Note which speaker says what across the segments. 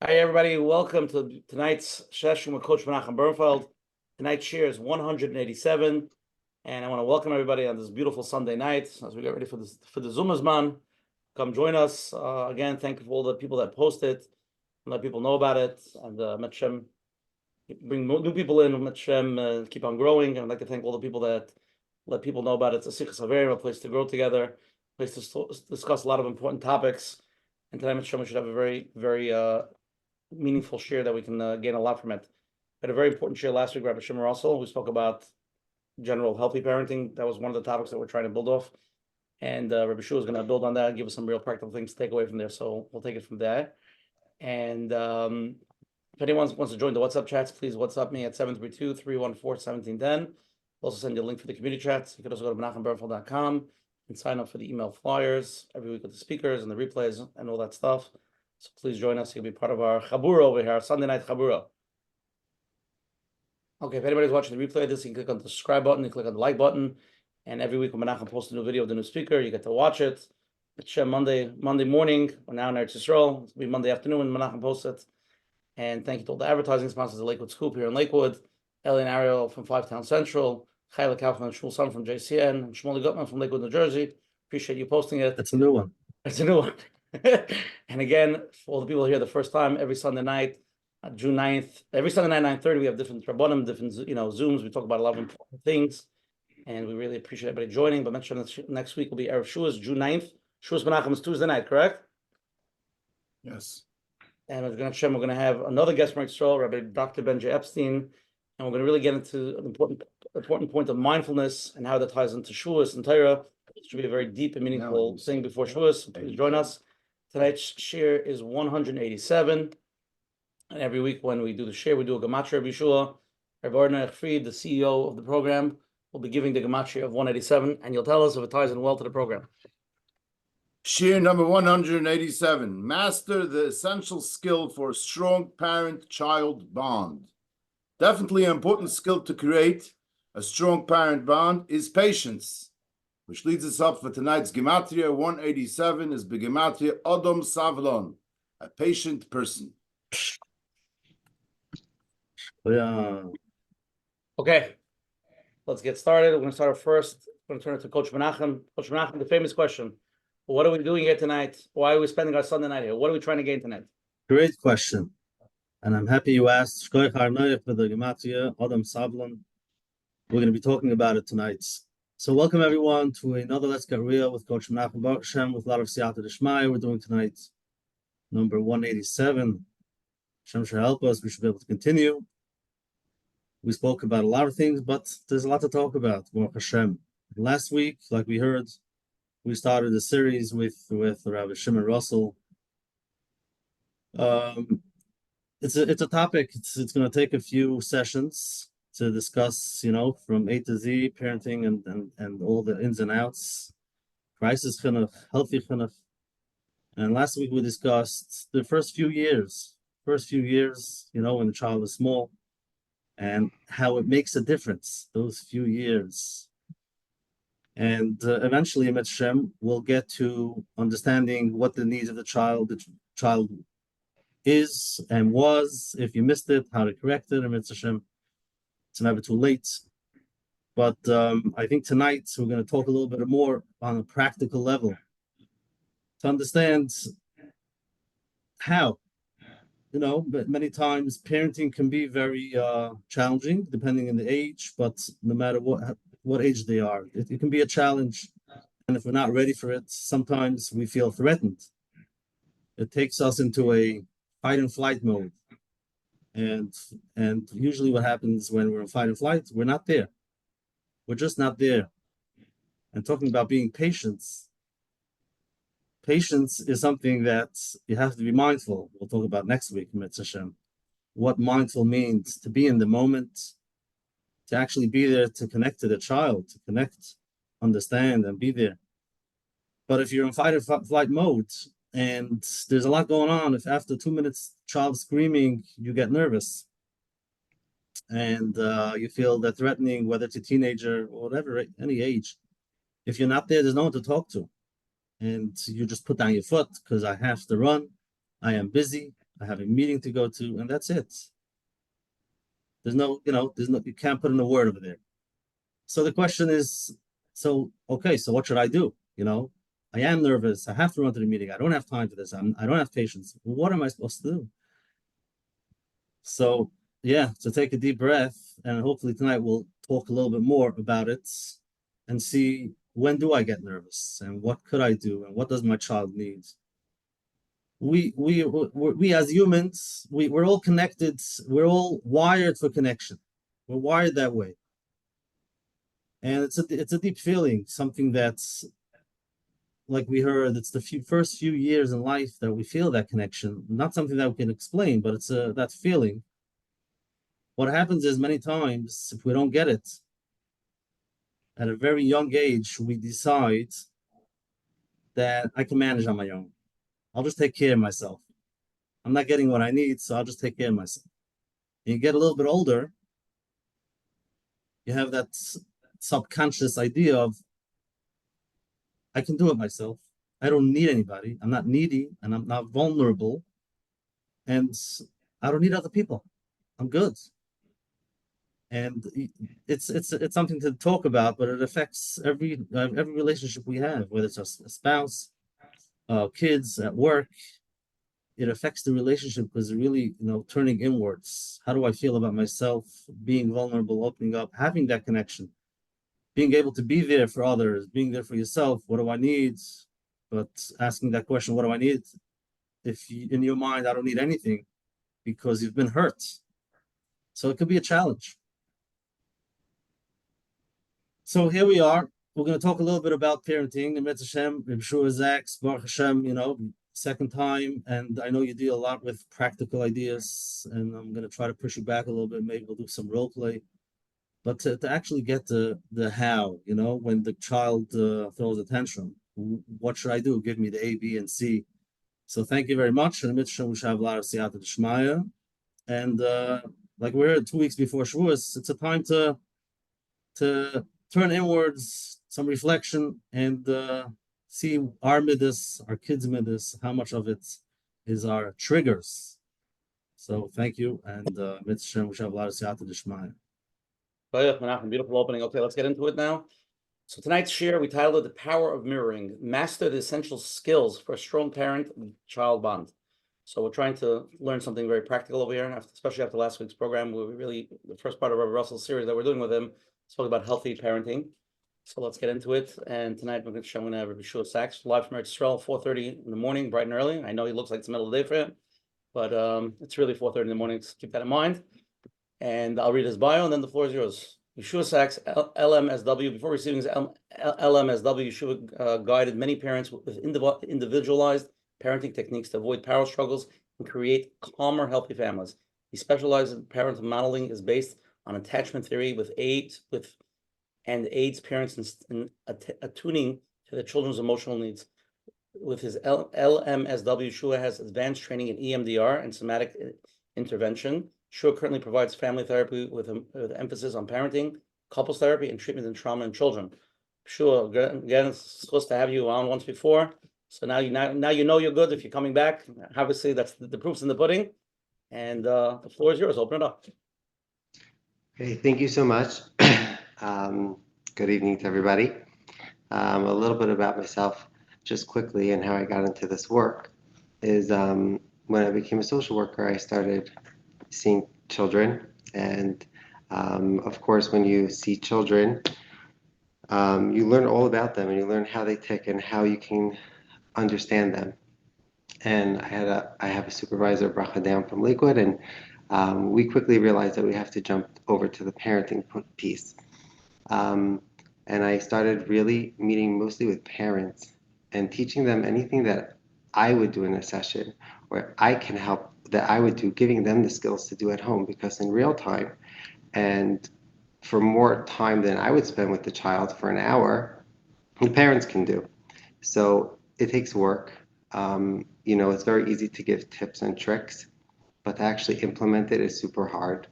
Speaker 1: Hi, everybody. Welcome to tonight's session with Coach Menachem Bernfeld. Tonight's share is 187, and I want to welcome everybody on this beautiful Sunday night as we get ready for the Zumazman. Come join us. Again, thank you for all the people that posted and let people know about it. And Menachem, bring new people in. Menachem, keep on growing. And I'd like to thank all the people that let people know about it. It's a Sichas Haverim, a place to grow together, a place to discuss a lot of important topics. And tonight, Menachem, we should have a very meaningful share that we can gain a lot from it. We had a very important share last week, Rabbi Shimon Russell. We spoke about general healthy parenting. That was one of the topics that we're trying to build off. And Rabbi Shua is going to build on that and give us some real practical things to take away from there. So we'll take it from there. And if anyone wants to join the WhatsApp chats, please WhatsApp me at 732-314-1710. We'll also send you a link for the community chats. You can also go to menachembernfeld.com and sign up for the email flyers every week with the speakers and the replays and all that stuff. So please join us. You'll be part of our Chabura over here, our Sunday night Chabura. Okay, if anybody's watching the replay of this, you can click on the subscribe button, you click on the like button, and every week when Menachem posts a new video of the new speaker, you get to watch it. It's Monday morning. We're now in Eretz Yisrael. It'll be Monday afternoon when Menachem posts it. And thank you to all the advertising sponsors, the Lakewood Scoop here in Lakewood, Ellie and Ariel from 5 Town Central, Chayla Kaufman and Shmuel Sun from JCN, and Shmuley Gutman from Lakewood, New Jersey. Appreciate you posting it.
Speaker 2: That's a new one.
Speaker 1: It's a new one. And again, for all the people here the first time, every Sunday night, June 9th, every Sunday night, 9:30, we have different Rabbanim, different Zooms. We talk about a lot of important things. And we really appreciate everybody joining. But mention next week will be Erev Shuas, June 9th. Shuas Menachem is Tuesday night, correct?
Speaker 2: Yes.
Speaker 1: And we're going to have another guest from Israel, Rabbi Dr. Benji Epstein. And we're going to really get into an important point of mindfulness and how that ties into Shuas and Torah. It should be a very deep and meaningful thing before Shuas. So please join us. Tonight's share is 187. And every week when we do the share, we do a Gematria of Yeshua. Rabbi Ordner Fried, the CEO of the program, will be giving the Gematria of 187, and you'll tell us if it ties in well to the program.
Speaker 3: Shir number 187. Master the essential skill for a strong parent-child bond. Definitely an important skill to create a strong parent bond is patience, which leads us up for tonight's Gematria. 187 is Begematria Odom Savlon, a patient person.
Speaker 2: Yeah.
Speaker 1: Okay, let's get started. We're going to start first. We're going to turn it to Coach Menachem. Coach Menachem, the famous question. What are we doing here tonight? Why are we spending our Sunday night here? What are we trying to gain tonight?
Speaker 2: Great question. And I'm happy you asked. For the Gematria, Adam Savlon. We're going to be talking about it tonight. So welcome everyone to another Let's Get Real with Coach Menachem Barshem with a lot of Siyata Dishmai. We're doing tonight number 187. Hashem should help us. We should be able to continue. We spoke about a lot of things, but there's a lot to talk about. Baruch Hashem. Last week, like we heard, we started a series with Rabbi Shimon Russell. It's a topic. It's going to take a few sessions to discuss, from A to Z, parenting and all the ins and outs, crisis chinuch, healthy chinuch. And last week we discussed the first few years, when the child is small, and how it makes a difference, those few years. And eventually, Menachem, we'll get to understanding what the needs of the child is and was. If you missed it, how to correct it, Menachem. It's never too late. But I think tonight we're going to talk a little bit more on a practical level to understand how. But many times parenting can be very challenging, depending on the age. But no matter what age they are, it can be a challenge. And if we're not ready for it, sometimes we feel threatened. It takes us into a fight and flight mode. And usually what happens when we're in fight and flight, we're not there. We're just not there. And talking about being patient is something that you have to be mindful. We'll talk about next week, Menachem, what mindful means, to be in the moment, to actually be there, to connect to the child, to connect, understand, and be there. But if you're in fight or flight mode, and there's a lot going on, if after 2 minutes, child screaming, you get nervous, and you feel that threatening, whether it's a teenager or whatever, any age, if you're not there, there's no one to talk to. And you just put down your foot because I have to run. I am busy. I have a meeting to go to, and that's it. There's no, you can't put in a word over there. So the question is, okay, so what should I do? I am nervous. I have to run to the meeting. I don't have time for this. I don't have patience. What am I supposed to do? So yeah, so take a deep breath, and hopefully tonight we'll talk a little bit more about it and see, when do I get nervous, and what could I do, and what does my child need? We as humans, we're all connected. We're all wired for connection. We're wired that way, and it's a deep feeling, something that's, like we heard, it's the first few years in life that we feel that connection. Not something that we can explain, but it's that feeling. What happens is, many times, if we don't get it at a very young age, we decide that I can manage on my own. I'll just take care of myself. I'm not getting what I need, so I'll just take care of myself. And you get a little bit older, you have that subconscious idea of, I can do it myself. I don't need anybody. I'm not needy, and I'm not vulnerable, and I don't need other people. I'm good. And it's something to talk about, but it affects every relationship we have, whether it's a spouse, kids, at work. It affects the relationship, because really, turning inwards. How do I feel about myself? Being vulnerable, opening up, having that connection, being able to be there for others, being there for yourself. What do I need? But asking that question, what do I need? If in your mind, I don't need anything, because you've been hurt. So it could be a challenge. So here we are. We're going to talk a little bit about parenting. Menachem, Yehoshua, Zach's, Baruch Hashem, second time. And I know you deal a lot with practical ideas, and I'm going to try to push you back a little bit. Maybe we'll do some role play. But to actually get the how, when the child throws a tantrum, what should I do? Give me the A, B, and C. So thank you very much. And like we're here 2 weeks before Shavuos, it's a time to turn inwards, some reflection, and see our midas, our kids' midas, how much of it is our triggers. So thank you, and Menachem, we shall have a lot of siyata d'shmaya.
Speaker 1: Menachem, beautiful opening. Okay, let's get into it now. So tonight's share, we titled it "The Power of Mirroring: Master the Essential Skills for a Strong Parent-Child Bond." So we're trying to learn something very practical over here, especially after last week's program, where the first part of Rabbi Russell's series that we're doing with him, talk about healthy parenting. So let's get into it. And tonight we're going to have Yehoshuah Sachs live from Eretz Israel, 4:30 in the morning, bright and early. I know he looks like it's the middle of the day for him, but it's really 4:30 in the morning. So keep that in mind. And I'll read his bio, and then the floor is yours. Yehoshuah Sachs, LMSW. Before receiving his LMSW, Yehoshuah guided many parents with individualized parenting techniques to avoid power struggles and create calmer, healthy families. He specializes in parental modeling, is based on attachment theory aids parents in attuning to their children's emotional needs. With his LMSW, Yehoshuah has advanced training in EMDR and somatic intervention. Yehoshuah currently provides family therapy with emphasis on parenting, couples therapy, and treatment in trauma in children. Yehoshuah, again, it's supposed to have you on once before, so now you know you're good. If you're coming back, obviously that's the proof's in the pudding. And the floor is yours. Open it up.
Speaker 4: Okay, thank you so much. Good evening to everybody. A little bit about myself, just quickly, and how I got into this work is when I became a social worker, I started seeing children. And of course, when you see children, you learn all about them, and you learn how they tick and how you can understand them. And I have a supervisor, Bracha down from Lakewood, and we quickly realized that we have to jump over to the parenting piece. And I started really meeting mostly with parents and teaching them anything that I would do in a session, where I can help, that I would do, giving them the skills to do at home, because in real time, and for more time than I would spend with the child for an hour, the parents can do. So it takes work. It's very easy to give tips and tricks, but to actually implement it is super hard.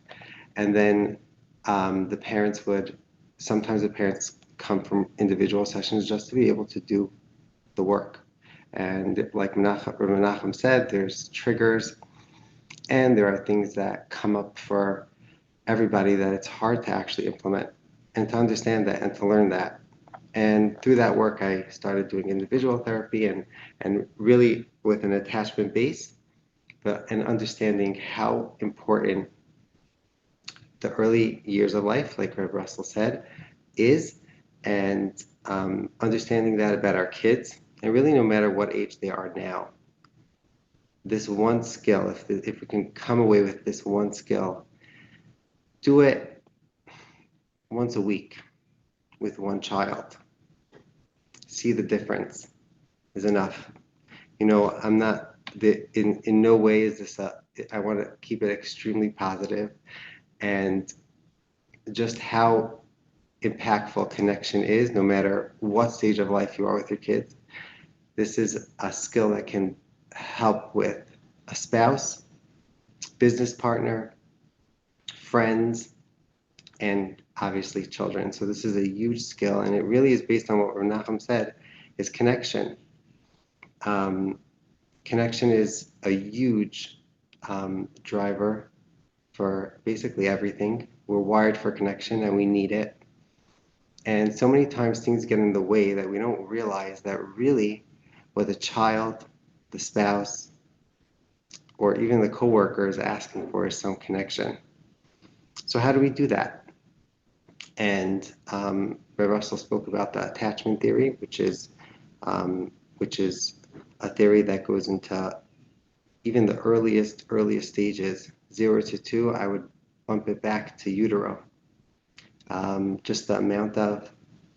Speaker 4: And then sometimes the parents come from individual sessions just to be able to do the work. And like Menachem said, there's triggers, And there are things that come up for everybody that it's hard to actually implement, and to understand that and to learn that. And through that work, I started doing individual therapy and really with an attachment base, and understanding how important the early years of life, like Rev Russell said, is, and understanding that about our kids, and really no matter what age they are now. This one skill, if we can come away with this one skill, do it once a week with one child. See the difference is enough. I'm not, in no way is this I want to keep it extremely positive, and just how impactful connection is, no matter what stage of life you are with your kids. This is a skill that can help with a spouse, business partner, friends, and obviously children. So this is a huge skill, and it really is based on what Menachem said, is connection. Connection is a huge driver for basically everything. We're wired for connection and we need it. And so many times things get in the way that we don't realize that really what the child, the spouse, or even the coworker is asking for is some connection. So how do we do that? And Ray Russell spoke about the attachment theory, which is a theory that goes into even the earliest stages, 0 to 2. I would bump it back to utero. Just the amount of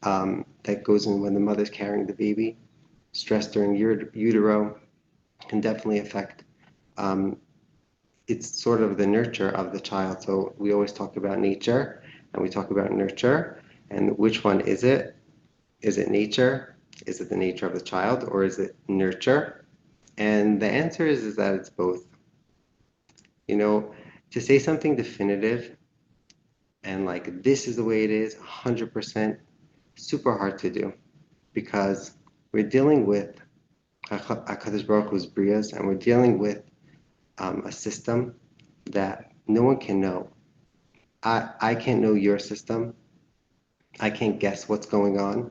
Speaker 4: that goes in when the mother's carrying the baby. Stress during utero can definitely affect. It's sort of the nurture of the child. So we always talk about nature and we talk about nurture. And which one is it? Is it nature? Is it the nature of the child, or is it nurture? And the answer is that it's both. To say something definitive and like this is the way it is 100%, super hard to do, because we're dealing with HaKadosh Baruch Hu's Brias, and we're dealing with a system that no one can know. I can't know your system. I can't guess what's going on.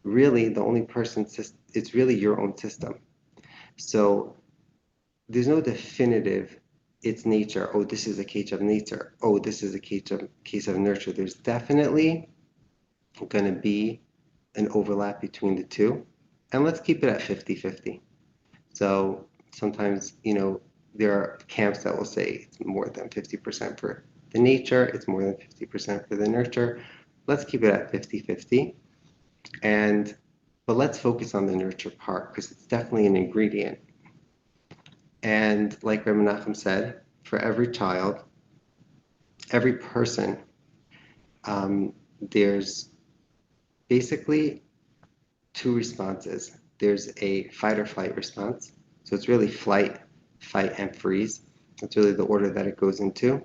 Speaker 4: Really, the only person, it's really your own system. So there's no definitive, it's nature. Oh, this is a case of nature. Oh, this is a case of nurture. There's definitely going to be an overlap between the two. And let's keep it at 50-50. So sometimes, there are camps that will say it's more than 50% for the nature, it's more than 50% for the nurture. Let's keep it at 50-50. But let's focus on the nurture part, because it's definitely an ingredient. And like Rabbi Menachem said, for every child, every person, there's basically two responses. There's a fight or flight response. So it's really flight, fight, and freeze. That's really the order that it goes into.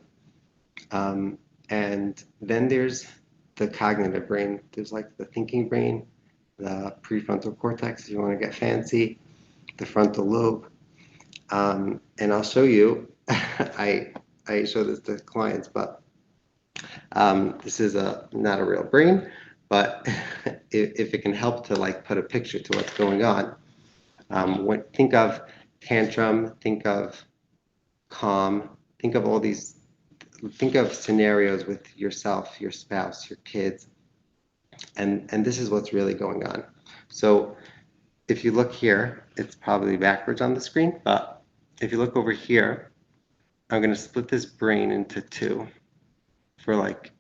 Speaker 4: And then there's the cognitive brain. There's like the thinking brain, the prefrontal cortex, if you want to get fancy, the frontal lobe. And I'll show you, I show this to clients, but this is not a real brain, but if it can help to like put a picture to what's going on. Think of tantrum, think of calm, think of all these, think of scenarios with yourself, your spouse, your kids, and this is what's really going on. So if you look here, it's probably backwards on the screen, but if you look over here, I'm going to split this brain into two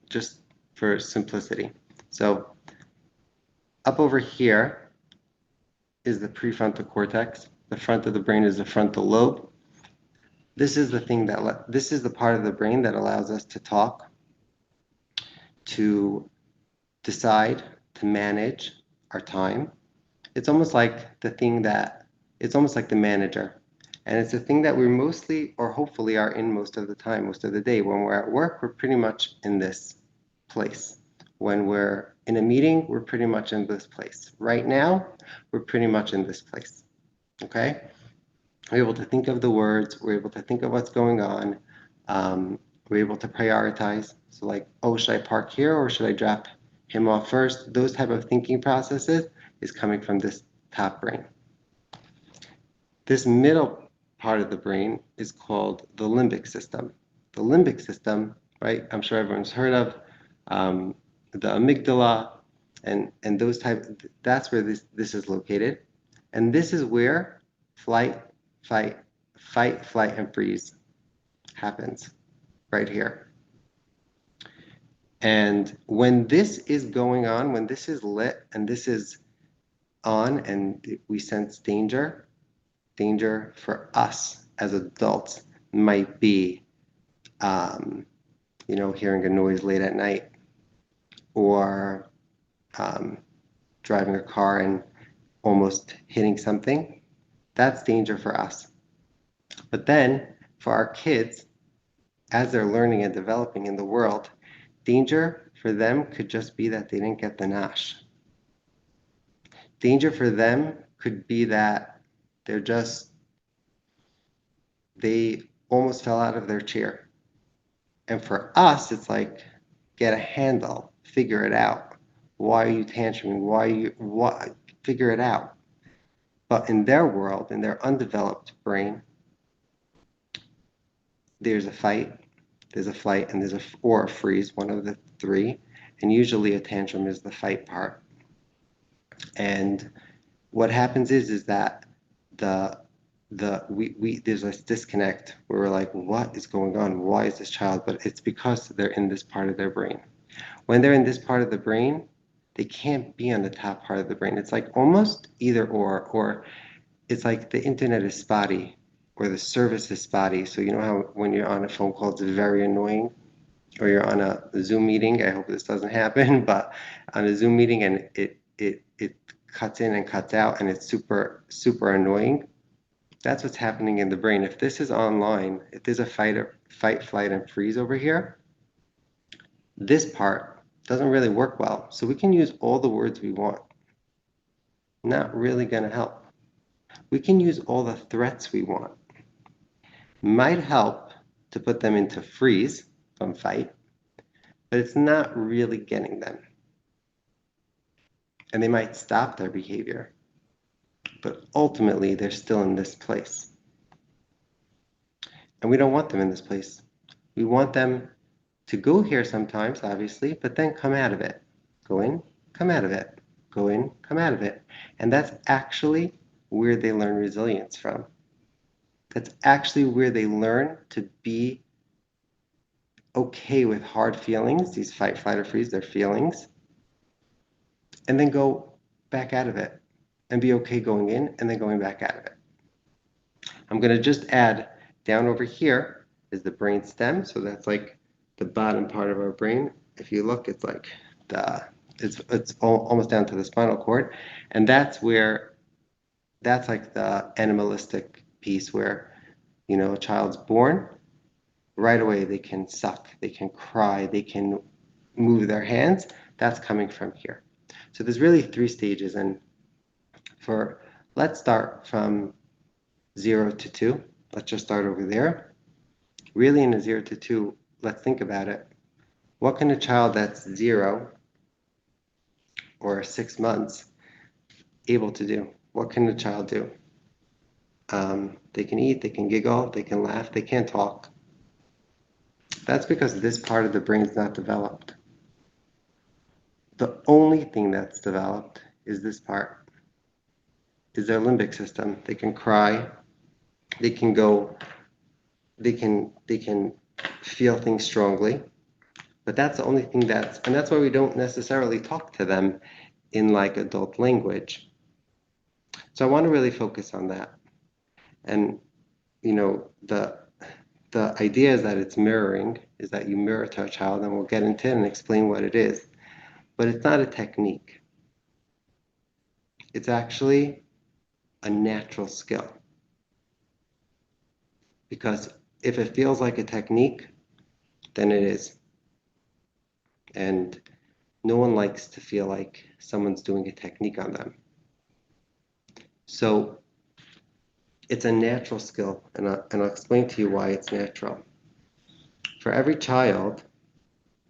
Speaker 4: just for simplicity. So up over here is the prefrontal cortex. The front of the brain is the frontal lobe. This is the thing this is the part of the brain that allows us to talk, to decide, to manage our time. It's almost like it's almost like the manager. And it's a thing that we mostly, or hopefully, are in most of the time, most of the day. When we're at work, we're pretty much in this place. When we're in a meeting, we're pretty much in this place. Right now, we're pretty much in this place. Okay? We're able to think of the words. We're able to think of what's going on. We're able to prioritize. So like, oh, should I park here or should I drop him off first? Those type of thinking processes is coming from this top brain. This middle part of the brain is called the limbic system. The limbic system, right? I'm sure everyone's heard of the amygdala and those type. That's where this is located, and this is where fight, flight, and freeze happens, right here. And when this is going on, when this is lit and this is on, and we sense danger for us as adults might be, hearing a noise late at night, or driving a car and almost hitting something. That's danger for us. But then for our kids, as they're learning and developing in the world, danger for them could just be that they didn't get the nash. Danger for them could be that they almost fell out of their chair. And for us, it's like, get a handle, figure it out. Why are you tantruming? Figure it out. But in their world, in their undeveloped brain, there's a fight, there's a flight, and or a freeze, one of the three. And usually a tantrum is the fight part. And what happens is that there's this disconnect where we're like, what is going on? Why is this child? But it's because they're in this part of their brain. When they're in this part of the brain, they can't be on the top part of the brain. It's like almost either or it's like the internet is spotty or the service is spotty. So you know how when you're on a phone call, it's very annoying, or you're on a Zoom meeting. I hope this doesn't happen, but on a Zoom meeting and it cuts in and cuts out and it's super, super annoying. That's what's happening in the brain. If this is online, if there's a fight, flight, and freeze over here, this part doesn't really work well. So we can use all the words we want. Not really going to help. We can use all the threats we want. Might help to put them into freeze from fight, but it's not really getting them. And they might stop their behavior, but ultimately they're still in this place. And we don't want them in this place. We want them to go here sometimes, obviously, but then come out of it. Go in, come out of it. Go in, come out of it. And that's actually where they learn resilience from. That's actually where they learn to be okay with hard feelings, these fight, flight, or freeze, their feelings, and then go back out of it and be okay going in and then going back out of it. I'm going to just add down over here is the brain stem. So that's like the bottom part of our brain. If you look, it's like it's almost down to the spinal cord. And that's like the animalistic piece where, a child's born, right away they can suck, they can cry, they can move their hands. That's coming from here. So there's really 3 stages. And let's start from 0 to 2. Let's just start over there. Really in a 0 to 2, let's think about it. What can a child that's 0 or 6 months able to do? What can a child do? They can eat, they can giggle, they can laugh, they can't talk. That's because this part of the brain is not developed. The only thing that's developed is this part, is their limbic system. They can cry, they can feel things strongly, but that's the only thing and that's why we don't necessarily talk to them in like adult language. So I want to really focus on that. And, the idea is that it's mirroring, is that you mirror to a child, and we'll get into it and explain what it is. But it's not a technique. It's actually a natural skill. Because if it feels like a technique, then it is. And no one likes to feel like someone's doing a technique on them. So it's a natural skill, and I'll explain to you why it's natural. For every child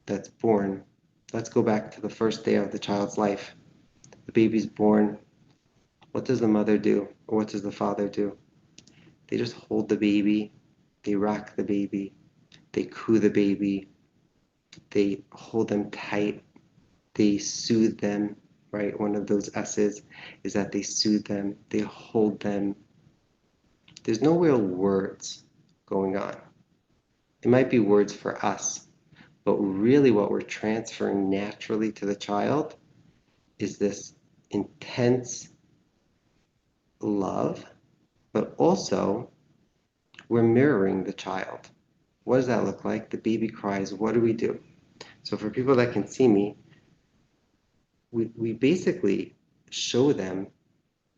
Speaker 4: that's born, let's go back to the first day of the child's life. The baby's born. What does the mother do, or what does the father do? They just hold the baby, they rock the baby, they coo the baby, they hold them tight, they soothe them, right? One of those S's is that they soothe them, they hold them. There's no real words going on. It might be words for us, but really what we're transferring naturally to the child is this intense love, but also we're mirroring the child. What does that look like? The baby cries, what do we do? So for people that can see me, we basically show them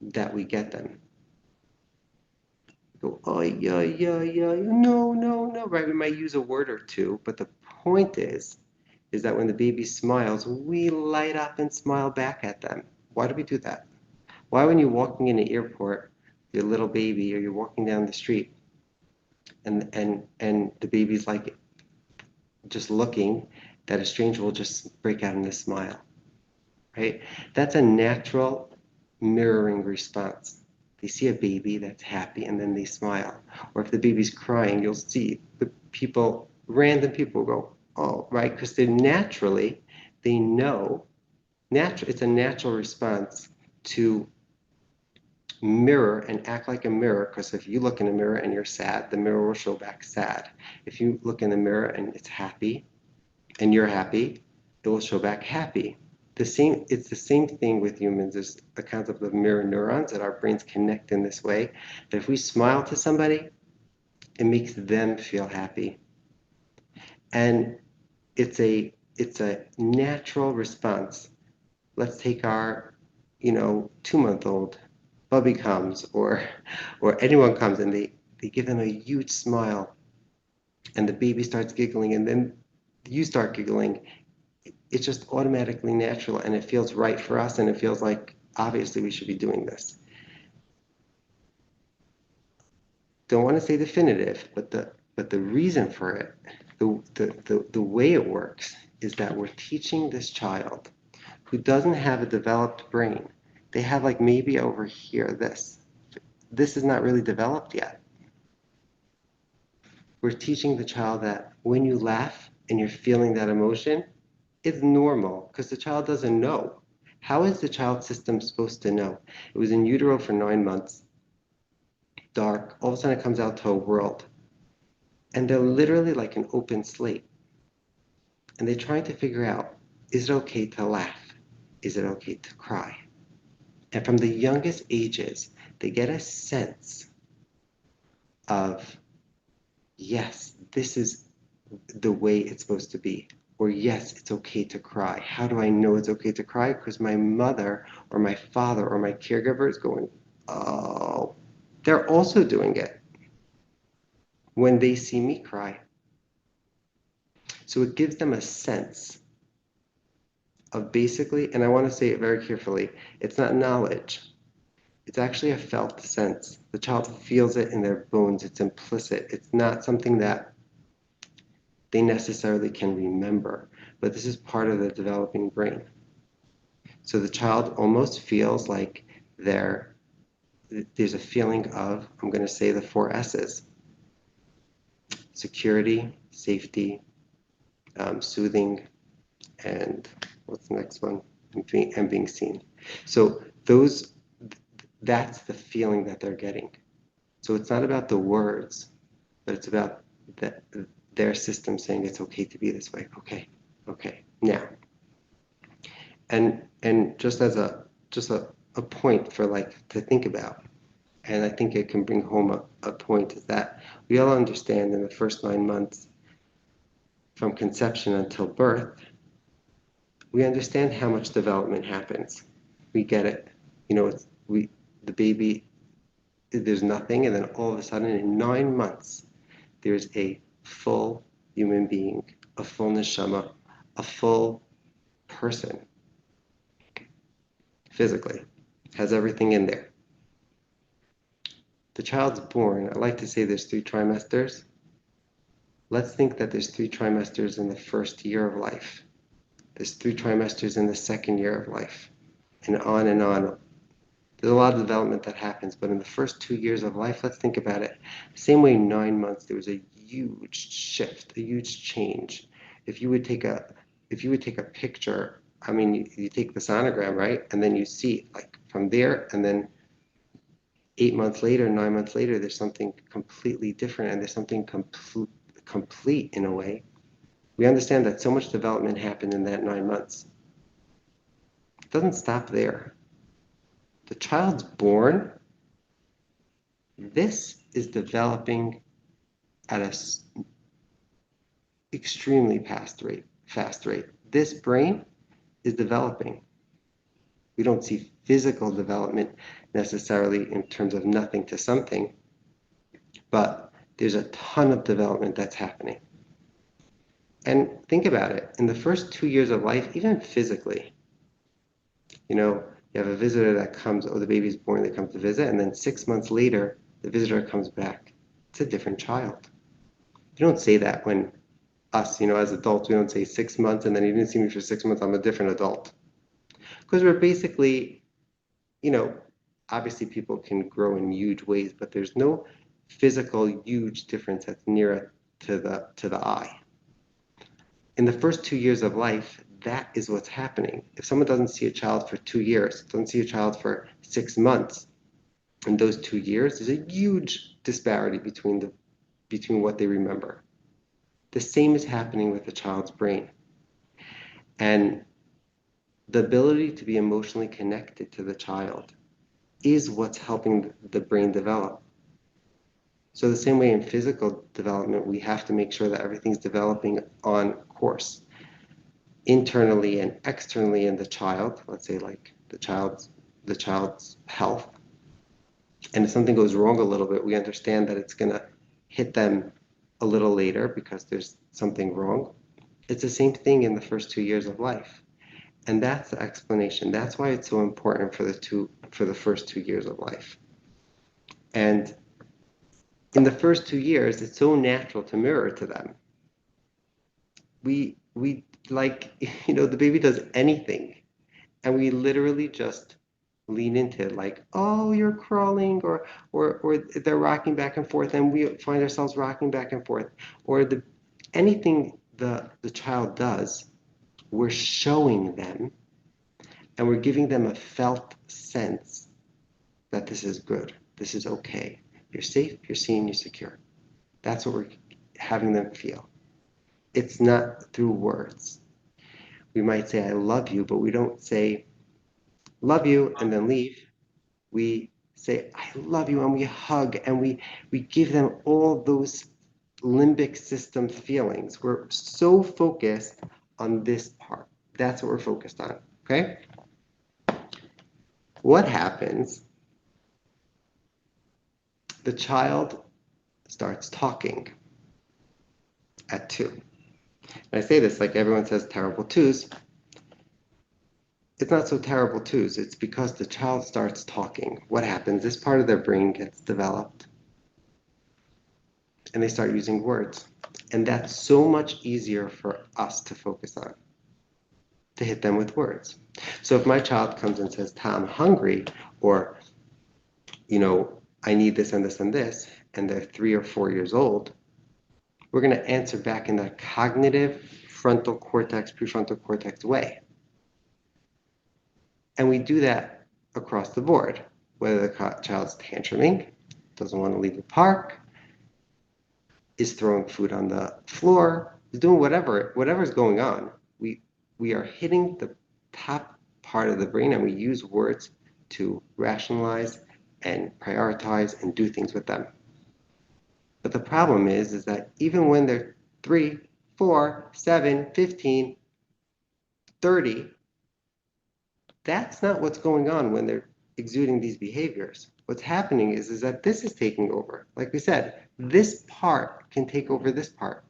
Speaker 4: that we get them. Go, oh, yeah, no, right? We might use a word or two, but the point is that when the baby smiles, we light up and smile back at them. Why do we do that? Why when you're walking in the airport, your little baby, or you're walking down the street, and the baby's like just looking, that a stranger will just break out in a smile, right? That's a natural mirroring response. They see a baby that's happy and then they smile. Or if the baby's crying, you'll see the people, random people go, oh, right? Because they know, it's a natural response to mirror and act like a mirror, because if you look in a mirror and you're sad, the mirror will show back sad. If you look in the mirror and it's happy and you're happy, it will show back happy. It's the same thing with humans. There's the concept of mirror neurons, that our brains connect in this way, that if we smile to somebody, it makes them feel happy. And it's a natural response. Let's take our 2-month-old. Bubby comes, or anyone comes, and they give them a huge smile, and the baby starts giggling, and then you start giggling. It's just automatically natural, and it feels right for us, and it feels like obviously we should be doing this. Don't want to say definitive, but the reason for it, the way it works, is that we're teaching this child who doesn't have a developed brain. They have, like, maybe over here this is not really developed yet. We're teaching the child that when you laugh and you're feeling that emotion, it's normal, because the child doesn't know. How is the child system supposed to know? It was in utero for 9 months, dark, all of a sudden it comes out to a world. And they're literally like an open slate. And they're trying to figure out, is it okay to laugh? Is it okay to cry? And from the youngest ages, they get a sense of, yes, this is the way it's supposed to be. Or yes, it's okay to cry. How do I know it's okay to cry? Because my mother or my father or my caregiver is going, oh, they're also doing it when they see me cry. So it gives them a sense of, basically, and I want to say it very carefully, it's not knowledge. It's actually a felt sense. The child feels it in their bones. It's implicit. It's not something that they necessarily can remember, but this is part of the developing brain. So the child almost feels like there's a feeling of, I'm going to say the 4 S's: security, safety, soothing, and what's the next one? And being seen. So that's the feeling that they're getting. So it's not about the words, but it's about their system saying it's okay to be this way. Okay, now. And just as a point for, like, to think about, and I think it can bring home a point, is that we all understand in the first 9 months, from conception until birth, we understand how much development happens. We get it. The baby, there's nothing, and then all of a sudden in 9 months, there's a full human being, a full neshama, a full person, physically, has everything in there. the child's born. I like to say there's 3 trimesters. Let's think that there's 3 trimesters in the first year of life. There's 3 trimesters in the second year of life, and on and on. There's a lot of development that happens, but in the first 2 years of life, let's think about it. Same way, 9 months, there was a huge shift, a huge change. If you would take a picture, I mean, you take the sonogram, right? And then you see like from there, and then 8 months later, 9 months later, there's something completely different, and there's something complete in a way. We understand that so much development happened in that 9 months. It doesn't stop there. The child's born. This is developing at an extremely fast rate. This brain is developing. We don't see physical development necessarily in terms of nothing to something, but there's a ton of development that's happening. And think about it. In the first 2 years of life, even physically, you have a visitor that comes, the baby's born, they come to visit, and then 6 months later, the visitor comes back. It's a different child. You don't say that when us, as adults, we don't say 6 months, and then you didn't see me for 6 months, I'm a different adult. Because we're basically, obviously people can grow in huge ways, but there's no physical huge difference that's near to the eye. In the first 2 years of life, that is what's happening. If someone doesn't see a child for 2 years, doesn't see a child for 6 months, in those 2 years, there's a huge disparity between what they remember. The same is happening with the child's brain. And the ability to be emotionally connected to the child is what's helping the brain develop. So the same way in physical development, we have to make sure that everything's developing on course, internally and externally in the child, let's say like the child's health. And if something goes wrong a little bit, we understand that it's going to hit them a little later because there's something wrong. It's the same thing in the first 2 years of life. And that's the explanation. That's why it's so important for the first 2 years of life. And in the first 2 years, it's so natural to mirror to them. We like, the baby does anything, and we literally just lean into it, like, oh, you're crawling, or they're rocking back and forth, and we find ourselves rocking back and forth, or anything the child does, we're showing them, and we're giving them a felt sense that this is good, this is okay, you're safe, you're seen, you're secure. That's what we're having them feel. It's not through words. We might say, I love you, but we don't say, love you, and then leave. We say, I love you, and we hug, and we give them all those limbic system feelings. We're so focused on this part. That's what we're focused on, okay? What happens? The child starts talking at 2. And I say this like everyone says terrible twos. It's not so terrible twos. It's because the child starts talking. What happens? This part of their brain gets developed, and they start using words. And that's so much easier for us to focus on, to hit them with words. So if my child comes and says, Tom, I'm hungry, or, I need this and this and this, and they're 3 or 4 years old, we're going to answer back in that cognitive frontal cortex, prefrontal cortex way. And we do that across the board, whether the child's tantruming, doesn't want to leave the park, is throwing food on the floor, is doing whatever's going on. We are hitting the top part of the brain, and we use words to rationalize and prioritize and do things with them. But the problem is that even when they're 3, 4, 7, 15, 30, that's not what's going on when they're exuding these behaviors. What's happening is that this is taking over. Like we said, this part can take over this part.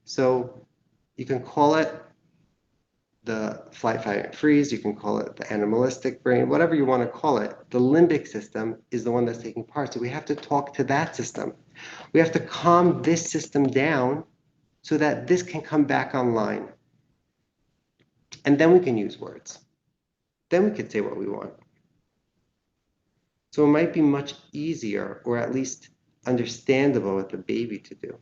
Speaker 4: So you can call it the flight, fight, and freeze. You can call it the animalistic brain, whatever you want to call it. The limbic system is the one that's taking part. So we have to talk to that system. We have to calm this system down so that this can come back online. And then we can use words. Then we could say what we want. So it might be much easier, or at least understandable with the baby to do.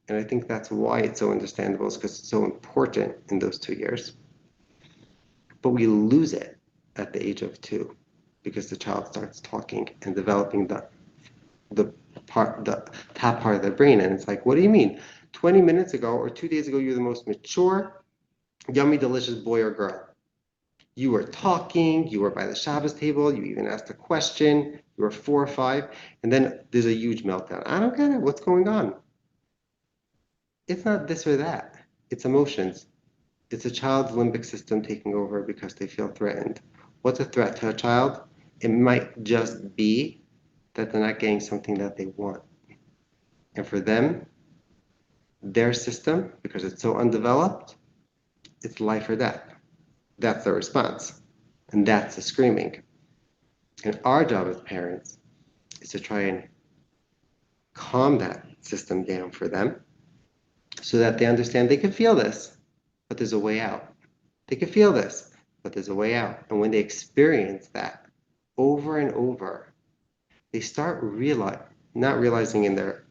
Speaker 4: And I think that's why it's so understandable, is because it's so important in those 2 years. But we lose it at the age of 2 because the child starts talking and developing the top part of their brain. And it's like, what do you mean? 20 minutes ago or 2 days ago, you're the most mature, yummy, delicious boy or girl. You were talking, you were by the Shabbos table, you even asked a question, you were 4 or 5, and then there's a huge meltdown. I don't get it. What's going on? It's not this or that. It's emotions. It's a child's limbic system taking over because they feel threatened. What's a threat to a child? It might just be that they're not getting something that they want. And for them, their system, because it's so undeveloped, it's life or death. That's their response. And that's the screaming. And our job as parents is to try and calm that system down for them so that they understand they can feel this, but there's a way out. They can feel this, but there's a way out. And when they experience that over and over, they start not realizing in their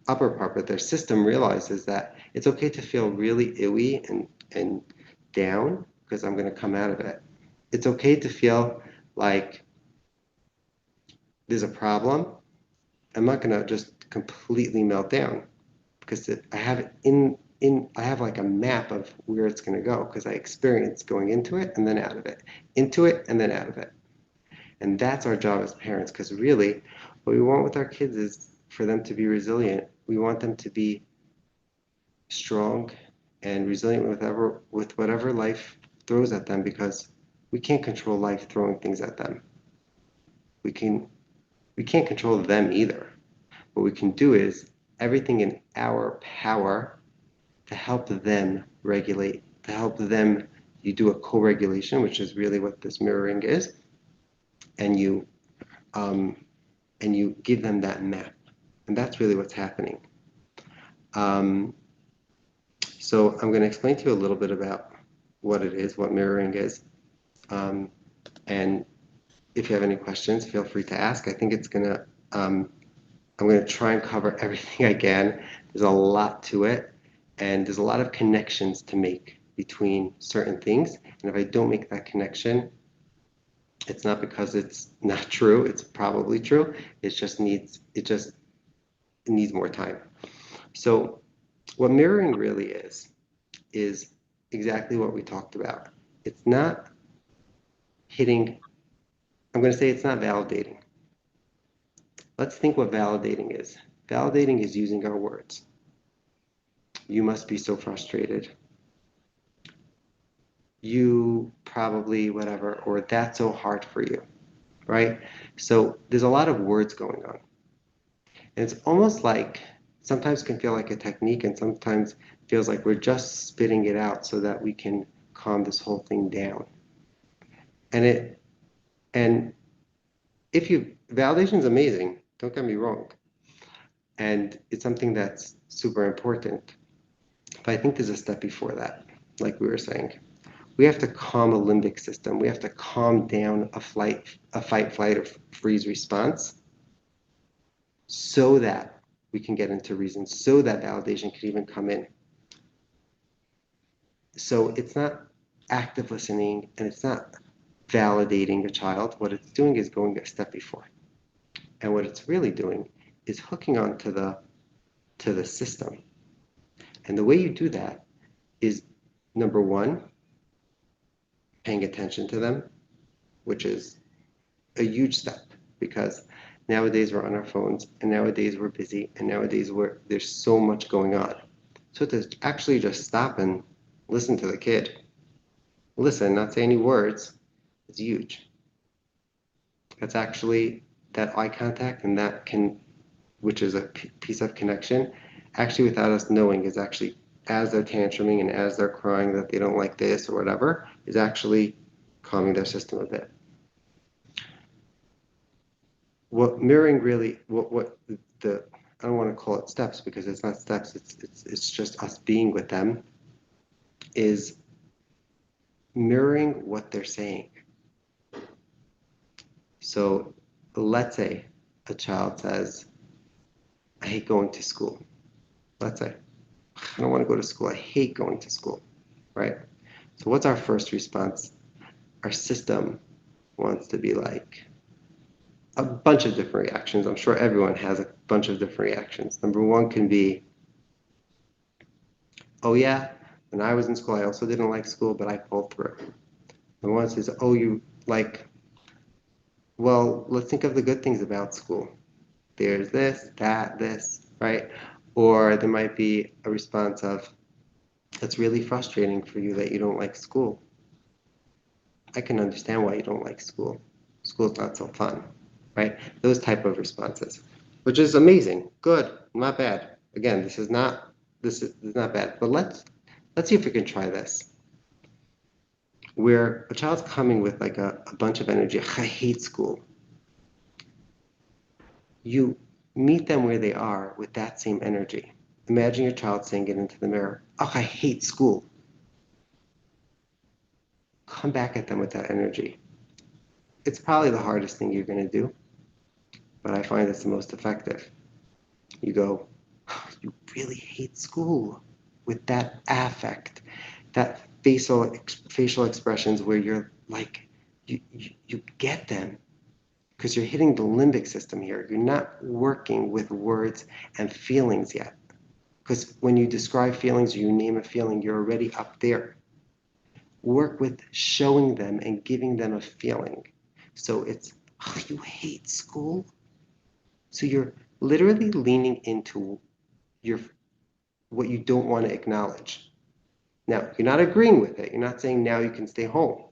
Speaker 4: upper part, but their system realizes that it's okay to feel really icky and down because I'm going to come out of it. It's okay to feel like there's a problem. I'm not going to just completely melt down because I have it I have like a map of where it's going to go because I experienced going into it and then out of it, into it and then out of it. And that's our job as parents, because really what we want with our kids is for them to be resilient. We want them to be strong and resilient with whatever life throws at them, because we can't control life throwing things at them. We can't control them either. What we can do is everything in our power to help them regulate, to help them. You do a co-regulation, which is really what this mirroring is, and you give them that map, and that's really what's happening. So I'm going to explain to you a little bit about what it is, what mirroring is, and if you have any questions, feel free to ask. I think I'm going to try and cover everything I can. There's a lot to it, and there's a lot of connections to make between certain things. And if I don't make that connection, it's not because it's not true. It's probably true. It just needs more time. So what mirroring really is exactly what we talked about. It's not hitting. I'm going to say it's not validating. Let's think what validating is. Validating is using our words. You must be so frustrated. You probably whatever, or that's so hard for you, right? So there's a lot of words going on. And it's almost like, sometimes it can feel like a technique, and sometimes feels like we're just spitting it out so that we can calm this whole thing down. And validation is amazing, don't get me wrong. And it's something that's super important. But I think there's a step before that, like we were saying. We have to calm a limbic system. We have to calm down a fight, flight, or freeze response so that we can get into reason, so that validation can even come in. So it's not active listening, and it's not validating a child. What it's doing is going a step before. And what it's really doing is hooking onto the system. And the way you do that is, number one, paying attention to them, which is a huge step, because nowadays we're on our phones, and nowadays we're busy, and nowadays there's so much going on. So to actually just stop and listen to the kid, listen, not say any words, is huge. That's actually that eye contact, and which is a piece of connection, actually without us knowing, is actually as they're tantruming and as they're crying that they don't like this or whatever, is actually calming their system a bit. What mirroring really, what the I don't want to call it steps because it's not steps, it's just us being with them, is mirroring what they're saying. So let's say a child says, I hate going to school. Let's say, I don't want to go to school. I hate going to school, right? So what's our first response? Our system wants to be like a bunch of different reactions. I'm sure everyone has a bunch of different reactions. Number one can be, oh yeah, when I was in school, I also didn't like school, but I pulled through. And one says, oh, you like, well, let's think of the good things about school. There's this, that, this, right? Or there might be a response of, it's really frustrating for you that you don't like school. I can understand why you don't like school. School's not so fun, right? Those type of responses, which is amazing, good, not bad. Again, this is not bad. But let's see if we can try this. Where a child's coming with like a bunch of energy, I hate school. You meet them where they are with that same energy. Imagine your child saying it into the mirror, oh, I hate school. Come back at them with that energy. It's probably the hardest thing you're going to do, but I find it's the most effective. You go, oh, you really hate school, with that affect, that facial expressions where you're like, you get them, because you're hitting the limbic system here. You're not working with words and feelings yet. Because when you describe feelings or you name a feeling, you're already up there. Work with showing them and giving them a feeling. So it's, oh, you hate school? So you're literally leaning into what you don't want to acknowledge. Now, you're not agreeing with it. You're not saying now you can stay home.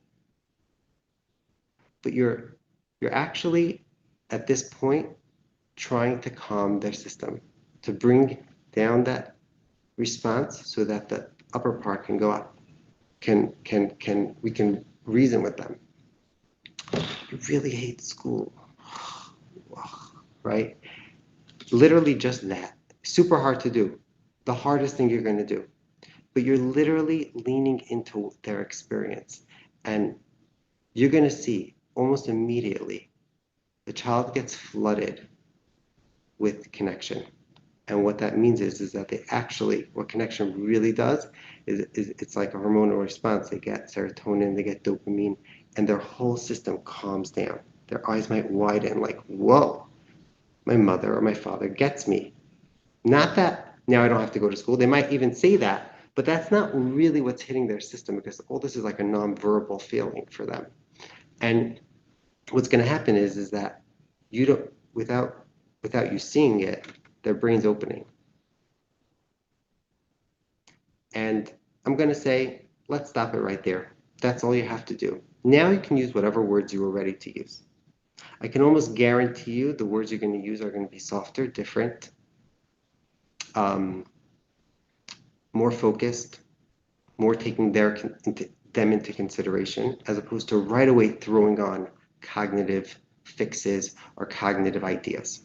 Speaker 4: But you're actually, at this point, trying to calm their system, to bring down that response so that the upper part can go up. We can reason with them. You really hate school, right? Literally just that. Super hard to do. The hardest thing you're going to do. But you're literally leaning into their experience. And you're going to see almost immediately the child gets flooded with connection. And what that means is that they actually, what connection really does is it's like a hormonal response. They get serotonin, they get dopamine, and their whole system calms down. Their eyes might widen like, whoa, my mother or my father gets me. Not that now I don't have to go to school. They might even say that, but that's not really what's hitting their system because all this is like a nonverbal feeling for them. And what's going to happen is that you don't, without you seeing it, their brain's opening. And I'm going to say, let's stop it right there. That's all you have to do. Now you can use whatever words you were ready to use. I can almost guarantee you the words you're going to use are going to be softer, different, more focused, more taking them into consideration, as opposed to right away throwing on cognitive fixes or cognitive ideas.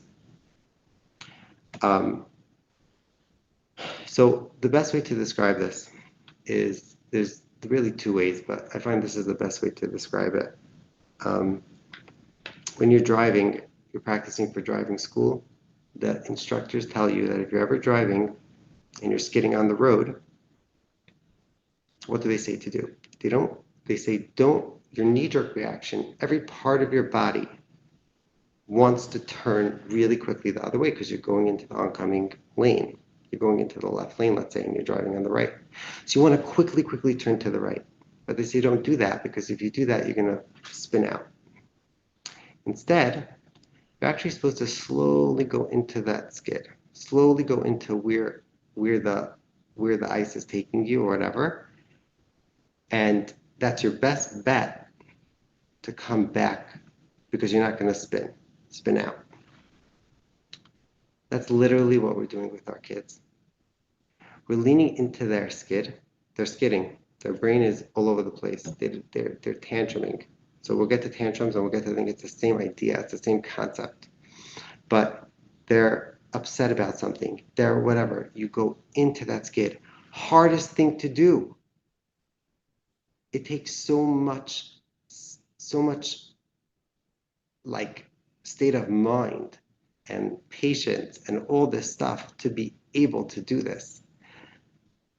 Speaker 4: So the best way to describe this is, there's really two ways, but I find this is the best way to describe it. When you're driving, you're practicing for driving school, the instructors tell you that if you're ever driving and you're skidding on the road, what do they say to do? They say, your knee-jerk reaction, every part of your body wants to turn really quickly the other way because you're going into the oncoming lane. You're going into the left lane, let's say, and you're driving on the right. So you want to quickly turn to the right. But they say don't do that because if you do that, you're going to spin out. Instead, you're actually supposed to slowly go into that skid, slowly go into where the ice is taking you or whatever. And that's your best bet to come back because you're not going to spin out. That's literally what we're doing with our kids. We're leaning into their skid. They're skidding. Their brain is all over the place. They're tantruming. So we'll get to tantrums and we'll get to think it's the same idea. It's the same concept. But they're upset about something. They're whatever. You go into that skid. Hardest thing to do. It takes so much like state of mind and patience and all this stuff to be able to do this.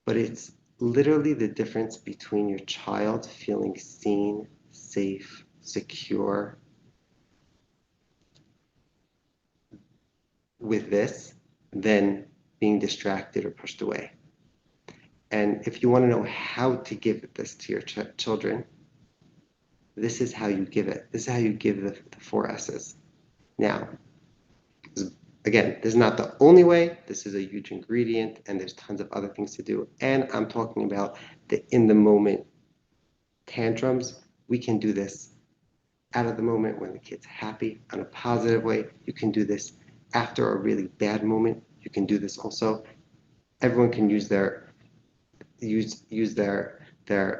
Speaker 4: But it's literally the difference between your child feeling seen, safe, secure with this than being distracted or pushed away. And if you want to know how to give this to your children, this is how you give it. This is how you give the 4 S's. Now, again, this is not the only way. This is a huge ingredient, and there's tons of other things to do. And I'm talking about the in-the-moment tantrums. We can do this out of the moment when the kid's happy in a positive way. You can do this after a really bad moment. You can do this also. Everyone can use their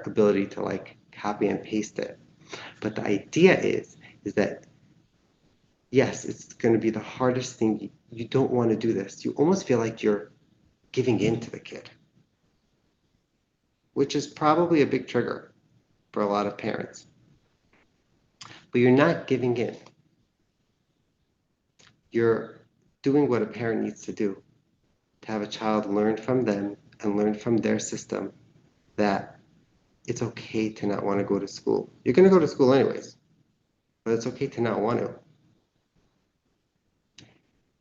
Speaker 4: ability to like copy and paste it. But the idea is that yes, it's going to be the hardest thing. You don't want to do this. You almost feel like you're giving in to the kid, which is probably a big trigger for a lot of parents. But you're not giving in. You're doing what a parent needs to do to have a child learn from them and learn from their system that it's okay to not want to go to school. You're going to go to school anyways, but it's okay to not want to.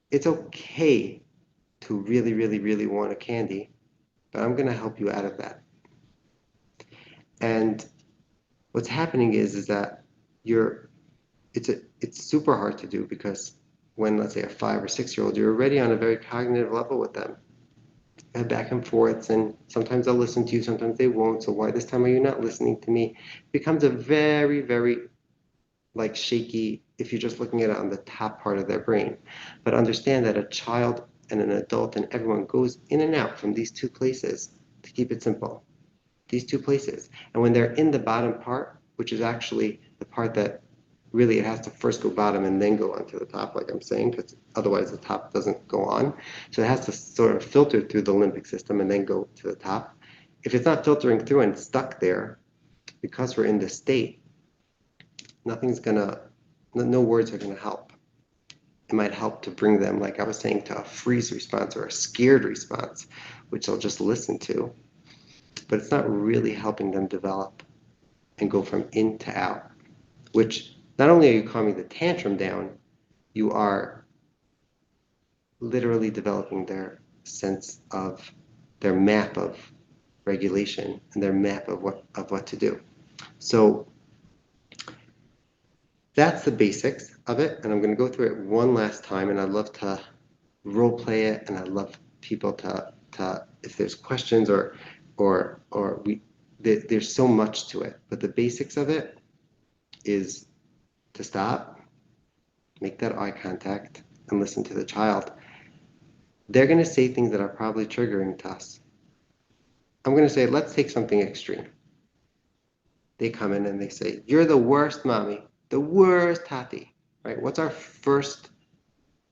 Speaker 4: It's okay to really, really, really want a candy, but I'm going to help you out of that. And what's happening is that it's super hard to do because when, let's say, a 5 or 6-year-old, you're already on a very cognitive level with them. And back and forths, and sometimes they'll listen to you, sometimes they won't. So why this time are you not listening to me? It becomes a very, very like shaky if you're just looking at it on the top part of their brain. But understand that a child and an adult and everyone goes in and out from these 2 places, to keep it simple. These 2 places. And when they're in the bottom part, which is actually the part that really it has to first go bottom and then go onto the top, like I'm saying, because otherwise the top doesn't go on. So it has to sort of filter through the limbic system and then go to the top. If it's not filtering through and stuck there, because we're in this state, no words are gonna help. It might help to bring them, like I was saying, to a freeze response or a scared response, which they'll just listen to. But it's not really helping them develop and go from in to out, which not only are you calming the tantrum down, you are literally developing their sense of their map of regulation and their map of what to do. So that's the basics of it, and I'm going to go through it one last time, and I'd love to role play it, and I'd love people to if there's questions there's so much to it, but the basics of it is to stop, make that eye contact, and listen to the child. They're going to say things that are probably triggering to us. I'm going to say, let's take something extreme. They come in and they say, you're the worst mommy, the worst tati, right? What's our first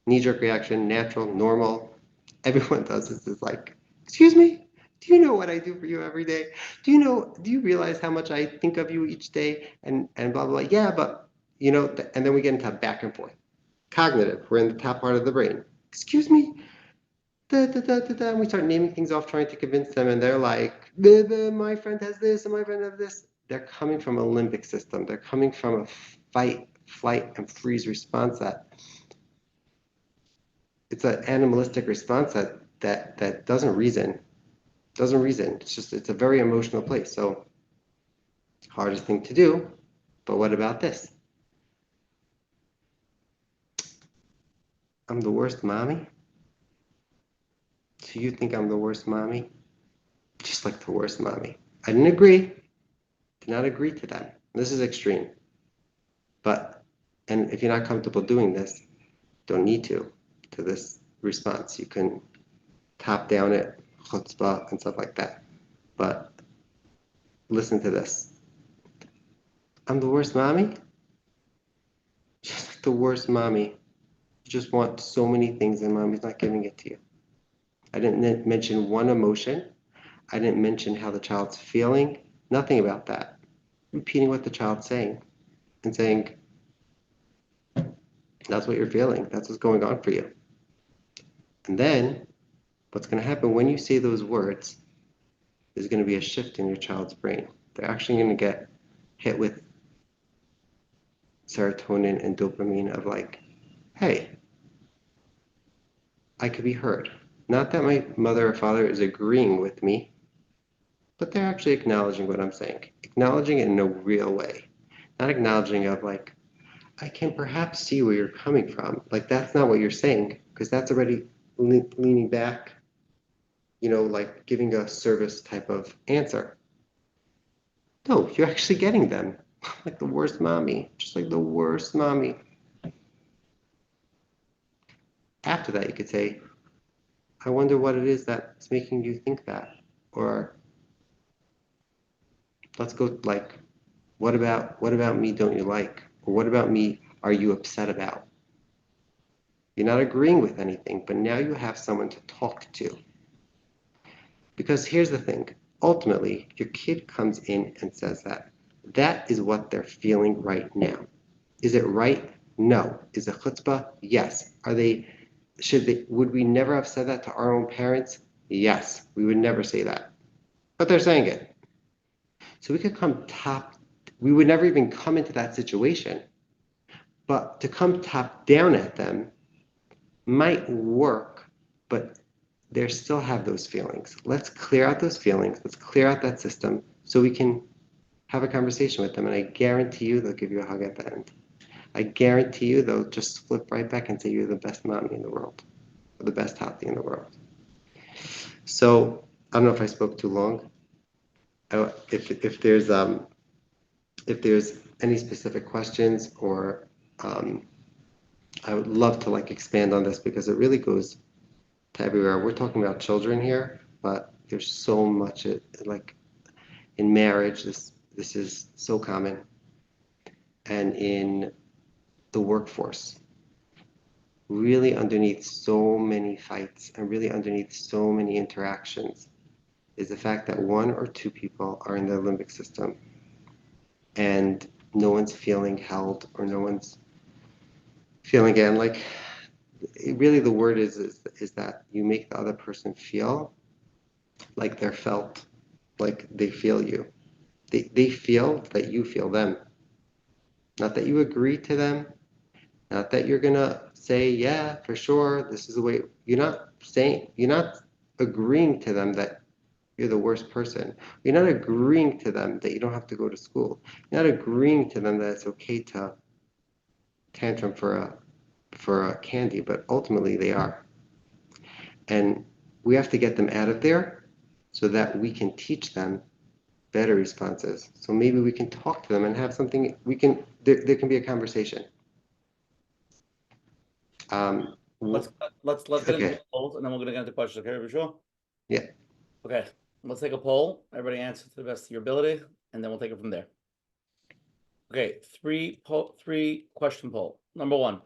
Speaker 4: knee-jerk reaction? Natural, normal. Everyone does this. Is like, excuse me, do you know what I do for you every day? Do you realize how much I think of you each day? And blah, blah, blah. Yeah, but, and then we get into back and forth. Cognitive, we're in the top part of the brain. Excuse me, and we start naming things off, trying to convince them, and they're like, my friend has this, and my friend has this. They're coming from a limbic system. They're coming from a fight, flight, and freeze response that it's an animalistic response that doesn't reason. It's a very emotional place. So hardest thing to do, but what about this? I'm the worst mommy? So you think I'm the worst mommy? Just like the worst mommy. I didn't agree. Did not agree to that. This is extreme. And if you're not comfortable doing this, don't need to this response. You can top down it chutzpah and stuff like that. But listen to this. I'm the worst mommy? Just like the worst mommy. You just want so many things and mommy's not giving it to you. I didn't mention one emotion. I didn't mention how the child's feeling. Nothing about that. Repeating what the child's saying and saying, that's what you're feeling. That's what's going on for you. And then what's going to happen when you say those words is going to be a shift in your child's brain. They're actually going to get hit with serotonin and dopamine of like, hey, I could be heard. Not that my mother or father is agreeing with me, but they're actually acknowledging what I'm saying. Acknowledging it in a real way. Not acknowledging of like, I can perhaps see where you're coming from. Like that's not what you're saying, because that's already leaning back, like giving a service type of answer. No, you're actually getting them. Like the worst mommy, just like the worst mommy. After that, you could say, I wonder what it is that's making you think that. Or let's go like, what about me don't you like? Or what about me are you upset about? You're not agreeing with anything, but now you have someone to talk to. Because here's the thing, ultimately, your kid comes in and says that. That is what they're feeling right now. Is it right? No. Is it chutzpah? Yes. Would we never have said that to our own parents? Yes, we would never say that. But they're saying it. So we would never even come into that situation. But to come top down at them might work, but they still have those feelings. Let's clear out those feelings. Let's clear out that system so we can have a conversation with them. And I guarantee you they'll give you a hug at the end. I guarantee you they'll just flip right back and say you're the best mommy in the world, or the best tati in the world. So I don't know if I spoke too long. If there's any specific questions, or I would love to like expand on this because it really goes to everywhere. We're talking about children here, but there's so much like in marriage. This is so common, and in the workforce. Really underneath so many fights and really underneath so many interactions is the fact that one or two people are in the limbic system and no one's feeling held, or no one's feeling it. And like really the word is that you make the other person feel like they're felt, like they feel you. They feel that you feel them. Not that you agree to them, not that you're gonna say, yeah, for sure, this is the way. You're not agreeing to them that you're the worst person. You're not agreeing to them that you don't have to go to school. You're not agreeing to them that it's okay to tantrum for a candy, but ultimately they are. And we have to get them out of there so that we can teach them better responses. So maybe we can talk to them and have something, there can be a conversation.
Speaker 1: Let's get into
Speaker 4: Okay.
Speaker 1: the polls, and then we're gonna get into questions. Okay, Yehoshua?
Speaker 4: Yeah.
Speaker 1: Okay, let's take a poll. Everybody answer to the best of your ability, and then we'll take it from there. Okay, three question poll. Number one,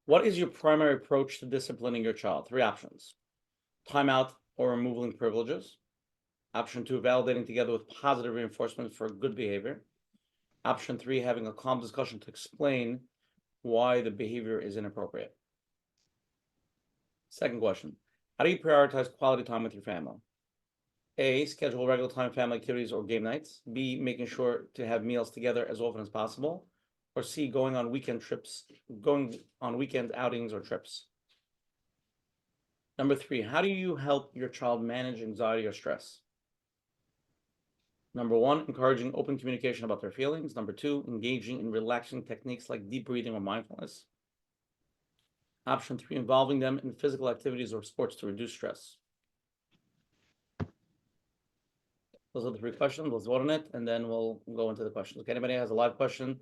Speaker 1: what is your primary approach to disciplining your child? Three options: timeout or removing privileges. Option two, validating together with positive reinforcement for good behavior. Option three, having a calm discussion to explain why the behavior is inappropriate. Second question, how do you prioritize quality time with your family? A, schedule regular time family activities or game nights. B, making sure to have meals together as often as possible. Or C, going on weekend outings or trips. Number three, how do you help your child manage anxiety or stress? Number one, encouraging open communication about their feelings. Number two, engaging in relaxing techniques like deep breathing or mindfulness. Option three, involving them in physical activities or sports to reduce stress. Those are the three questions. Let's vote on it, and then we'll go into the questions. Okay, anybody has a live question,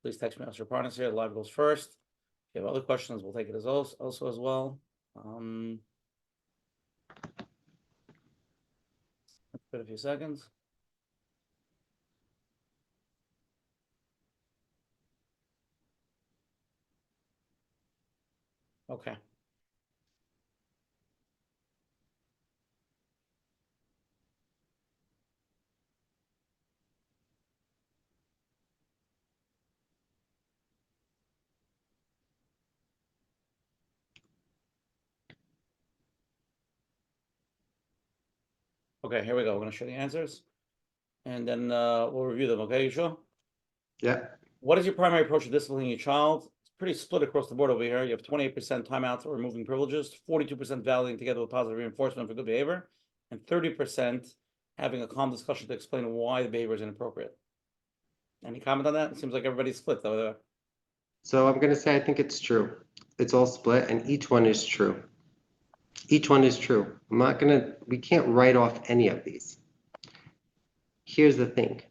Speaker 1: please text me. Your partners here. The live goes first. If you have other questions, we'll take it as well. Wait a few seconds. Okay. Okay, here we go. We're going to show the answers, and then we'll review them. Okay, you sure?
Speaker 4: Yeah.
Speaker 1: What is your primary approach to disciplining your child? It's pretty split across the board over here. You have 28% timeouts or removing privileges, 42% validating together with positive reinforcement for good behavior, and 30% having a calm discussion to explain why the behavior is inappropriate. Any comment on that? It seems like everybody's split over there.
Speaker 4: So I'm going to say I think it's true. It's all split, and each one is true. Each one is true. We can't write off any of these. Here's the thing.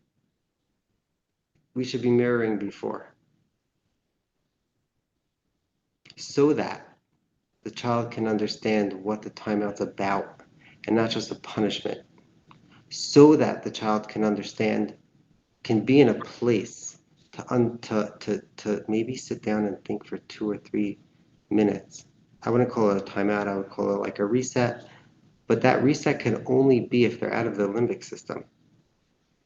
Speaker 4: We should be mirroring before, so that the child can understand what the timeout's about and not just a punishment, so that the child can understand, can be in a place to maybe sit down and think for 2 or 3 minutes. I wouldn't call it a timeout, I would call it like a reset, but that reset can only be if they're out of the limbic system.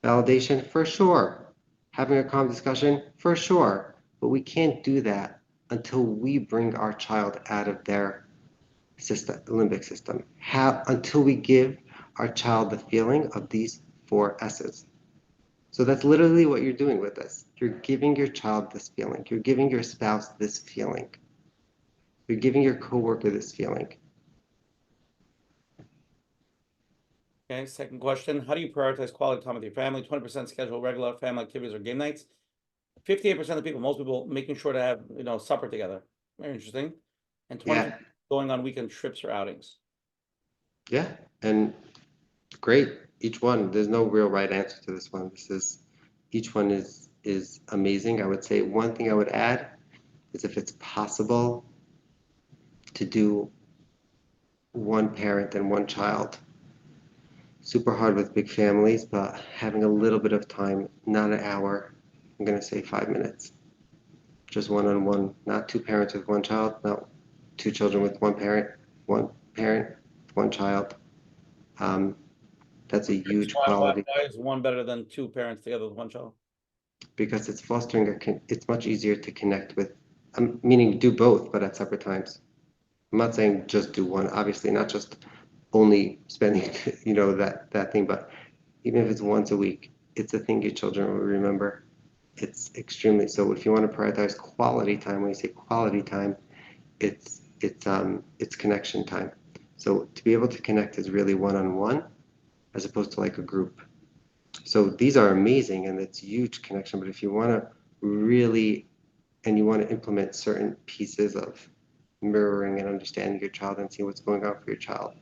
Speaker 4: Validation, for sure. Having a calm discussion, for sure. But we can't do that until we bring our child out of their system, limbic system. Until we give our child the feeling of these 4 S's. So that's literally what you're doing with this. You're giving your child this feeling. You're giving your spouse this feeling. You're giving your coworker this feeling.
Speaker 1: Okay, second question. How do you prioritize quality time with your family? 20% schedule regular family activities or game nights. 58% of people, most people, making sure to have, supper together. Very interesting. And 20% going on weekend trips or outings.
Speaker 4: Yeah, and great. Each one, there's no real right answer to this one. Each one is amazing. I would say one thing I would add is if it's possible to do one parent and one child. Super hard with big families, but having a little bit of time, not an hour, I'm going to say 5 minutes. Just one-on-one, not 2 parents with 1 child, not 2 children with 1 parent, 1 child. That's a huge quality.
Speaker 1: Why is one better than 2 parents together with 1 child?
Speaker 4: Because it's fostering it's much easier to connect with, meaning do both, but at separate times. I'm not saying just do one, obviously, not just only spending, that thing, but even if it's once a week, it's a thing your children will remember. It's extremely, so if you want to prioritize quality time, when you say quality time, it's connection time. So to be able to connect is really one-on-one as opposed to like a group. So these are amazing and it's huge connection, but if you want to really, and you want to implement certain pieces of mirroring and understanding your child and see what's going on for your child,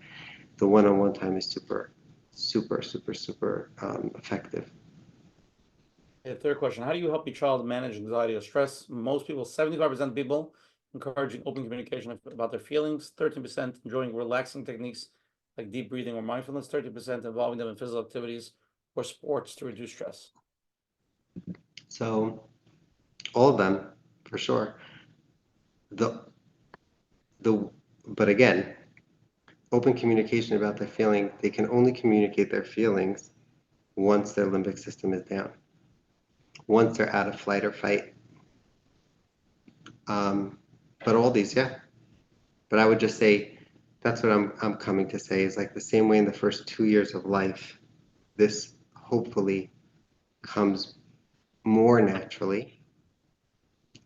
Speaker 4: the one-on-one time is super effective.
Speaker 1: Okay, third question. How do you help your child manage anxiety or stress? Most people, 75% of people, encouraging open communication about their feelings, 13% enjoying relaxing techniques like deep breathing or mindfulness, 30% involving them in physical activities or sports to reduce stress.
Speaker 4: So all of them, for sure. But again, open communication about their feeling, they can only communicate their feelings once their limbic system is down. Once they're out of flight or fight. But all these, yeah. But I would just say, that's what I'm coming to say, is like the same way in the first 2 years of life, this hopefully comes more naturally.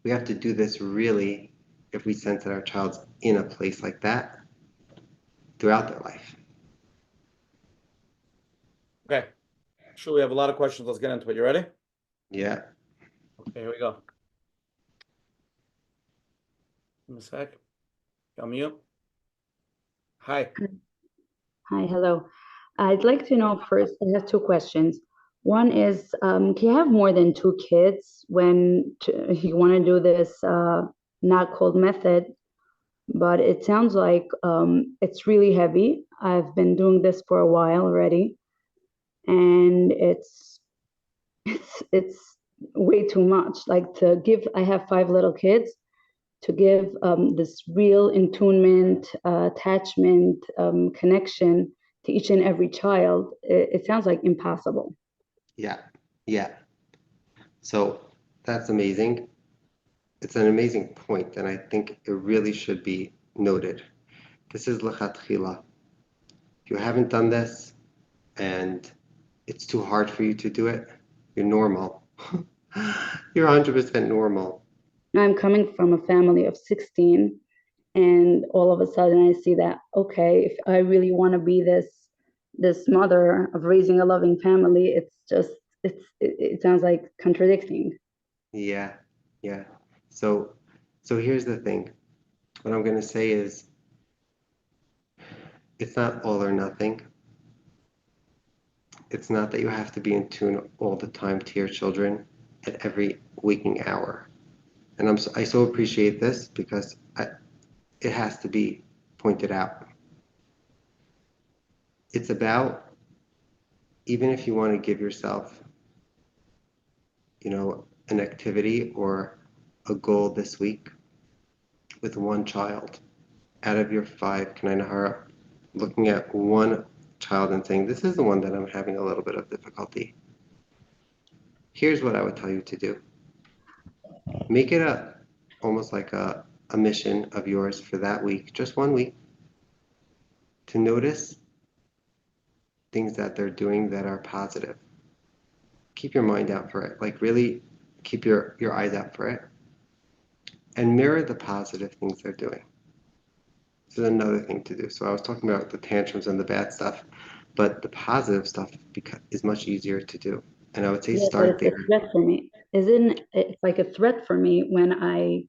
Speaker 4: We have to do this really if we sense that our child's in a place like that throughout their life.
Speaker 1: Okay. Sure, we have a lot of questions. Let's get into it. You ready?
Speaker 4: Yeah.
Speaker 1: Okay, here we go. Give me a sec. Unmute. Hi.
Speaker 5: Hi, hello. I'd like to know first, I have 2 questions. One is, can you have more than 2 kids when you want to do this not cold method? But it sounds like it's really heavy. I've been doing this for a while already. and it's way too much. Like to give, I have 5 little kids, to give this real attunement, attachment, connection to each and every child, it sounds like impossible.
Speaker 4: Yeah, yeah. So that's amazing. It's an amazing point, and I think it really should be noted. This is lechatchila. If you haven't done this and it's too hard for you to do it, you're normal. You're 100% normal.
Speaker 5: I'm coming from a family of 16, and all of a sudden I see that, okay, if I really want to be this mother of raising a loving family, it's just it sounds like contradicting.
Speaker 4: Yeah, yeah. So here's the thing. What I'm going to say is it's not all or nothing. It's not that you have to be in tune all the time to your children at every waking hour. And I so appreciate this because it has to be pointed out. It's about, even if you want to give yourself, an activity or a goal this week with one child out of your 5, Kanai, looking at one child and saying, this is the one that I'm having a little bit of difficulty. Here's what I would tell you to do. Make it almost like a mission of yours for that week, just 1 week, to notice things that they're doing that are positive. Keep your mind out for it. Like really keep your eyes out for it. And mirror the positive things they're doing. This is another thing to do. So I was talking about the tantrums and the bad stuff, but the positive stuff is much easier to do. And I would say start there.
Speaker 5: It's a threat for me. It's like a threat for me when I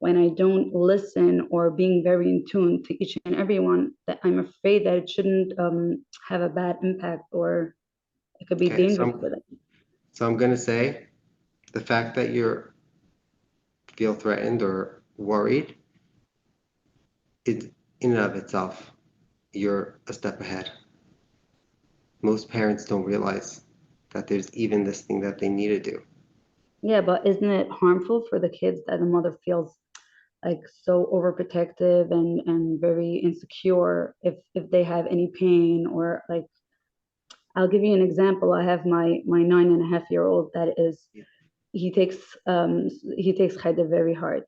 Speaker 5: don't listen or being very in tune to each and everyone, that I'm afraid that it shouldn't have a bad impact, or it could be dangerous for them.
Speaker 4: So I'm going to say the fact that you feel threatened or worried, in and of itself, you're a step ahead. Most parents don't realize that there's even this thing that they need to do.
Speaker 5: Yeah, but isn't it harmful for the kids that the mother feels like so overprotective and very insecure if they have any pain, or like, I'll give you an example. I have my 9.5-year-old that is, he takes Chayda very hard.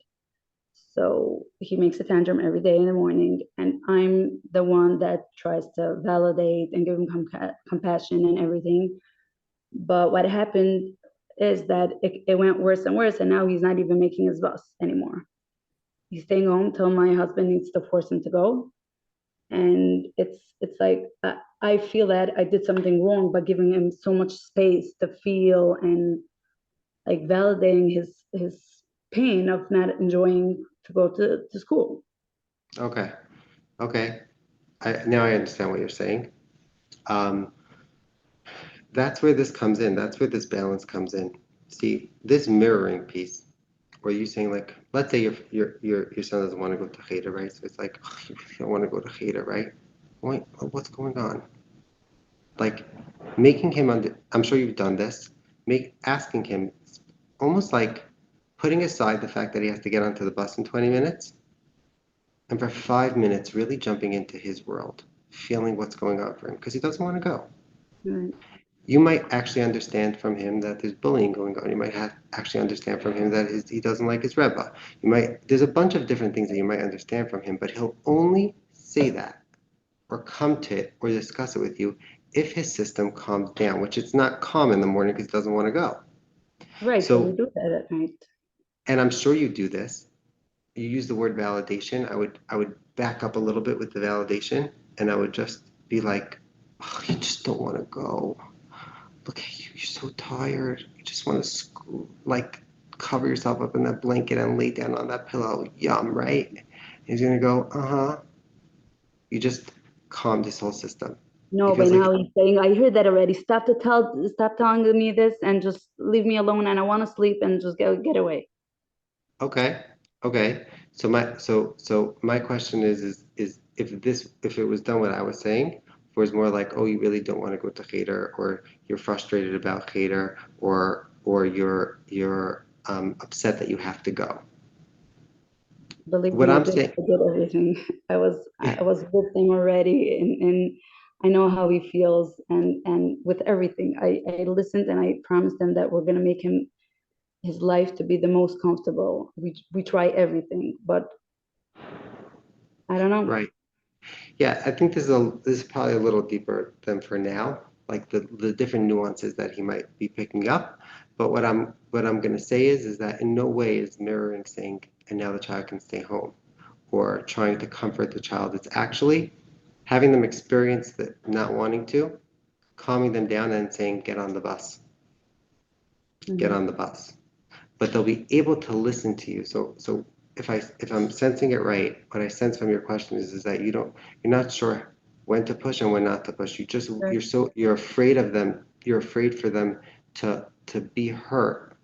Speaker 5: So he makes a tantrum every day in the morning, and I'm the one that tries to validate and give him compassion and everything. But what happened is that it went worse and worse, and now he's not even making his bus anymore. He's staying home till my husband needs to force him to go. And it's like, I feel that I did something wrong by giving him so much space to feel, and like validating his pain of not enjoying to go to school.
Speaker 4: Okay. Now I understand what you're saying. That's where this comes in. That's where this balance comes in. See, this mirroring piece, where you're saying, like, let's say your son doesn't want to go to Cheder, right? So it's like, oh, you really don't want to go to Cheder, right? Wait, what's going on? Like, making him I'm sure you've done this. Asking him, almost like putting aside the fact that he has to get onto the bus in 20 minutes, and for 5 minutes really jumping into his world, feeling what's going on for him, because he doesn't want to go.
Speaker 5: Right.
Speaker 4: You might actually understand from him that there's bullying going on. You might actually understand from him that he doesn't like his Rebbe. There's a bunch of different things that you might understand from him, but he'll only say that or come to it or discuss it with you if his system calms down, which it's not calm in the morning because he doesn't want to go.
Speaker 5: Right, so we do that at night.
Speaker 4: And I'm sure you do this. You use the word validation. I would back up a little bit with the validation, and I would just be like, oh, you just don't want to go. Look at you, you're so tired. You just want to cover yourself up in that blanket and lay down on that pillow. Yum, right? And he's gonna go, You just calmed his whole system.
Speaker 5: No, but now he's saying, I heard that already. Stop telling me this and just leave me alone, and I want to sleep and just get away.
Speaker 4: Okay. So my question is if it was done what I was saying, Before it's more like, oh, you really don't want to go to cheder, or you're frustrated about cheder, or you're upset that you have to go.
Speaker 5: Believe
Speaker 4: What
Speaker 5: me,
Speaker 4: I'm saying,
Speaker 5: I did everything. I was with him already, and I know how he feels, and with everything, I listened and I promised him that we're gonna make his life to be the most comfortable. We try everything, but I don't know.
Speaker 4: right? Yeah, I think this is probably a little deeper than for now, like the different nuances that he might be picking up. But what I'm gonna say is that in no way is mirroring saying, and now the child can stay home, or trying to comfort the child. It's actually having them experience the not wanting to, calming them down and saying, get on the bus, get on the bus. But they'll be able to listen to you. So if I'm sensing it right, what I sense from your question is that you're not sure when to push and when not to push. You're afraid of them. You're afraid for them to be hurt.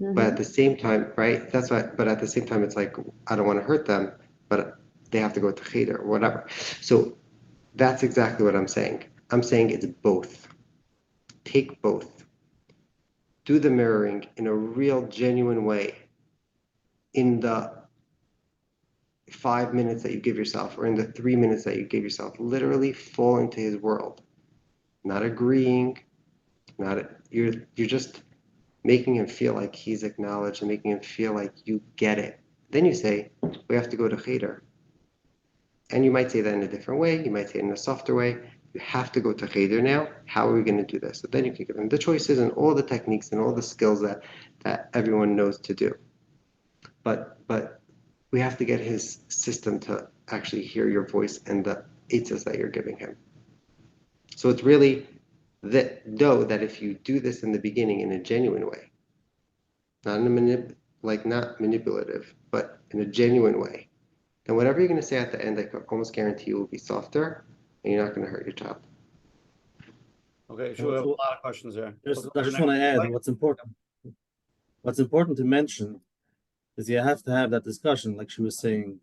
Speaker 4: But at the same time, right? That's why. But at the same time, it's like I don't want to hurt them, but they have to go to cheder or whatever. So that's exactly what I'm saying. I'm saying it's both. Take both. Do the mirroring in a real, genuine way. In the 5 minutes that you give yourself, or in the 3 minutes that you give yourself, literally fall into his world. Not agreeing, you're just making him feel like he's acknowledged and making him feel like you get it. Then you say, we have to go to cheder. And you might say that in a different way. You might say it in a softer way. You have to go to cheder now. How are we going to do this? So then you can give them the choices and all the techniques and all the skills that everyone knows to do. But we have to get his system to actually hear your voice and the eitzes that you're giving him. So it's really that if you do this in the beginning in a genuine way, not in a not manipulative, but in a genuine way, then whatever you're going to say at the end, I can almost guarantee you will be softer, and you're not going to hurt your child.
Speaker 1: Okay, sure. We have a lot of questions there.
Speaker 2: I just want to add what's important to mention is you have to have that discussion, like she was saying.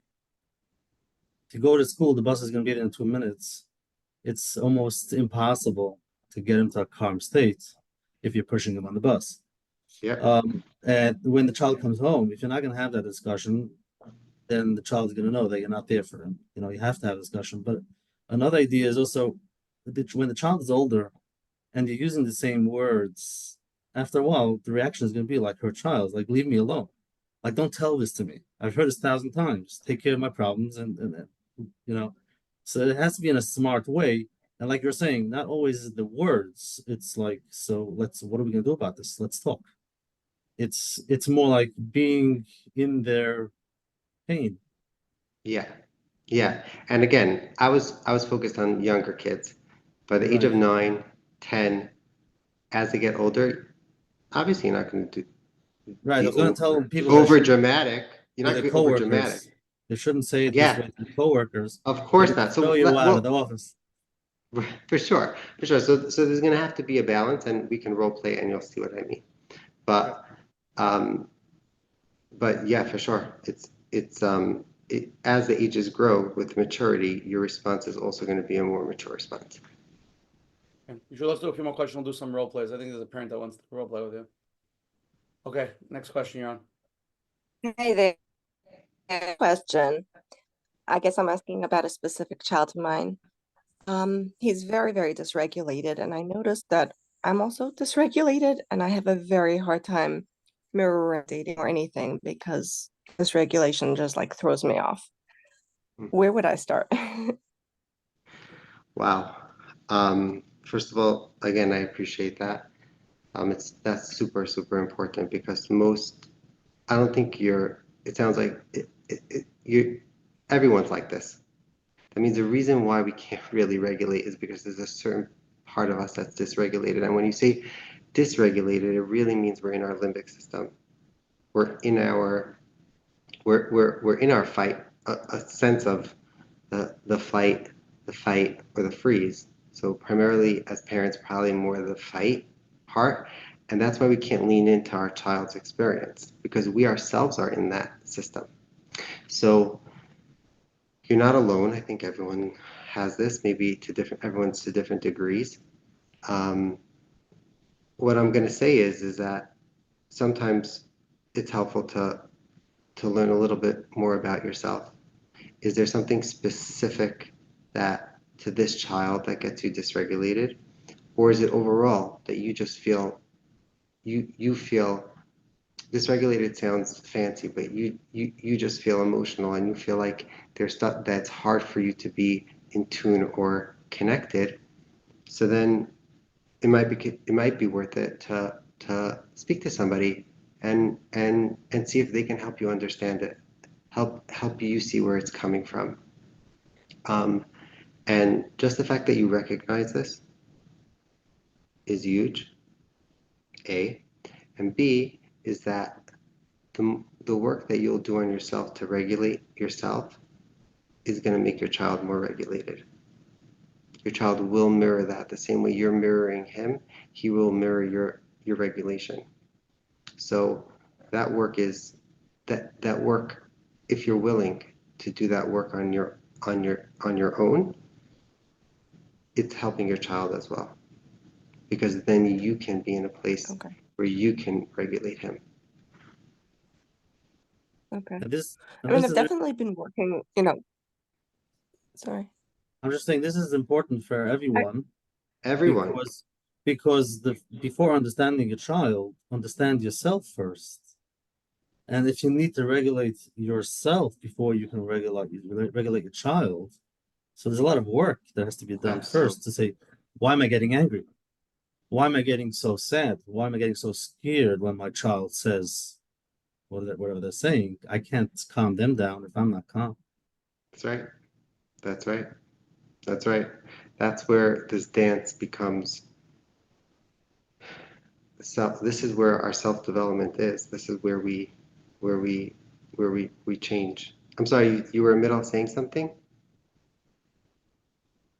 Speaker 2: To go to school, the bus is going to be there in 2 minutes. It's almost impossible to get him to a calm state if you're pushing him on the bus.
Speaker 4: Yeah.
Speaker 2: And when the child comes home, if you're not going to have that discussion, then the child's going to know that you're not there for him. You have to have a discussion. But another idea is also when the child is older and you're using the same words, after a while, the reaction is going to be like her child's, like, leave me alone. Like, don't tell this to me. I've heard this 1,000 times. Take care of my problems. And so it has to be in a smart way. And like you're saying, not always is the words. It's like, so what are we going to do about this? Let's talk. It's more like being in their pain.
Speaker 4: Yeah. And again, I was focused on younger kids. By the age of 9, 10, as they get older, obviously you're not going to
Speaker 2: Right. I was going to tell people
Speaker 4: over dramatic. You're not
Speaker 2: their
Speaker 4: going to be over dramatic.
Speaker 2: coworkers. They shouldn't say it this way to the coworkers.
Speaker 4: Of course not. So
Speaker 2: throw you out of the office.
Speaker 4: For sure. So there's going to have to be a balance, and we can role play, and you'll see what I mean. But yeah, for sure. As the ages grow with maturity, your response is also going to be a more mature response.
Speaker 1: Okay. Sure, let's do a few more questions. We'll do some role plays. I think there's a parent that wants to role play with you. Okay, next question, you're on.
Speaker 6: Hey there. Question. I guess I'm asking about a specific child of mine. He's very, very dysregulated, and I noticed that I'm also dysregulated, and I have a very hard time mirroring dating or anything because dysregulation just like throws me off. Where would I start?
Speaker 4: Wow. First of all, again, I appreciate that. That's super, super important because I don't think it sounds like everyone's like this. That means the reason why we can't really regulate is because there's a certain part of us that's dysregulated. And when you say dysregulated, it really means we're in our limbic system. We're in our fight, a sense of the fight, or the freeze. So primarily as parents, probably more the fight part. And that's why we can't lean into our child's experience, because we ourselves are in that system. So you're not alone. I think everyone has this, maybe everyone's to different degrees. What I'm going to say is that sometimes it's helpful to learn a little bit more about yourself. Is there something specific that to this child that gets you dysregulated, or is it overall that you just feel you feel dysregulated? Sounds fancy, but you just feel emotional, and you feel like there's stuff that's hard for you to be in tune or connected. So then it might be worth it to speak to somebody and see if they can help you understand it, help you see where it's coming from. And just the fact that you recognize this is huge, A. And B is that the work that you'll do on yourself to regulate yourself is going to make your child more regulated. Your child will mirror that. The same way you're mirroring him, he will mirror your regulation. So that work is that work, if you're willing to do that work on your own, it's helping your child as well. Because then you can be in a place
Speaker 6: Okay.
Speaker 4: where you can regulate him.
Speaker 6: Okay.
Speaker 2: And this, and
Speaker 6: I mean,
Speaker 2: this
Speaker 6: I've
Speaker 2: is,
Speaker 6: definitely been working, sorry.
Speaker 2: I'm just saying this is important for everyone
Speaker 4: Everyone.
Speaker 2: because before understanding a child, understand yourself first. And if you need to regulate yourself before you can regulate your child, so there's a lot of work that has to be done first to say, why am I getting angry? Why am I getting so sad? Why am I getting so scared when my child says whatever they're saying? I can't calm them down if I'm not calm.
Speaker 4: That's right. That's right. That's right. That's where this dance becomes self. This is where our self-development is. This is where we change. I'm sorry, you were in the middle of saying something?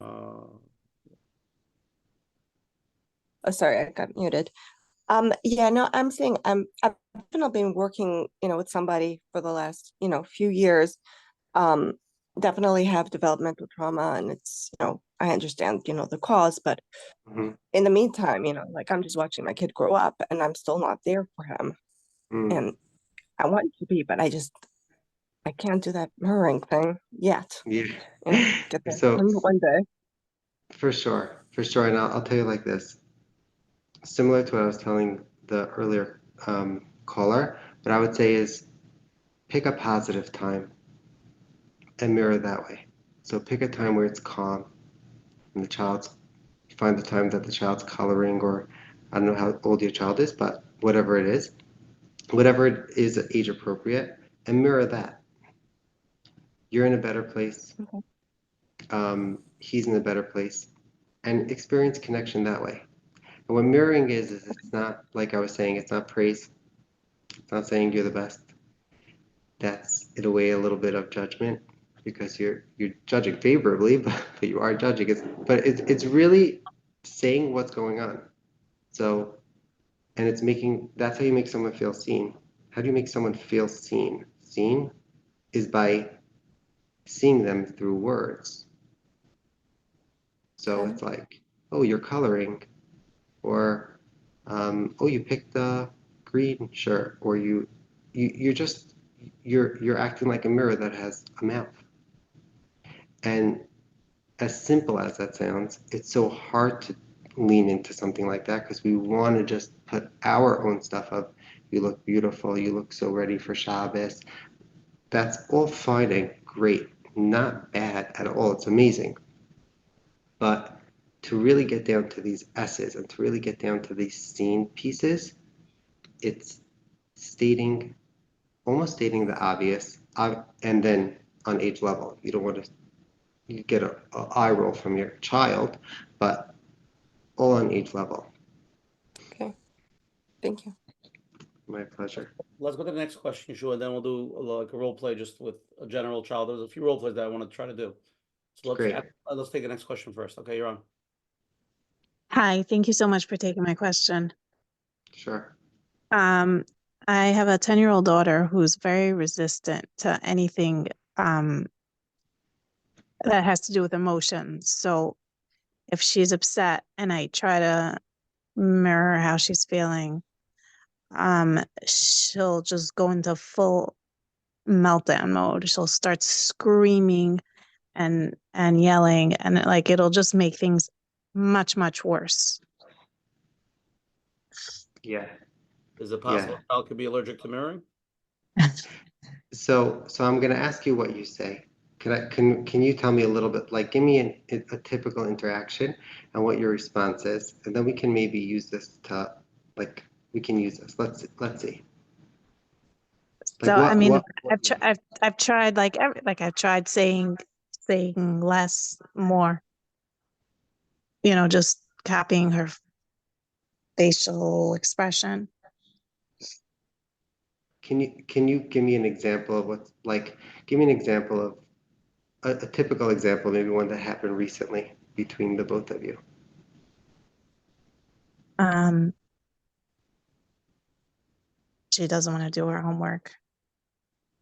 Speaker 6: Oh, sorry, I got muted. Yeah, no, I'm saying I've definitely been working, with somebody for the last, few years. Definitely have developmental trauma, and it's, I understand, the cause, but
Speaker 4: Mhm.
Speaker 6: in the meantime, like I'm just watching my kid grow up, and I'm still not there for him.
Speaker 4: Mm.
Speaker 6: And I want to be, but I can't do that mirroring thing yet.
Speaker 4: Yeah.
Speaker 6: Get there
Speaker 4: So
Speaker 6: one day.
Speaker 4: for sure. And I'll tell you like this. Similar to what I was telling the earlier caller, what I would say is pick a positive time and mirror that way. So pick a time where it's calm and find the time that the child's coloring, or I don't know how old your child is, but whatever it is age appropriate, and mirror that. You're in a better place.
Speaker 6: Okay.
Speaker 4: He's in a better place, and experience connection that way. And what mirroring is it's not, like I was saying, it's not praise. It's not saying you're the best. That's in a way a little bit of judgment, because you're judging favorably, but you are judging. It's really saying what's going on. So, and that's how you make someone feel seen. How do you make someone feel seen? Seen is by seeing them through words. So
Speaker 6: Okay.
Speaker 4: it's like, oh, you're coloring, or oh, you picked the green shirt, or you're acting like a mirror that has a mouth. And as simple as that sounds, it's so hard to lean into something like that, because we want to just put our own stuff up. You look beautiful. You look so ready for Shabbos. That's all fine and great. Not bad at all. It's amazing. But to really get down to these S's and to really get down to these scene pieces, it's almost stating the obvious, and then on age level. You don't want to get a eye roll from your child, but all on age level.
Speaker 6: Okay. Thank you.
Speaker 4: My pleasure.
Speaker 1: Let's go to the next question, Yeshua, then we'll do like a role play just with a general child. There's a few role plays that I want to try to do. So
Speaker 4: Great.
Speaker 1: let's take the next question first. Okay, you're on.
Speaker 7: Hi, thank you so much for taking my question.
Speaker 4: Sure.
Speaker 7: I have a 10-year-old daughter who's very resistant to anything that has to do with emotions. So if she's upset and I try to mirror how she's feeling, she'll just go into full meltdown mode. She'll start screaming and yelling, and it'll just make things much, much worse.
Speaker 4: Yeah.
Speaker 1: Is it possible a child could be allergic to mirroring?
Speaker 4: So I'm going to ask you what you say. Can you tell me a little bit, like, give me a typical interaction and what your response is, and then we can maybe use this to, like, we can use this. Let's see.
Speaker 7: So
Speaker 4: Like,
Speaker 7: I mean,
Speaker 4: what
Speaker 7: I've tried I've tried saying less, more. Just copying her facial expression.
Speaker 4: Can you give me an example of what's like? Give me an example of a typical example, maybe one that happened recently between the both of you.
Speaker 7: She doesn't want to do her homework.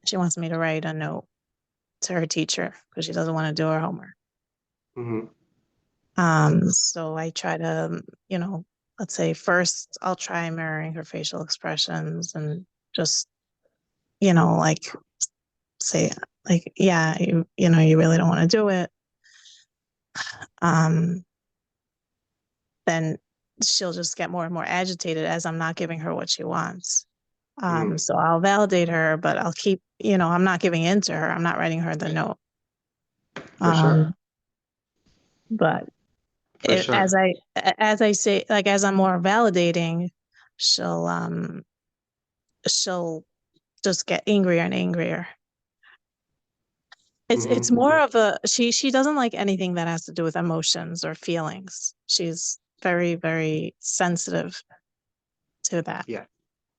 Speaker 7: She wants me to write a note to her teacher because she doesn't want to do her homework. So I try to, let's say first I'll try mirroring her facial expressions and just, like say like, yeah, you really don't want to do it. Then she'll just get more and more agitated as I'm not giving her what she wants. So I'll validate her, but I'll keep, I'm not giving in to her. I'm not writing her the note.
Speaker 4: For sure.
Speaker 7: But
Speaker 4: For sure.
Speaker 7: as I say, like, as I'm more validating, she'll just get angrier and angrier. It's more of a, she doesn't like anything that has to do with emotions or feelings. She's very, very sensitive to that.
Speaker 4: Yeah.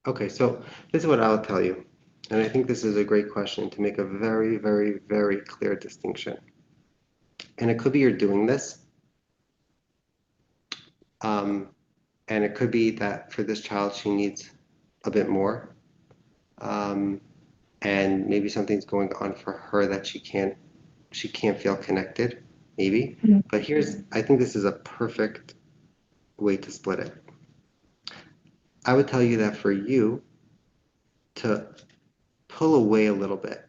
Speaker 4: Okay, so this is what I'll tell you. And I think this is a great question to make a very, very, very clear distinction. And it could be you're doing this. And it could be that for this child, she needs a bit more. And maybe something's going on for her that she can't feel connected, maybe. But I think this is a perfect way to split it. I would tell you that for you to pull away a little bit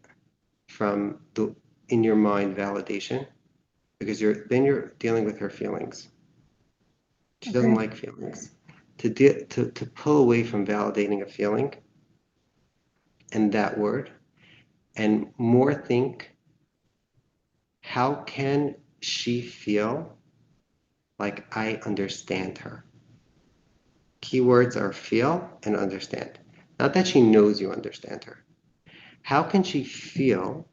Speaker 4: from the in your mind validation, because you're dealing with her feelings. She doesn't like feelings. To pull away from validating a feeling and that word, and more think, how can she feel like I understand her? Keywords are feel and understand. Not that she knows you understand her. How can she feel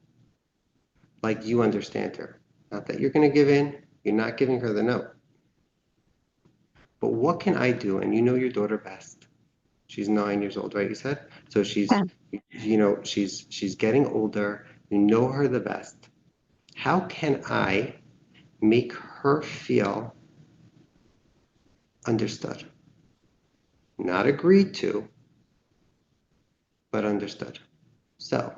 Speaker 4: like you understand her? Not that you're going to give in, you're not giving her the note. But what can I do? And you know your daughter best. She's 9 years old, right? You said? So she's, she's getting older. You know her the best. How can I make her feel understood? Not agreed to, but understood. So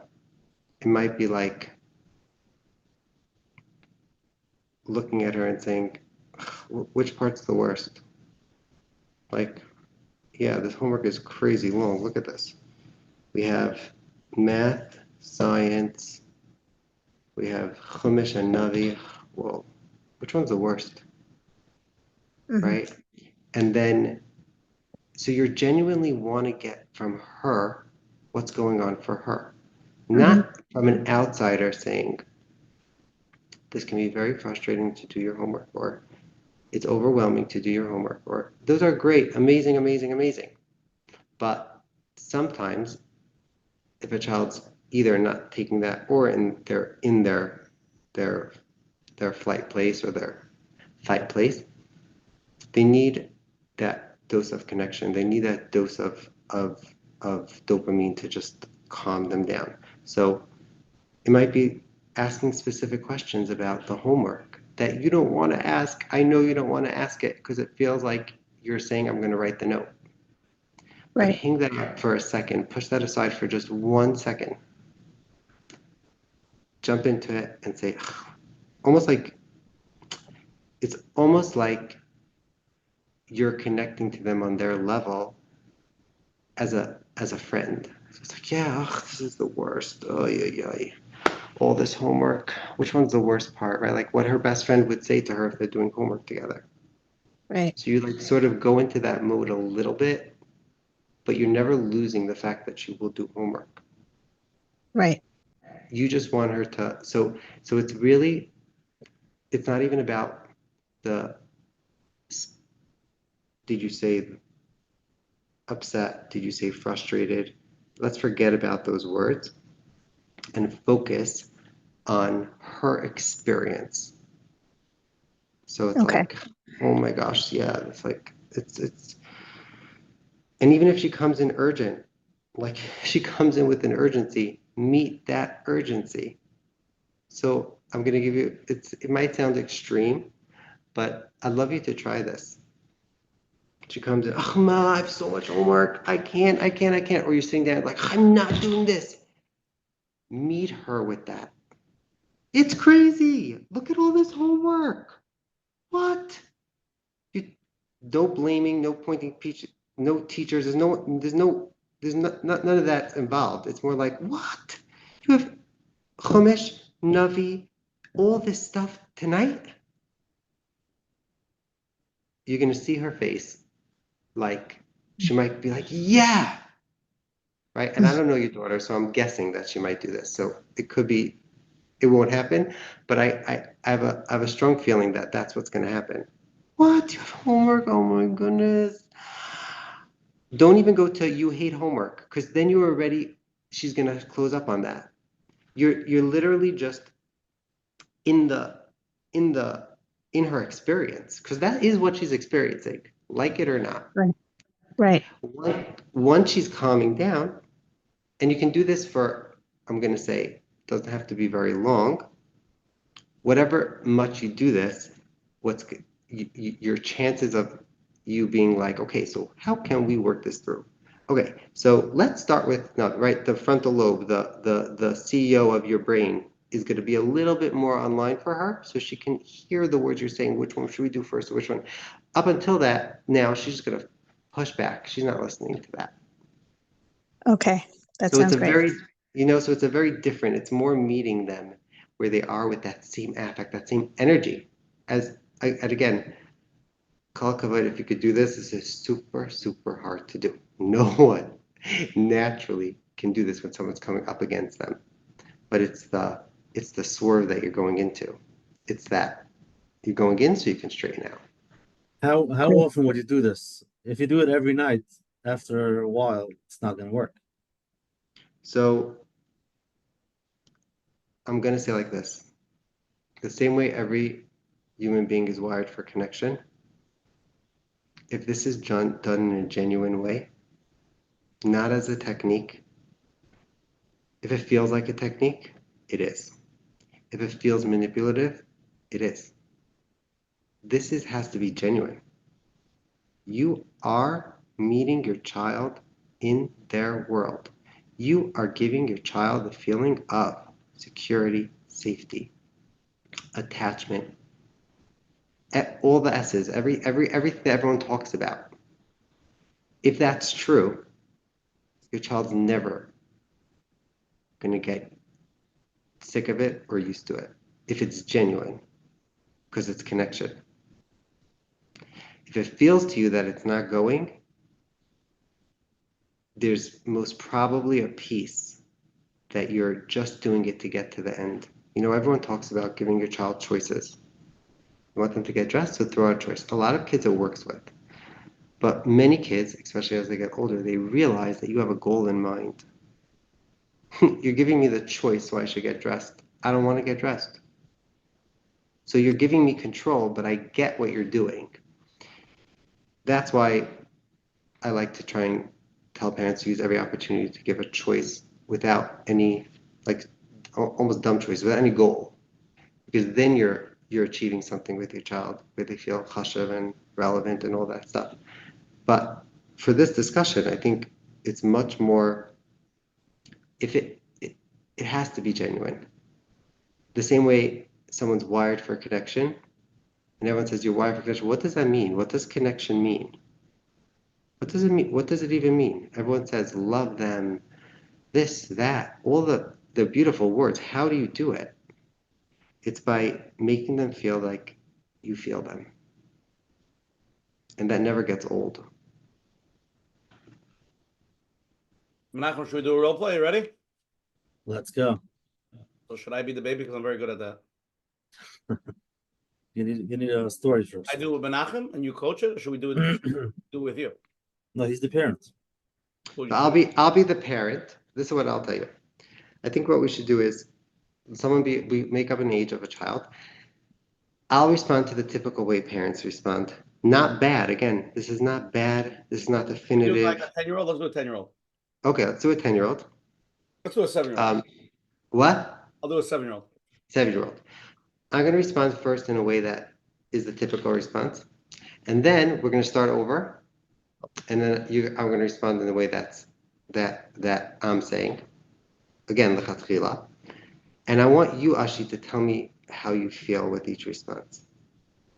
Speaker 4: it might be like looking at her and saying, which part's the worst? Like, yeah, this homework is crazy long. Look at this. We have math, science, we have Chumash and Navi. Well, which one's the worst? Right? And then, so you genuinely want to get from her what's going on for her, not from an outsider saying, this can be very frustrating to do your homework, or it's overwhelming to do your homework, or those are great, amazing, amazing, amazing. But sometimes if a child's either not taking that or they're in their flight place or their fight place, they need that dose of connection. They need that dose of dopamine to just calm them down. So it might be asking specific questions about the homework that you don't want to ask. I know you don't want to ask it because it feels like you're saying, I'm going to write the note. But hang that up for a second. Push that aside for just 1 second. Jump into it and say, almost like it's almost like you're connecting to them on their level as a friend. So it's like, yeah, ugh, this is the worst. Oh yeah. All this homework. Which one's the worst part, right? Like what her best friend would say to her if they're doing homework together.
Speaker 7: Right.
Speaker 4: So you like sort of go into that mode a little bit, but you're never losing the fact that she will do homework.
Speaker 7: Right.
Speaker 4: You just want her to, so it's really, it's not even about the, did you say upset? Did you say frustrated? Let's forget about those words and focus on her experience. So it's
Speaker 7: Okay.
Speaker 4: like, oh my gosh, yeah, it's like, it's, and even if she comes in urgent, like she comes in with an urgency, meet that urgency. So I'm going to give you, it might sound extreme, but I'd love you to try this. She comes in, oh, Ma, I have so much homework. I can't. Or you're sitting there like, I'm not doing this. Meet her with that. It's crazy. Look at all this homework. What? You, no blaming, no pointing, no teachers. None of that involved. It's more like, what? You have Chumash, Navi, all this stuff tonight? You're going to see her face. Like, she might be like, yeah, right? And I don't know your daughter, so I'm guessing that she might do this. So it could be, it won't happen, but I have a strong feeling that that's what's going to happen. What? You have homework? Oh my goodness. Don't even go to you hate homework, because then you're already, she's going to close up on that. You're literally just in her experience, because that is what she's experiencing, like it or not.
Speaker 7: Right. Right.
Speaker 4: Once she's calming down, and you can do this for, I'm going to say, doesn't have to be very long. Whatever much you do this, your chances of you being like, okay, so how can we work this through? Okay, so let's start with, right, the frontal lobe, the CEO of your brain is going to be a little bit more online for her, so she can hear the words you're saying. Which one should we do first, or which one? Up until that, now she's just going to push back. She's not listening to that.
Speaker 7: Okay. That
Speaker 4: So it's
Speaker 7: sounds
Speaker 4: a
Speaker 7: great.
Speaker 4: very, so it's a very different, it's more meeting them where they are with that same affect, that same energy. And again, Kol Kavod, if you could do this, this is super, super hard to do. No one naturally can do this when someone's coming up against them. But it's the swerve that you're going into. It's that you're going in so you can straighten out.
Speaker 2: How often would you do this? If you do it every night, after a while, it's not going to work.
Speaker 4: So I'm going to say like this. The same way every human being is wired for connection, if this is done in a genuine way, not as a technique, if it feels like a technique, it is. If it feels manipulative, it is. This has to be genuine. You are meeting your child in their world. You are giving your child the feeling of security, safety, attachment, all the S's, everything that everyone talks about. If that's true, your child's never going to get sick of it or used to it if it's genuine, because it's connection. If it feels to you that it's not going, there's most probably a piece that you're just doing it to get to the end. Everyone talks about giving your child choices. You want them to get dressed, so throw out a choice. A lot of kids it works with. But many kids, especially as they get older, they realize that you have a goal in mind. You're giving me the choice, so I should get dressed. I don't want to get dressed. So you're giving me control, but I get what you're doing. That's why I like to try and tell parents to use every opportunity to give a choice without any, like, almost dumb choice, without any goal. Because then you're achieving something with your child where they feel chashuv and relevant and all that stuff. But for this discussion, I think it's much more, if it has to be genuine. The same way someone's wired for connection, and everyone says you're wired for connection. What does that mean? What does connection mean? What does it mean? What does it even mean? Everyone says love them, this, that, all the beautiful words. How do you do it? It's by making them feel like you feel them. And that never gets old.
Speaker 1: Menachem, should we do a role play? You ready?
Speaker 2: Let's go.
Speaker 1: So should I be the baby? Because I'm very good at that.
Speaker 2: You need a story first.
Speaker 1: I do it with Menachem and you coach it, or should we do it with you?
Speaker 2: No, he's the parent.
Speaker 4: I'll be the parent. This is what I'll tell you. I think what we should do is we make up an age of a child. I'll respond to the typical way parents respond. Not bad. Again, this is not bad. This is not definitive.
Speaker 1: Do like a 10-year-old. Let's do a 10-year-old.
Speaker 4: Okay, let's do a 10-year-old.
Speaker 1: Let's do a 7-year-old.
Speaker 4: What?
Speaker 1: I'll do a 7-year-old.
Speaker 4: 7-year-old. I'm going to respond first in a way that is the typical response. And then we're going to start over. And then I'm going to respond in the way that I'm saying. Again, l'chatchila. And I want you, Ashi, to tell me how you feel with each response.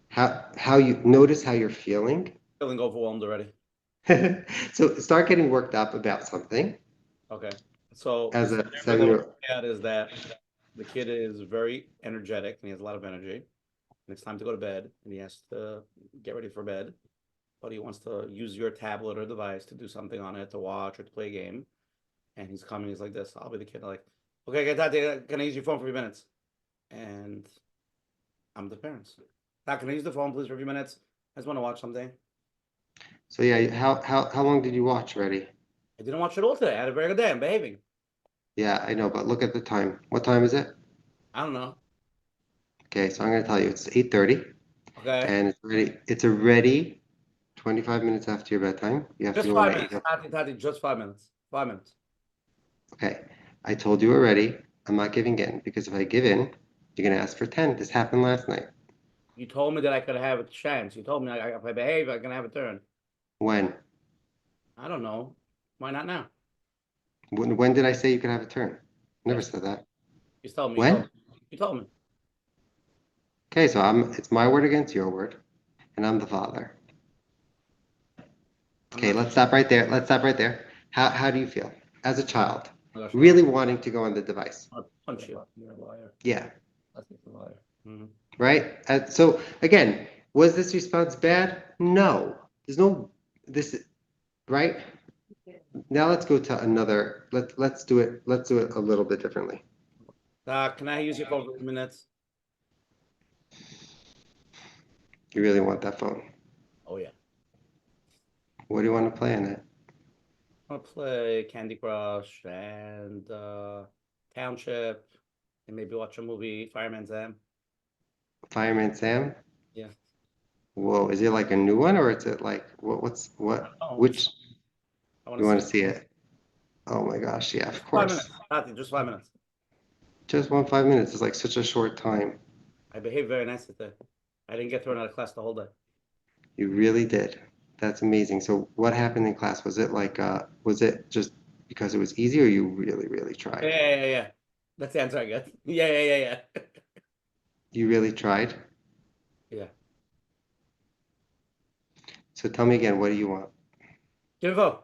Speaker 4: How you notice how you're feeling.
Speaker 1: Feeling overwhelmed already.
Speaker 4: So start getting worked up about something.
Speaker 1: Okay. So
Speaker 4: As a
Speaker 1: the
Speaker 4: 7-year-old.
Speaker 1: is that the kid is very energetic and he has a lot of energy. And it's time to go to bed and he has to get ready for bed. But he wants to use your tablet or device to do something on it, to watch or to play a game. And he's coming, he's like this. I'll be the kid like, okay, Tati, can I use your phone for a few minutes? And I'm the parents. Tati, can I use the phone please for a few minutes? I just want to watch something.
Speaker 4: So yeah, how long did you watch already?
Speaker 1: I didn't watch it all today. I had a very good day. I'm behaving.
Speaker 4: Yeah, I know, but look at the time. What time is it?
Speaker 1: I don't know.
Speaker 4: Okay, so I'm going to tell you it's 8:30.
Speaker 1: Okay.
Speaker 4: And it's already 25 minutes after your bedtime. You have
Speaker 1: Just
Speaker 4: to go
Speaker 1: 5
Speaker 4: lay
Speaker 1: minutes.
Speaker 4: down.
Speaker 1: Tati, just 5 minutes. 5 minutes.
Speaker 4: Okay, I told you already, I'm not giving in, because if I give in, you're going to ask for 10. This happened last night.
Speaker 1: You told me that I could have a chance. You told me if I behave, I can have a turn.
Speaker 4: When?
Speaker 1: I don't know. Why not now?
Speaker 4: When did I say you could have a turn? Never said that.
Speaker 1: You told me.
Speaker 4: When?
Speaker 1: You told me.
Speaker 4: Okay, so it's my word against your word, and I'm the father. Okay, let's stop right there. Let's stop right there. How do you feel as a child, really wanting to go on the device?
Speaker 1: I'll punch you. You're a liar.
Speaker 4: Yeah.
Speaker 1: That's a liar. Mm-hmm.
Speaker 4: Right? So again, was this response bad? No. There's no right? Now let's go to another. Let's do it a little bit differently.
Speaker 1: Can I use your phone for 2 minutes?
Speaker 4: You really want that phone?
Speaker 1: Oh yeah.
Speaker 4: What do you want to play on it?
Speaker 1: I want to play Candy Crush and Township, and maybe watch a movie, Fireman Sam.
Speaker 4: Fireman Sam?
Speaker 1: Yeah.
Speaker 4: Whoa, is it like a new one or is it like which you want to see it? Oh my gosh, yeah, of course.
Speaker 1: 5 minutes. Tati, just 5 minutes.
Speaker 4: Just 5 minutes is like such a short time.
Speaker 1: I behaved very nicely today. I didn't get thrown out of class the whole day.
Speaker 4: You really did. That's amazing. So what happened in class? Was it just because it was easy or you really, really tried?
Speaker 1: Yeah. That's the answer I get. Yeah.
Speaker 4: You really tried?
Speaker 1: Yeah.
Speaker 4: So tell me again, what do you want?
Speaker 1: Give me the phone.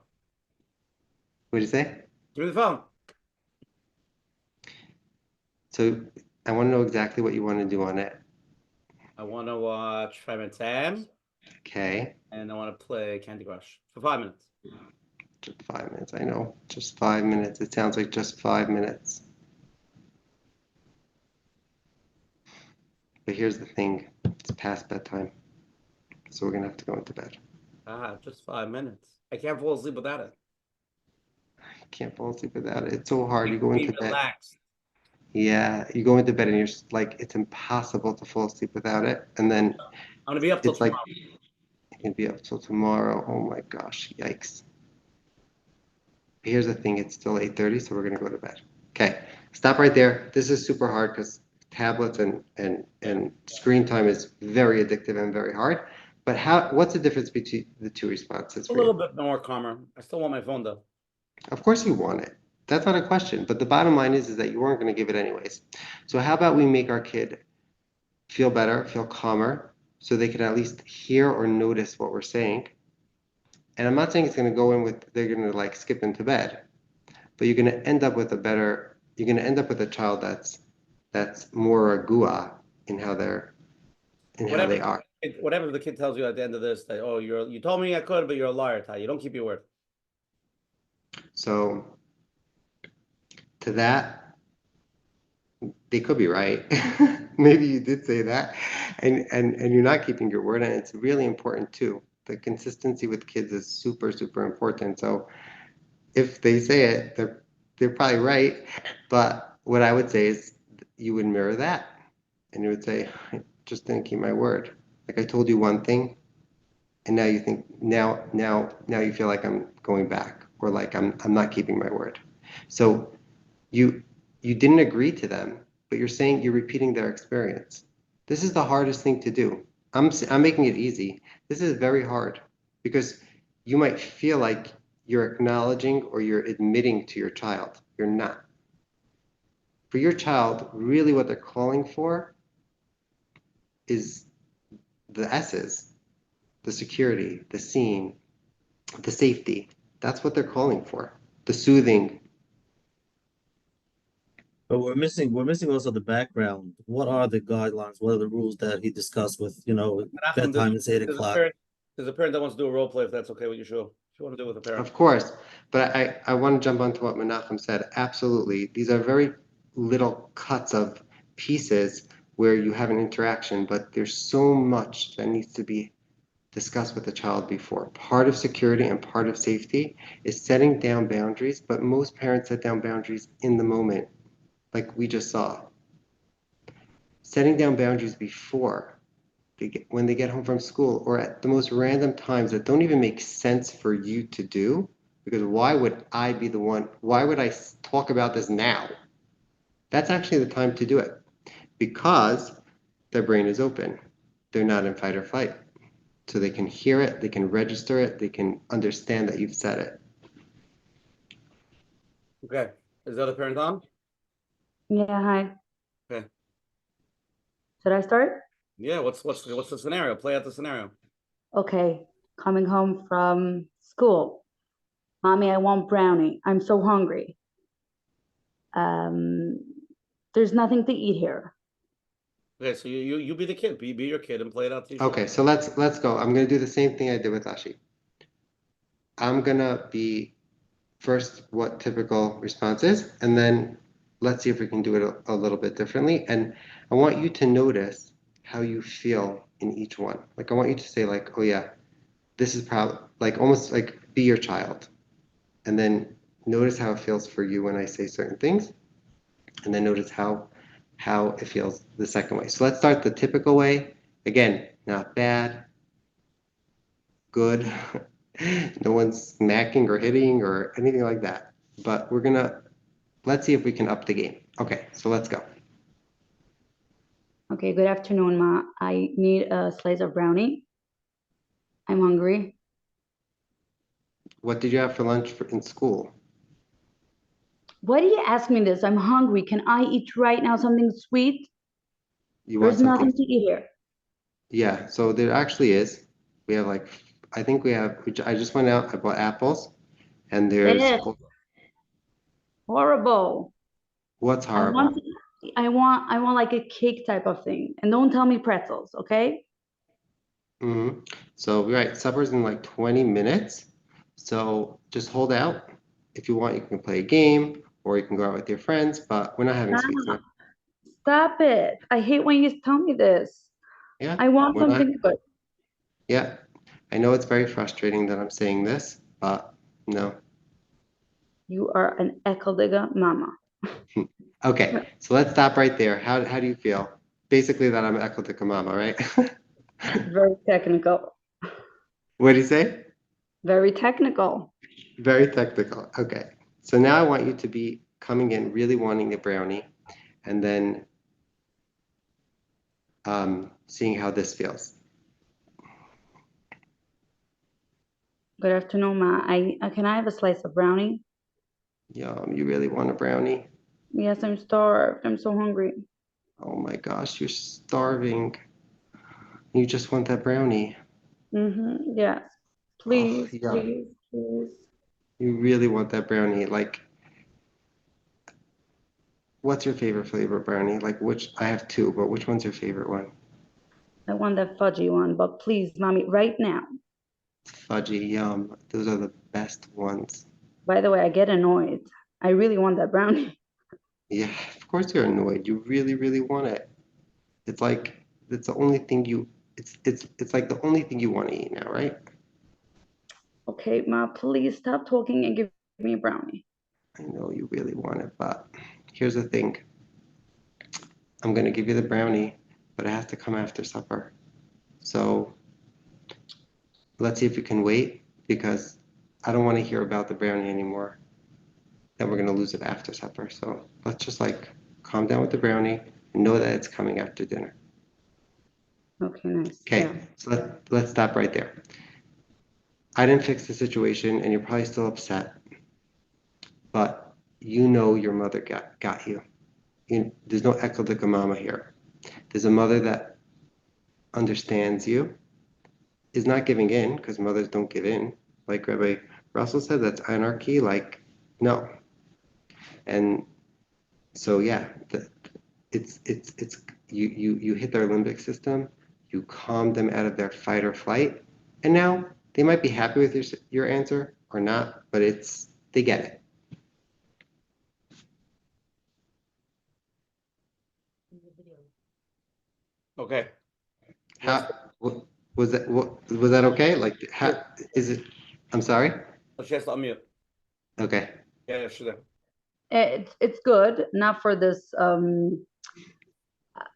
Speaker 4: What did you say?
Speaker 1: Give me the phone.
Speaker 4: So I want to know exactly what you want to do on it.
Speaker 1: I want to watch Fireman Sam.
Speaker 4: Okay.
Speaker 1: And I want to play Candy Crush for 5 minutes.
Speaker 4: Just 5 minutes, I know. Just 5 minutes. It sounds like just 5 minutes. But here's the thing. It's past bedtime. So we're going to have to go into bed.
Speaker 1: Just 5 minutes. I can't fall asleep without it.
Speaker 4: I can't fall asleep without it. It's so hard. You go into bed.
Speaker 1: Relaxed.
Speaker 4: Yeah, you go into bed and you're just like, it's impossible to fall asleep without it. And then
Speaker 1: I'm going to be up till
Speaker 4: it's like,
Speaker 1: tomorrow.
Speaker 4: you can be up till tomorrow. Oh my gosh, yikes. Here's the thing, it's still 8:30, so we're gonna go to bed. Okay, stop right there. This is super hard because tablets and screen time is very addictive and very hard. But what's the difference between the two responses
Speaker 1: A
Speaker 4: for
Speaker 1: little
Speaker 4: you?
Speaker 1: bit more calmer. I still want my phone though.
Speaker 4: Of course you want it. That's not a question. But the bottom line is that you weren't going to give it anyways. So how about we make our kid feel better, feel calmer, so they can at least hear or notice what we're saying. And I'm not saying it's going to go in with, they're going to like skip into bed, but you're going to end up with a child that's more agua in how they are.
Speaker 1: Whatever the kid tells you at the end of this, that you told me I could, but you're a liar, Ty. You don't keep your word.
Speaker 4: So to that, they could be right. Maybe you did say that, and you're not keeping your word, and it's really important too. The consistency with kids is super, super important. So if they say it, they're probably right. But what I would say is you would mirror that, and you would say, I just didn't keep my word. Like I told you one thing, and now you think now you feel like I'm going back, or like I'm not keeping my word. So you didn't agree to them, but you're repeating their experience. This is the hardest thing to do. I'm making it easy. This is very hard because you might feel like you're acknowledging or you're admitting to your child. You're not. For your child, really what they're calling for is the S's, the security, the seen, the safety. That's what they're calling for. The soothing.
Speaker 2: But we're missing also the background. What are the guidelines? What are the rules that he discussed with,
Speaker 1: Menachem,
Speaker 2: bedtime is 8 o'clock?
Speaker 1: There's a parent that wants to do a role play, if that's okay with you, Shul. If you want to do it with a parent.
Speaker 4: Of course, but I want to jump onto what Menachem said. Absolutely. These are very little cuts of pieces where you have an interaction, but there's so much that needs to be discussed with the child before. Part of security and part of safety is setting down boundaries, but most parents set down boundaries in the moment, like we just saw. Setting down boundaries before when they get home from school, or at the most random times that don't even make sense for you to do, because why would I talk about this now? That's actually the time to do it, because their brain is open. They're not in fight or flight. So they can hear it, they can register it, they can understand that you've said it.
Speaker 1: Okay. Is the other parent on?
Speaker 5: Yeah, hi.
Speaker 1: Okay.
Speaker 5: Should I start?
Speaker 1: Yeah, what's the scenario? Play out the scenario.
Speaker 5: Okay, coming home from school. Mommy, I want brownie. I'm so hungry. There's nothing to eat here.
Speaker 1: Okay, so you be the kid, be your kid and play it out to you.
Speaker 4: Okay, so let's go. I'm gonna do the same thing I did with Ashi. I'm gonna be first what typical response is, and then let's see if we can do it a little bit differently. And I want you to notice how you feel in each one. Like I want you to say like, oh yeah, this is probably like almost like be your child. And then notice how it feels for you when I say certain things. And then notice how it feels the second way. So let's start the typical way. Again, not bad, good. No one's smacking or hitting or anything like that. But let's see if we can up the game. Okay, so let's go.
Speaker 5: Okay, good afternoon, Ma. I need a slice of brownie. I'm hungry.
Speaker 4: What did you have for lunch in school?
Speaker 5: Why do you ask me this? I'm hungry. Can I eat right now something sweet?
Speaker 4: There's
Speaker 5: nothing to eat here.
Speaker 4: Yeah, so there actually is. We have I just went out, I bought apples, and there's
Speaker 5: horrible.
Speaker 4: What's horrible?
Speaker 5: I want like a cake type of thing, and don't tell me pretzels, okay?
Speaker 4: Mm-hmm. So right, supper's in like 20 minutes. So just hold out. If you want, you can play a game, or you can go out with your friends. But we're not having sweets now.
Speaker 5: Stop it! I hate when you tell me this.
Speaker 4: Yeah,
Speaker 5: I want something good.
Speaker 4: Yeah, I know it's very frustrating that I'm saying this, but no.
Speaker 5: You are an ekeldige mama.
Speaker 4: Okay, so let's stop right there. How do you feel? Basically that I'm ekeldige mama, right?
Speaker 5: Very technical.
Speaker 4: What do you say?
Speaker 5: Very technical.
Speaker 4: Very technical. Okay. So now I want you to be coming in really wanting a brownie, and then seeing how this feels.
Speaker 5: Good afternoon, Ma. Can I have a slice of brownie?
Speaker 4: Yum, you really want a brownie?
Speaker 5: Yes, I'm starved. I'm so hungry.
Speaker 4: Oh my gosh, you're starving. You just want that brownie.
Speaker 5: Yes.
Speaker 4: Oh,
Speaker 5: Please,
Speaker 4: yeah.
Speaker 5: please, please.
Speaker 4: You really want that brownie. Like, what's your favorite flavor brownie? Like, which, I have two, but which one's your favorite one?
Speaker 5: I want that fudgy one, but please, mommy, right now.
Speaker 4: Fudgy, yum. Those are the best ones.
Speaker 5: By the way, I get annoyed. I really want that brownie.
Speaker 4: Yeah, of course you're annoyed. You really, really want it. It's like it's the only thing you it's like the only thing you want to eat now, right?
Speaker 5: Okay, Ma, please stop talking and give me a brownie.
Speaker 4: I know you really want it, but here's the thing. I'm gonna give you the brownie, but it has to come after supper. So let's see if you can wait because I don't want to hear about the brownie anymore. Then we're gonna lose it after supper. So let's just like calm down with the brownie and know that it's coming after dinner.
Speaker 5: Okay, nice.
Speaker 4: Okay,
Speaker 5: Yeah.
Speaker 4: so let's stop right there. I didn't fix the situation and you're probably still upset, but you know your mother got you. There's no echo de mama here. There's a mother that understands you, is not giving in because mothers don't give in. Like Rabbi Russell said, that's anarchy. Like, no. And so yeah, it's you hit their limbic system, you calm them out of their fight or flight, and now they might be happy with your answer or not, but they get it.
Speaker 1: Okay.
Speaker 4: How was that okay? Like, how is it? I'm sorry.
Speaker 1: She has to unmute.
Speaker 4: Okay.
Speaker 1: Yeah, sure.
Speaker 5: It's good, not for this.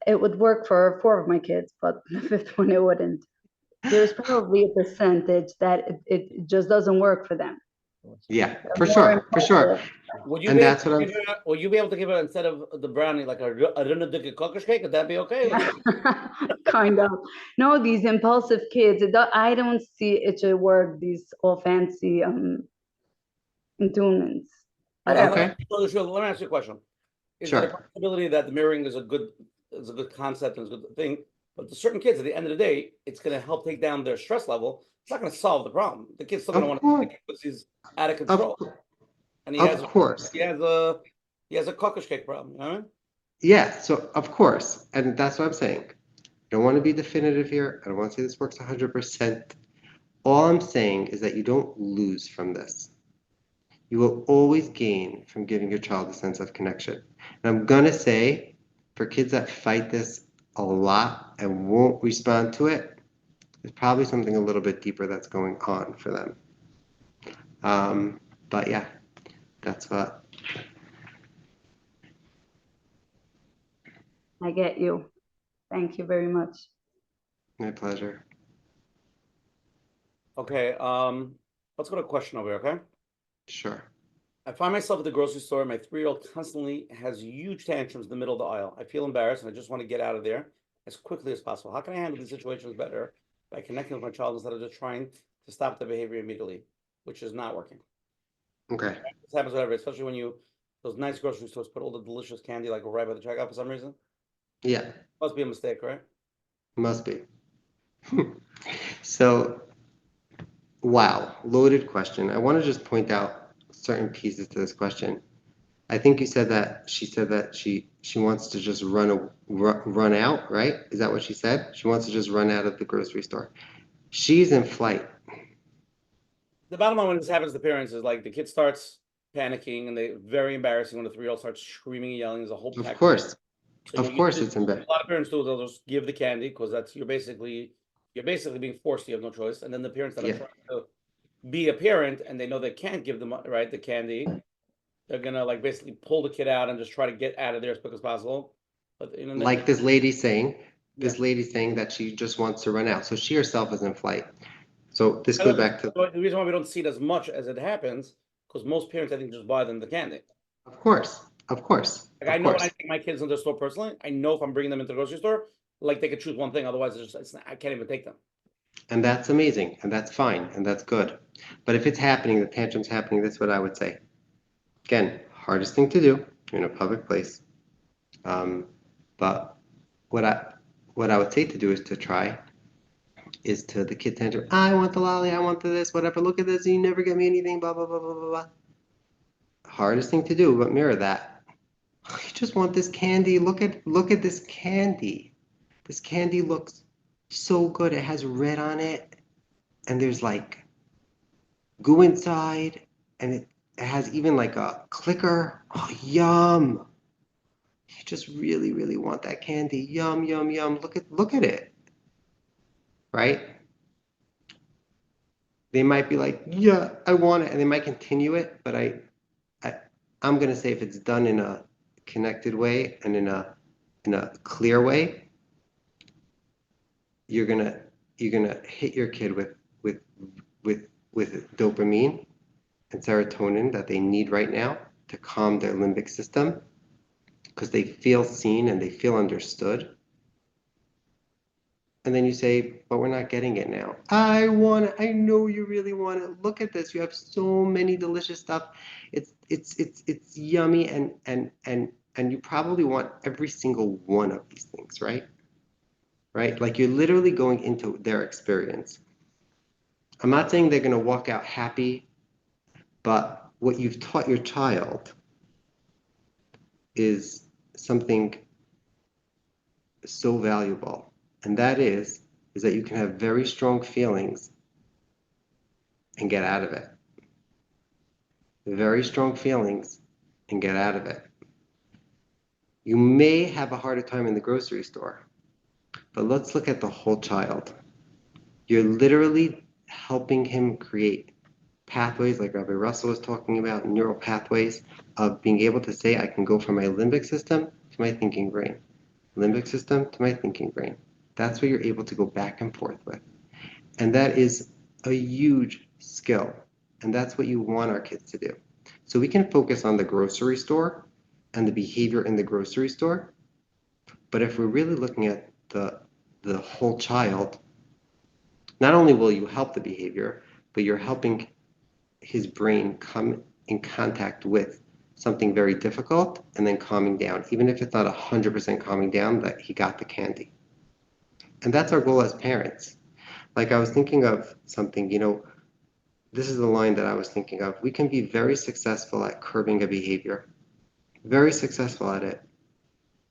Speaker 5: It would work for 4 of my kids, but the 5th one it wouldn't. There's probably a percentage that it just doesn't work for them.
Speaker 4: Yeah,
Speaker 5: They're
Speaker 4: for
Speaker 5: more
Speaker 4: sure, for sure.
Speaker 5: impulsive.
Speaker 1: Would you
Speaker 4: And
Speaker 1: be
Speaker 4: that's
Speaker 1: able
Speaker 4: what
Speaker 1: to
Speaker 4: I'm.
Speaker 1: give her, will you be able to give her instead of the brownie like a rinnedige cookish cake? Would that be okay?
Speaker 5: Kind of. No, these impulsive kids, I don't see it should work, these all fancy attunements.
Speaker 4: Okay.
Speaker 1: Let me ask you a question. Is there a
Speaker 4: Sure.
Speaker 1: possibility that the mirroring is a good concept and is a good thing? But to certain kids, at the end of the day, it's going to help take down their stress level. It's not going to solve the problem. The kid's still going to
Speaker 4: Of
Speaker 1: want to
Speaker 4: course.
Speaker 1: because he's out of
Speaker 4: Of,
Speaker 1: control, and he
Speaker 4: of course.
Speaker 1: has a cookish cake problem. You know what I mean?
Speaker 4: Yeah, so of course. And that's what I'm saying. I don't want to be definitive here. I don't want to say this works 100%. All I'm saying is that you don't lose from this. You will always gain from giving your child a sense of connection. And I'm going to say, for kids that fight this a lot and won't respond to it, there's probably something a little bit deeper that's going on for them. But yeah, that's what.
Speaker 5: I get you. Thank you very much.
Speaker 4: My pleasure.
Speaker 1: Okay. Let's go to a question over here. Okay.
Speaker 4: Sure.
Speaker 1: I find myself at the grocery store. My 3-year-old constantly has huge tantrums in the middle of the aisle. I feel embarrassed and I just want to get out of there as quickly as possible. How can I handle these situations better by connecting with my child instead of just trying to stop the behavior immediately, which is not working?
Speaker 4: Okay.
Speaker 1: This happens whenever, especially when those nice grocery stores put all the delicious candy like right by the checkout for some reason.
Speaker 4: Yeah,
Speaker 1: Must be a mistake, right?
Speaker 4: must be. So, wow, loaded question. I want to just point out certain pieces to this question. I think you said that she said that she wants to just run out, right? Is that what she said? She wants to just run out of the grocery store. She's in flight.
Speaker 1: The bottom line when this happens to parents is like the kid starts panicking and they very embarrassing when the 3-year-old starts screaming and yelling. There's a whole
Speaker 4: Of
Speaker 1: pack.
Speaker 4: course.
Speaker 1: So
Speaker 4: Of course it's embarrassing.
Speaker 1: a lot of parents do, they'll just give the candy because that's you're basically being forced, you have no choice. And then the parents that are trying to be a parent and they know they can't give them the candy, they're gonna like basically pull the kid out and just try to get out of there as quick as possible. But
Speaker 4: Like this lady saying that she just wants to run out. So she herself is in flight. So this goes back to
Speaker 1: the reason why we don't see it as much as it happens, because most parents I think just buy them the candy.
Speaker 4: Of course.
Speaker 1: Like I know when I take my kids into the store personally, I know if I'm bringing them into the grocery store, like they could choose one thing. Otherwise, I can't even take them.
Speaker 4: And that's amazing, and that's fine, and that's good. But if it's happening, the tantrum's happening, that's what I would say. Again, hardest thing to do. You're in a public place. But what I would say to do is to try is to the kid tantrum. I want the lolly. I want this. Whatever. Look at this. You never get me anything. Blah blah blah blah blah blah. Hardest thing to do, but mirror that. You just want this candy. Look at this candy. This candy looks so good. It has red on it, and there's like goo inside, and it has even like a clicker. Oh, yum! You just really, really want that candy. Yum, yum, yum. Look at it. Right? They might be like, yeah, I want it, and they might continue it, but I'm gonna say if it's done in a connected way and in a clear way, you're gonna hit your kid with dopamine and serotonin that they need right now to calm their limbic system because they feel seen and they feel understood. And then you say, but we're not getting it now. I want it. I know you really want it. Look at this. You have so many delicious stuff. It's yummy and you probably want every single one of these things, right? Right? Like you're literally going into their experience. I'm not saying they're going to walk out happy, but what you've taught your child is something so valuable. And that is that you can have very strong feelings and get out of it. Very strong feelings and get out of it. You may have a harder time in the grocery store, but let's look at the whole child. You're literally helping him create pathways like Rabbi Russell was talking about, neural pathways of being able to say, I can go from my limbic system to my thinking brain. Limbic system to my thinking brain. That's what you're able to go back and forth with. And that is a huge skill. And that's what you want our kids to do. So we can focus on the grocery store and the behavior in the grocery store. But if we're really looking at the whole child, not only will you help the behavior, but you're helping his brain come in contact with something very difficult and then calming down, even if it's not 100% calming down, that he got the candy. And that's our goal as parents. Like I was thinking of something, this is the line that I was thinking of. We can be very successful at curbing a behavior, very successful at it,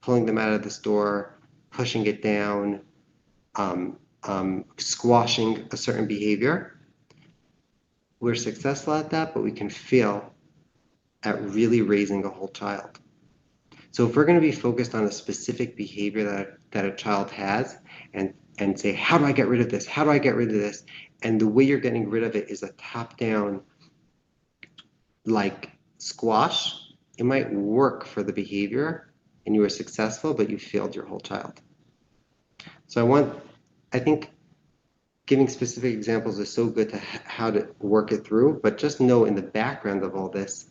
Speaker 4: pulling them out of the store, pushing it down, squashing a certain behavior. We're successful at that, but we can fail at really raising a whole child. So if we're going to be focused on a specific behavior that a child has and say, how do I get rid of this? How do I get rid of this? And the way you're getting rid of it is a top-down, like squash. It might work for the behavior and you were successful, but you failed your whole child. So I think giving specific examples is so good to how to work it through, but just know in the background of all this,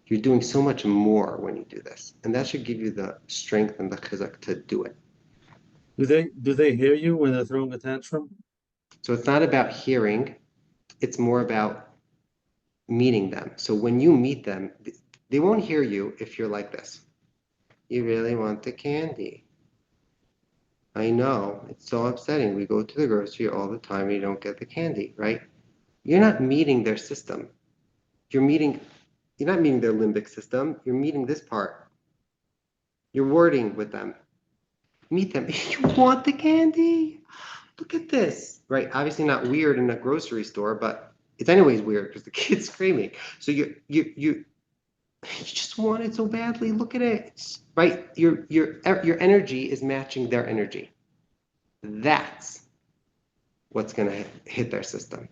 Speaker 4: you're doing so much more when you do this. And that should give you the strength and the chizuk to do it.
Speaker 2: Do they hear you when they're throwing a tantrum?
Speaker 4: So it's not about hearing, it's more about meeting them. So when you meet them, they won't hear you if you're like this. You really want the candy. I know, it's so upsetting. We go to the grocery all the time and you don't get the candy, right? You're not meeting their system. You're not meeting their limbic system. You're meeting this part. You're wording with them. Meet them. You want the candy? Look at this, right? Obviously not weird in a grocery store, but it's anyways weird because the kid's screaming. So you just want it so badly. Look at it, right? Your energy is matching their energy. That's what's going to hit their system.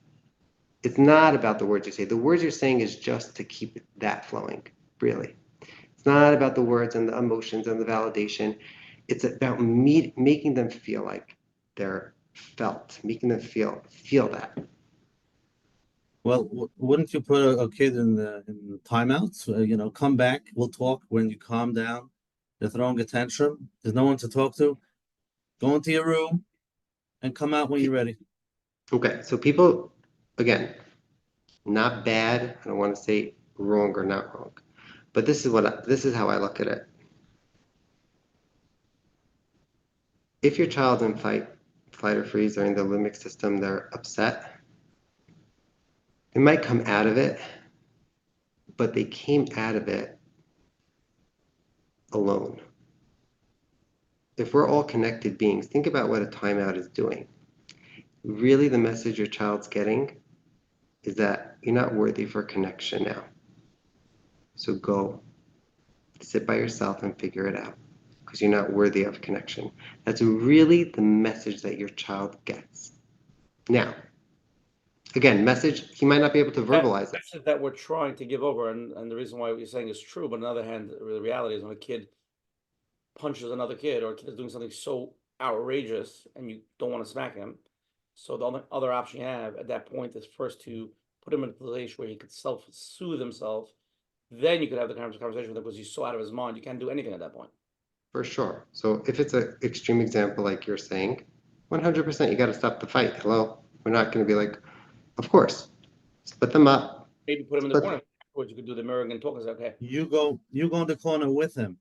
Speaker 4: It's not about the words you say. The words you're saying is just to keep that flowing, really. It's not about the words and the emotions and the validation. It's about making them feel like they're felt, making them feel that.
Speaker 2: Well, wouldn't you put a kid in timeouts? Come back. We'll talk when you calm down. They're throwing a tantrum. There's no one to talk to. Go into your room and come out when you're ready.
Speaker 4: Okay, so people, again, not bad. I don't want to say wrong or not wrong, but this is how I look at it. if your child's in flight or freeze, or in the limbic system, they're upset, they might come out of it, but they came out of it alone. If we're all connected beings, think about what a timeout is doing. Really, the message your child's getting is that you're not worthy for connection now. So go, sit by yourself and figure it out, because you're not worthy of connection. That's really the message that your child gets. Now, again, message, he might not be able to verbalize it.
Speaker 1: Message that we're trying to give over, and the reason why what you're saying is true, but on the other hand, the reality is when a kid punches another kid, or a kid is doing something so outrageous and you don't want to smack him, so the only other option you have at that point is first to put him in a place where he could self-soothe himself. Then you could have the conversation with him, because he's so out of his mind, you can't do anything at that point.
Speaker 4: For sure. So if it's an extreme example like you're saying, 100% you got to stop the fight. Hello? We're not going to be like, of course, split them up.
Speaker 1: Maybe put him in the corner. Or you could do the mirroring and talk and say, okay.
Speaker 2: You go in the corner with him.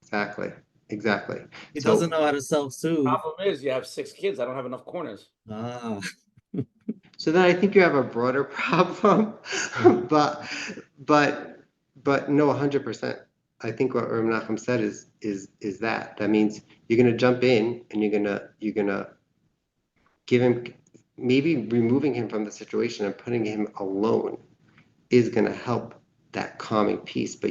Speaker 4: Exactly.
Speaker 2: He doesn't know how to self-soothe.
Speaker 1: Problem is, you have 6 kids. I don't have enough corners.
Speaker 2: Ah.
Speaker 4: So then I think you have a broader problem, but no, 100%. I think what Menachem said is that means you're gonna jump in and you're gonna give him, maybe removing him from the situation and putting him alone is gonna help that calming piece. But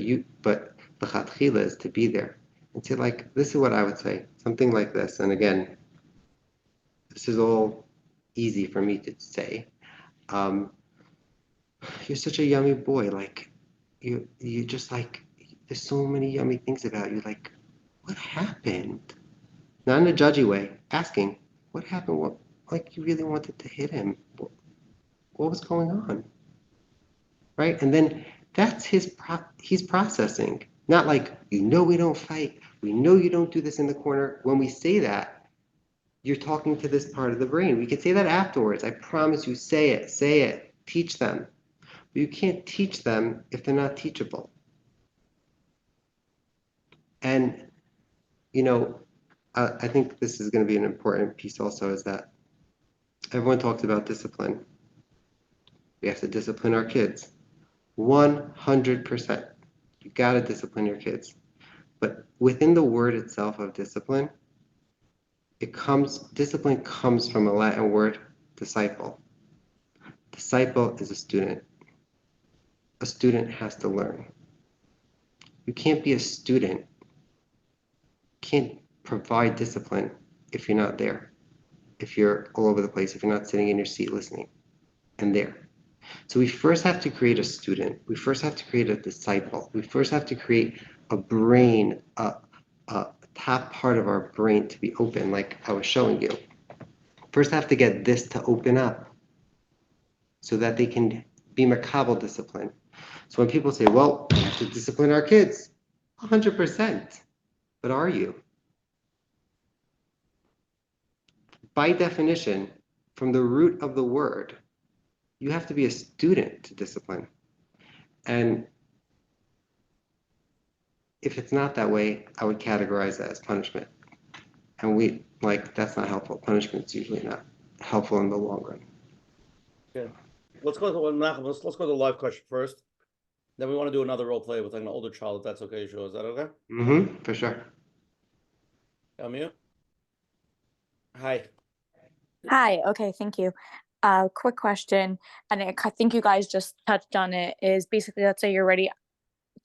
Speaker 4: the chatchila is to be there and say, like, this is what I would say, something like this. And again, this is all easy for me to say. You're such a yummy boy. Like, you just like, there's so many yummy things about you. Like, what happened? Not in a judgy way. Asking, what happened? What, like, you really wanted to hit him? What was going on? Right? And then that's he's processing. Not like, we don't fight. We know you don't do this in the corner. When we say that, you're talking to this part of the brain. We can say that afterwards. I promise you, say it, teach them. But you can't teach them if they're not teachable. And, I think this is going to be an important piece also, is that everyone talks about discipline. We have to discipline our kids. 100%. You got to discipline your kids. But within the word itself of discipline, discipline comes from a Latin word, disciple. Disciple is a student. A student has to learn. You can't be a student, can't provide discipline if you're not there, if you're all over the place, if you're not sitting in your seat listening and there. So we first have to create a student. We first have to create a disciple. We first have to create a brain, a top part of our brain to be open, like I was showing you. First have to get this to open up so that they can be makabel discipline. So when people say, well, we have to discipline our kids, 100%. But are you? By definition, from the root of the word, you have to be a student to discipline. And if it's not that way, I would categorize that as punishment. And that's not helpful. Punishment's usually not helpful in the long run.
Speaker 1: Okay. Let's go to the live question first. Then we want to do another role play with an older child, if that's okay, Yehoshuah. Is that okay?
Speaker 4: For sure.
Speaker 1: Unmute. Hi.
Speaker 8: Hi, okay, thank you. Quick question, and I think you guys just touched on it, is basically, let's say you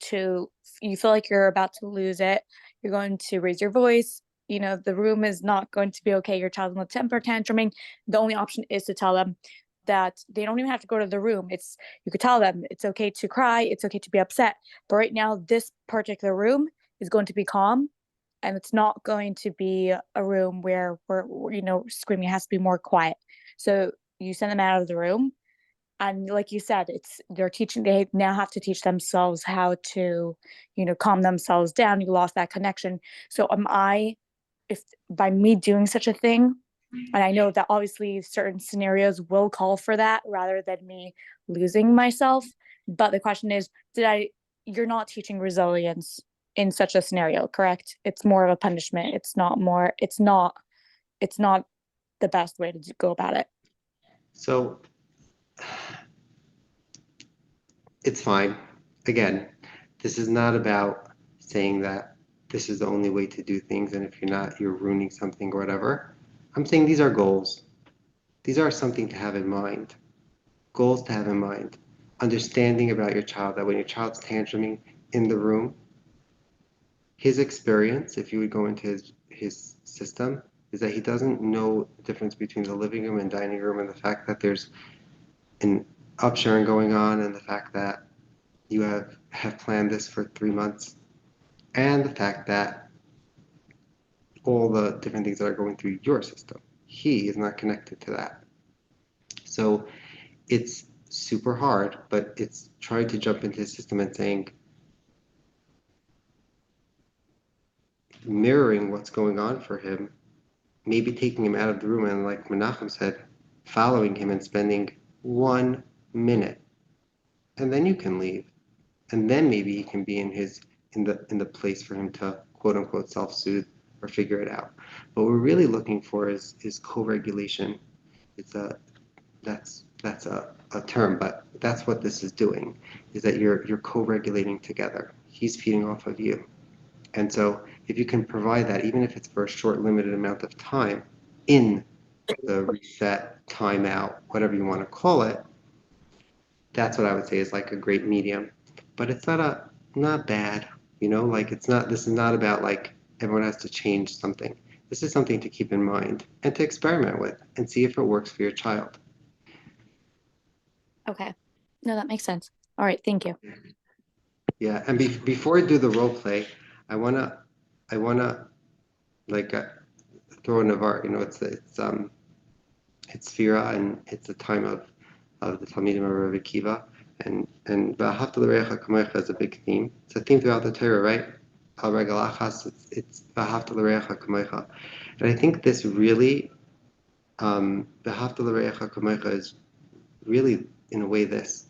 Speaker 8: feel like you're about to lose it, you're going to raise your voice, the room is not going to be okay, your child's in a temper tantruming, the only option is to tell them that they don't even have to go to the room. You could tell them it's okay to cry, it's okay to be upset, but right now this particular room is going to be calm, and it's not going to be a room where we're screaming. It has to be more quiet. So you send them out of the room, and like you said, they now have to teach themselves how to calm themselves down. You lost that connection. So if by me doing such a thing, and I know that obviously certain scenarios will call for that rather than me losing myself, but the question is, you're not teaching resilience in such a scenario, correct? It's more of a punishment. It's not the best way to go about it.
Speaker 4: So it's fine. Again, this is not about saying that this is the only way to do things, and if you're not, you're ruining something or whatever. I'm saying these are goals. These are something to have in mind. Goals to have in mind. Understanding about your child, that when your child's tantruming in the room, his experience, if you would go into his system, is that he doesn't know the difference between the living room and dining room, and the fact that there's an upsharing going on, and the fact that you have planned this for 3 months, and the fact that all the different things that are going through your system, he is not connected to that. So it's super hard, but it's trying to jump into his system and saying, mirroring what's going on for him, maybe taking him out of the room, and like Menachem said, following him and spending 1 minute, and then you can leave, and then maybe he can be in the place for him to quote unquote self-soothe or figure it out. What we're really looking for is co-regulation. That's a term, but that's what this is doing, is that you're co-regulating together. He's feeding off of you. And so if you can provide that, even if it's for a short, limited amount of time, in the reset, timeout, whatever you want to call it, that's what I would say is like a great medium. But it's not bad, like this is not about like everyone has to change something. This is something to keep in mind and to experiment with and see if it works for your child.
Speaker 8: Okay. No, that makes sense. All right. Thank you.
Speaker 4: Yeah, and before I do the role play, I wanna like throw in a var. It's Sphira, and it's a time of the Talmidim of Rabbi Akiva, and V'ahavta l'reacha kamecha is a big theme. It's a theme throughout the Torah, right? Al regel achas, it's V'ahavta l'reacha kamecha, and I think this really V'ahavta l'reacha kamecha is really in a way this.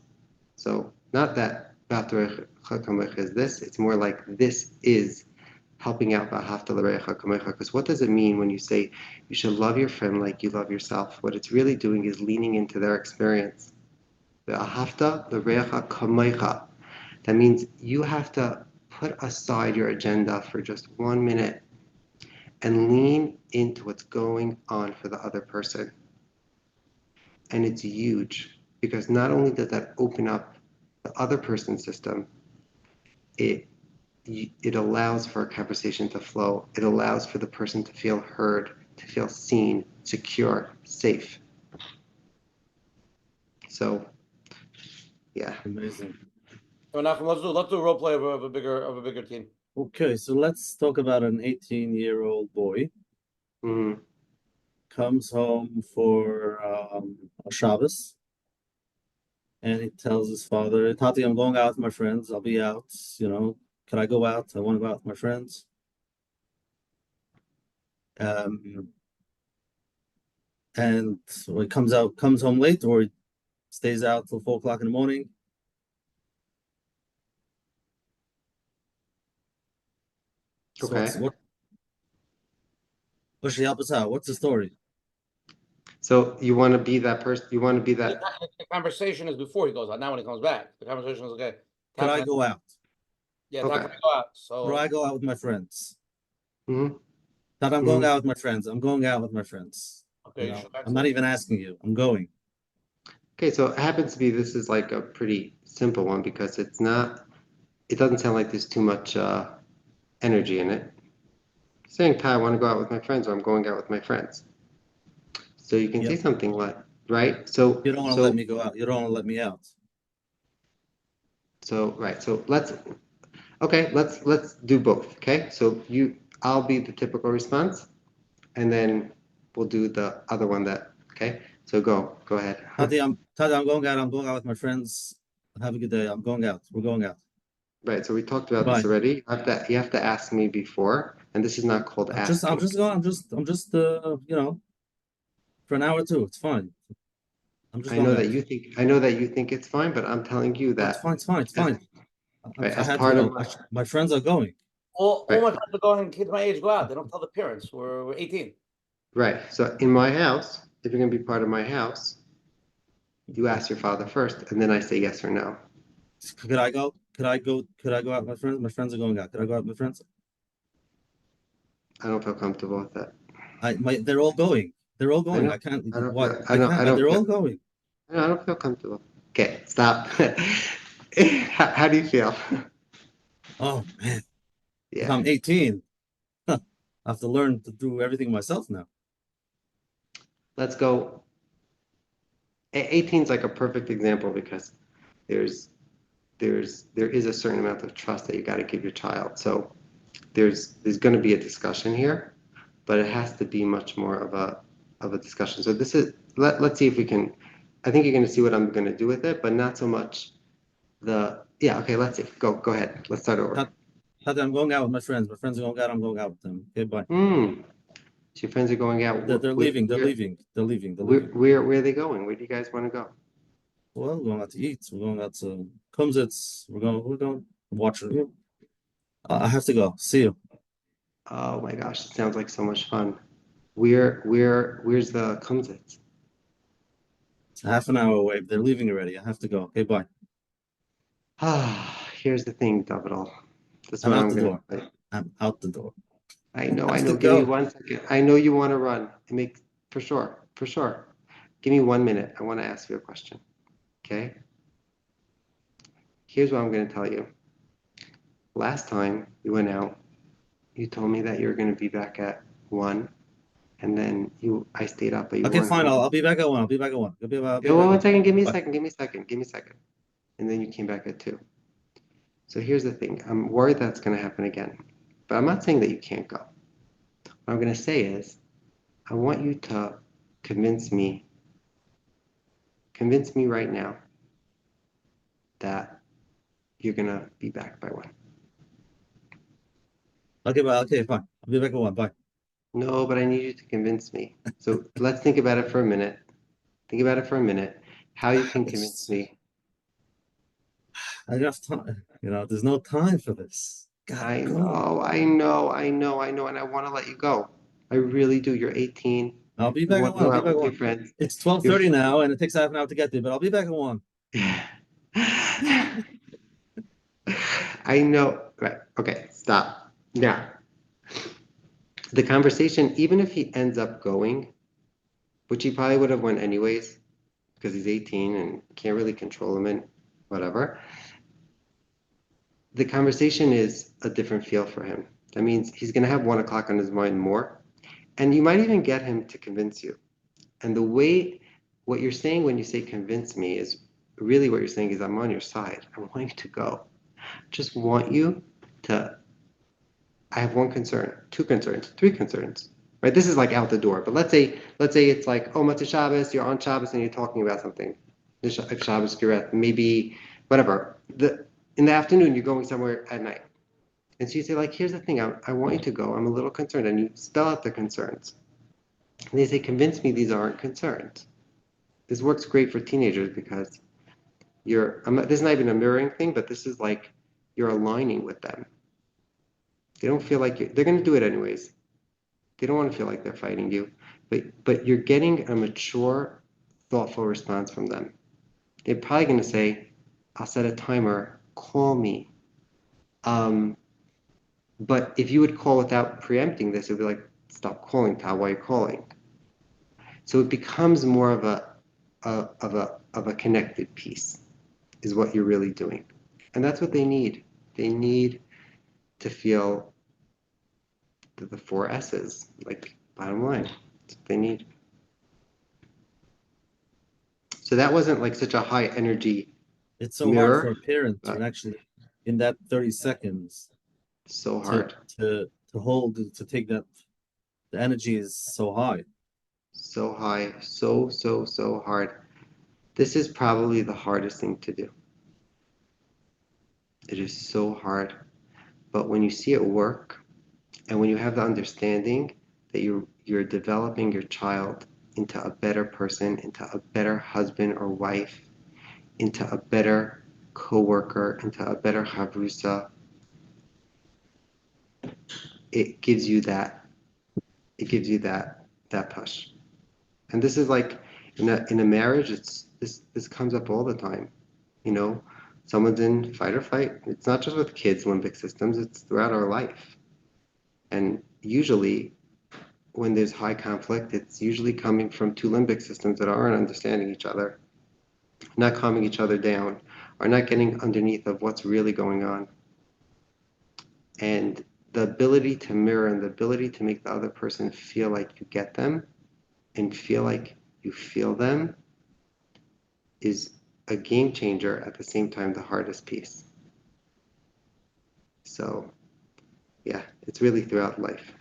Speaker 4: So not that V'ahavta l'reacha kamecha is this. It's more like this is helping out V'ahavta l'reacha kamecha. Because what does it mean when you say you should love your friend like you love yourself? What it's really doing is leaning into their experience. V'ahavta l'reacha kamecha. That means you have to put aside your agenda for just 1 minute and lean into what's going on for the other person. And it's huge, because not only does that open up the other person's system, it allows for a conversation to flow. It allows for the person to feel heard, to feel seen, secure, safe. So, yeah.
Speaker 2: Amazing.
Speaker 1: Menachem, let's do a role play of a bigger team.
Speaker 2: Okay, so let's talk about an 18-year-old boy.
Speaker 4: Mm-hmm.
Speaker 2: Comes home for a Shabbos, and he tells his father, Tati, I'm going out with my friends. I'll be out, Can I go out? I want to go out with my friends. And so he comes home late, or he stays out till 4 o'clock in the morning.
Speaker 4: Okay.
Speaker 2: So what should help us out? What's the story?
Speaker 4: So you want to be that person? You want to be that?
Speaker 1: The conversation is before he goes out. Now when he comes back, the conversation is okay.
Speaker 2: Can I go out?
Speaker 1: Yeah,
Speaker 4: Okay.
Speaker 1: can I go out? So
Speaker 2: Or I go out with my friends.
Speaker 4: Mm-hmm.
Speaker 2: Not I'm going out with my friends. I'm going out with my friends.
Speaker 1: okay,
Speaker 2: I'm not even asking you. I'm going.
Speaker 4: Okay, so it happens to be this is like a pretty simple one, because it doesn't sound like there's too much energy in it. Saying, Ty, I want to go out with my friends, or I'm going out with my friends. So you can say something like, right? So
Speaker 2: you don't want to let me go out. You don't want to let me out.
Speaker 4: So right. So let's do both. Okay. So I'll be the typical response, and then we'll do the other one okay. So go ahead.
Speaker 2: Tati, I'm going out. I'm going out with my friends. Have a good day. I'm going out. We're going out.
Speaker 4: Right. So we talked about this already. You have to ask me before, and this is not called asking.
Speaker 2: I'm just for an hour or two. It's fine.
Speaker 4: I know that you think it's fine, but I'm telling you that
Speaker 2: it's fine.
Speaker 4: right, as part of
Speaker 2: my friends are going.
Speaker 1: all
Speaker 4: Right.
Speaker 1: my friends are going, kids my age go out. They don't tell the parents. We're 18.
Speaker 4: Right. So in my house, if you're going to be part of my house, you ask your father first, and then I say yes or no.
Speaker 2: Could I go? Could I go? Could I go out with my friends? My friends are going out. Could I go out with my friends?
Speaker 4: I don't feel comfortable with that.
Speaker 2: They're all going. They're all
Speaker 4: I
Speaker 2: going.
Speaker 4: know.
Speaker 2: I can't.
Speaker 4: I don't
Speaker 2: What?
Speaker 4: feel.
Speaker 2: I can't.
Speaker 4: I don't
Speaker 2: They're all
Speaker 4: feel.
Speaker 2: going.
Speaker 4: I don't feel comfortable. Okay, stop. How do you feel?
Speaker 2: Oh man! If
Speaker 4: Yeah.
Speaker 2: I'm 18, I have to learn to do everything myself now.
Speaker 4: Let's go. 18 is like a perfect example because there's there is a certain amount of trust that you got to give your child. So there's going to be a discussion here, but it has to be much more of a discussion. So this is let's see if we can. I think you're going to see what I'm going to do with it, but not so much yeah. Okay, let's see. Go ahead. Let's start over.
Speaker 2: Tati, I'm going out with my friends. My friends are going out. I'm going out with them. Okay, bye.
Speaker 4: So your friends are going out.
Speaker 2: They're leaving. They're leaving. They're leaving. They're leaving.
Speaker 4: Where are they going? Where do you guys want to go?
Speaker 2: Well, we're going out to eat. We're going out to Kumsitz. We're going watching. I have to go. See you.
Speaker 4: Oh my gosh, it sounds like so much fun. Where's the Kumsitz?
Speaker 2: It's half an hour away. They're leaving already. I have to go. Okay, bye.
Speaker 4: Here's the thing, Davidal. That's
Speaker 2: I'm
Speaker 4: what
Speaker 2: out
Speaker 4: I'm
Speaker 2: the
Speaker 4: gonna
Speaker 2: door.
Speaker 4: say.
Speaker 2: I'm out the door.
Speaker 4: I know.
Speaker 2: I have to
Speaker 4: Give me
Speaker 2: go.
Speaker 4: 1 second. I know you want to run. It makes for sure. Give me 1 minute. I want to ask you a question. Okay? Here's what I'm gonna tell you. Last time you went out, you told me that you were gonna be back at 1, and then I stayed up, but you
Speaker 2: Okay,
Speaker 4: weren't
Speaker 2: fine.
Speaker 4: home.
Speaker 2: I'll be back at 1. I'll be back at 1. I'll be back
Speaker 4: One
Speaker 2: at 1.
Speaker 4: second. Give me a
Speaker 2: Bye.
Speaker 4: second. Give me a second. And then you came back at 2. So here's the thing. I'm worried that's going to happen again. But I'm not saying that you can't go. What I'm going to say is, I want you to convince me right now that you're going to be back by 1.
Speaker 2: Okay, bye. Okay, fine. I'll be back at 1. Bye.
Speaker 4: No, but I need you to convince me. So let's think about it for a minute. Think about it for a minute. How you can convince me.
Speaker 2: I don't have time. There's no time for this.
Speaker 4: I
Speaker 2: Gotta go.
Speaker 4: know. And I want to let you go. I really do. You're 18.
Speaker 2: I'll be
Speaker 4: You
Speaker 2: back at
Speaker 4: want
Speaker 2: 1.
Speaker 4: to
Speaker 2: I'll
Speaker 4: go
Speaker 2: be
Speaker 4: out
Speaker 2: back at
Speaker 4: with your
Speaker 2: 1.
Speaker 4: friends.
Speaker 2: It's 12:30 now, and it takes half an hour to get there, but I'll be back at 1.
Speaker 4: I know. Right. Okay. Stop. Now, the conversation, even if he ends up going, which he probably would have went anyways, because he's 18 and can't really control him and whatever, the conversation is a different feel for him. That means he's going to have 1 o'clock on his mind more. And you might even get him to convince you. And what you're saying when you say convince me is really what you're saying is I'm on your side. I want you to go. Just want you to. I have 1 concern, 2 concerns, 3 concerns. Right? This is like out the door. But let's say it's like, oh, Motzei Shabbos, you're on Shabbos and you're talking about something. Shabbos, maybe whatever. In the afternoon, you're going somewhere at night. And so you say, like, here's the thing, I want you to go. I'm a little concerned. And you spell out the concerns. And they say, convince me these aren't concerns. This works great for teenagers because this is not even a mirroring thing, but this is like you're aligning with them. They don't feel like they're going to do it anyways. They don't want to feel like they're fighting you, but you're getting a mature, thoughtful response from them. They're probably going to say, I'll set a timer, call me. But if you would call without preempting this, it would be like, stop calling, pal, why are you calling? So it becomes more of a connected piece is what you're really doing. And that's what they need. They need to feel the 4 S's, like bottom line. That's what they need. So that wasn't like such a high energy
Speaker 2: It's so hard for
Speaker 4: mirror.
Speaker 2: a parent to actually, in that 30 seconds,
Speaker 4: So hard.
Speaker 2: to hold, to take that. The energy is so high.
Speaker 4: So high. So hard. This is probably the hardest thing to do. It is so hard. But when you see it work, and when you have the understanding that you're developing your child into a better person, into a better husband or wife, into a better co-worker, into a better chavrusa, it gives you that push. And this is like in a marriage, this comes up all the time. You know, someone's in fight or flight. It's not just with kids' limbic systems, it's throughout our life. And usually when there's high conflict, it's usually coming from two limbic systems that aren't understanding each other, not calming each other down, are not getting underneath of what's really going on. And the ability to mirror and the ability to make the other person feel like you get them and feel like you feel them is a game changer, at the same time the hardest piece. So yeah, it's really throughout life.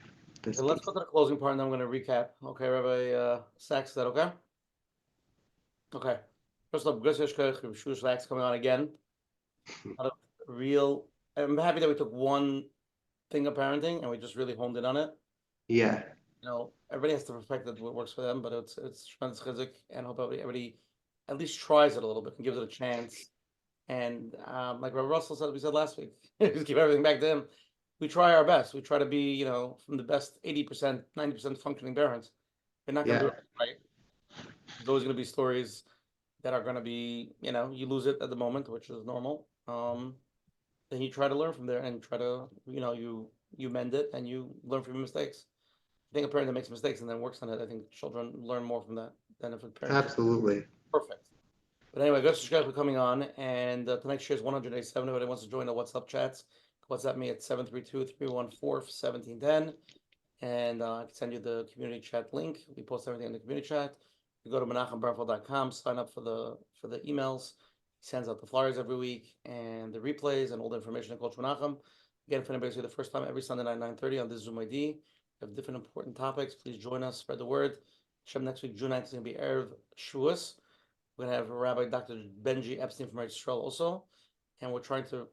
Speaker 1: Okay, let's go to the closing part and then I'm going to recap. Okay, Rabbi Sachs, is that okay? Okay. First off, Yehoshua Sachs coming on again. I'm happy that we took one thing of parenting and we just really honed in on it.
Speaker 4: Yeah.
Speaker 1: You know, everybody has to respect that what works for them, but it's tremendous chizuk, and hope everybody at least tries it a little bit and gives it a chance. And like Rabbi Russell said, we said last week, just keep everything back to him. We try our best. We try to be, you know, from the best 80%, 90% functioning parents. We're not going to do it right. There's always going to be stories that are going to be, you know, you lose it at the moment, which is normal. Then you try to learn from there and try to, you know, you mend it and you learn from your mistakes. I think a parent that makes mistakes and then works on it, I think children learn more from that than if a parent.
Speaker 4: Absolutely.
Speaker 1: Perfect. But anyway, guys for coming on, and tonight's share is 187. If anybody wants to join the WhatsApp chats, WhatsApp me at 732-314-1710, and I can send you the community chat link. We post everything in the community chat. You go to menachembernfeld.com, sign up for the emails. He sends out the flyers every week and the replays and all the information on Coach Menachem. Again, if anybody's here the first time, every Sunday night 9:30 on this Zoom ID. We have different important topics. Please join us, spread the word. Shem, next week, June 9th, is going to be Erev Shavuos. We're going to have Rabbi Dr. Benji Epstein from Eretz Yisrael also. And we're trying to,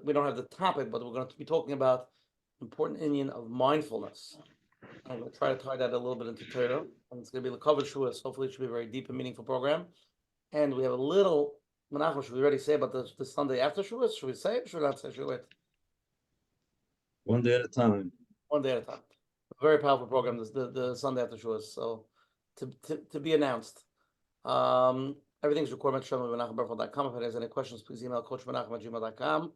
Speaker 1: we don't have the topic, but we're going to be talking about important Indian of mindfulness. I'm going to try to tie that a little bit into Torah. And it's going to be L'Kavod Shavuos. Hopefully it should be a very deep and meaningful program. And we have a little, Menachem, should we already say about the Sunday after Shavuos? Should we say it? Should we not say it? Should we wait?
Speaker 2: One day at a time.
Speaker 1: One day at a time. A very powerful program, the Sunday after Shavuos. So to be announced. Everything's recorded at menachembernfeld.com. If anyone has any questions, please email coachmenachem@gmail.com.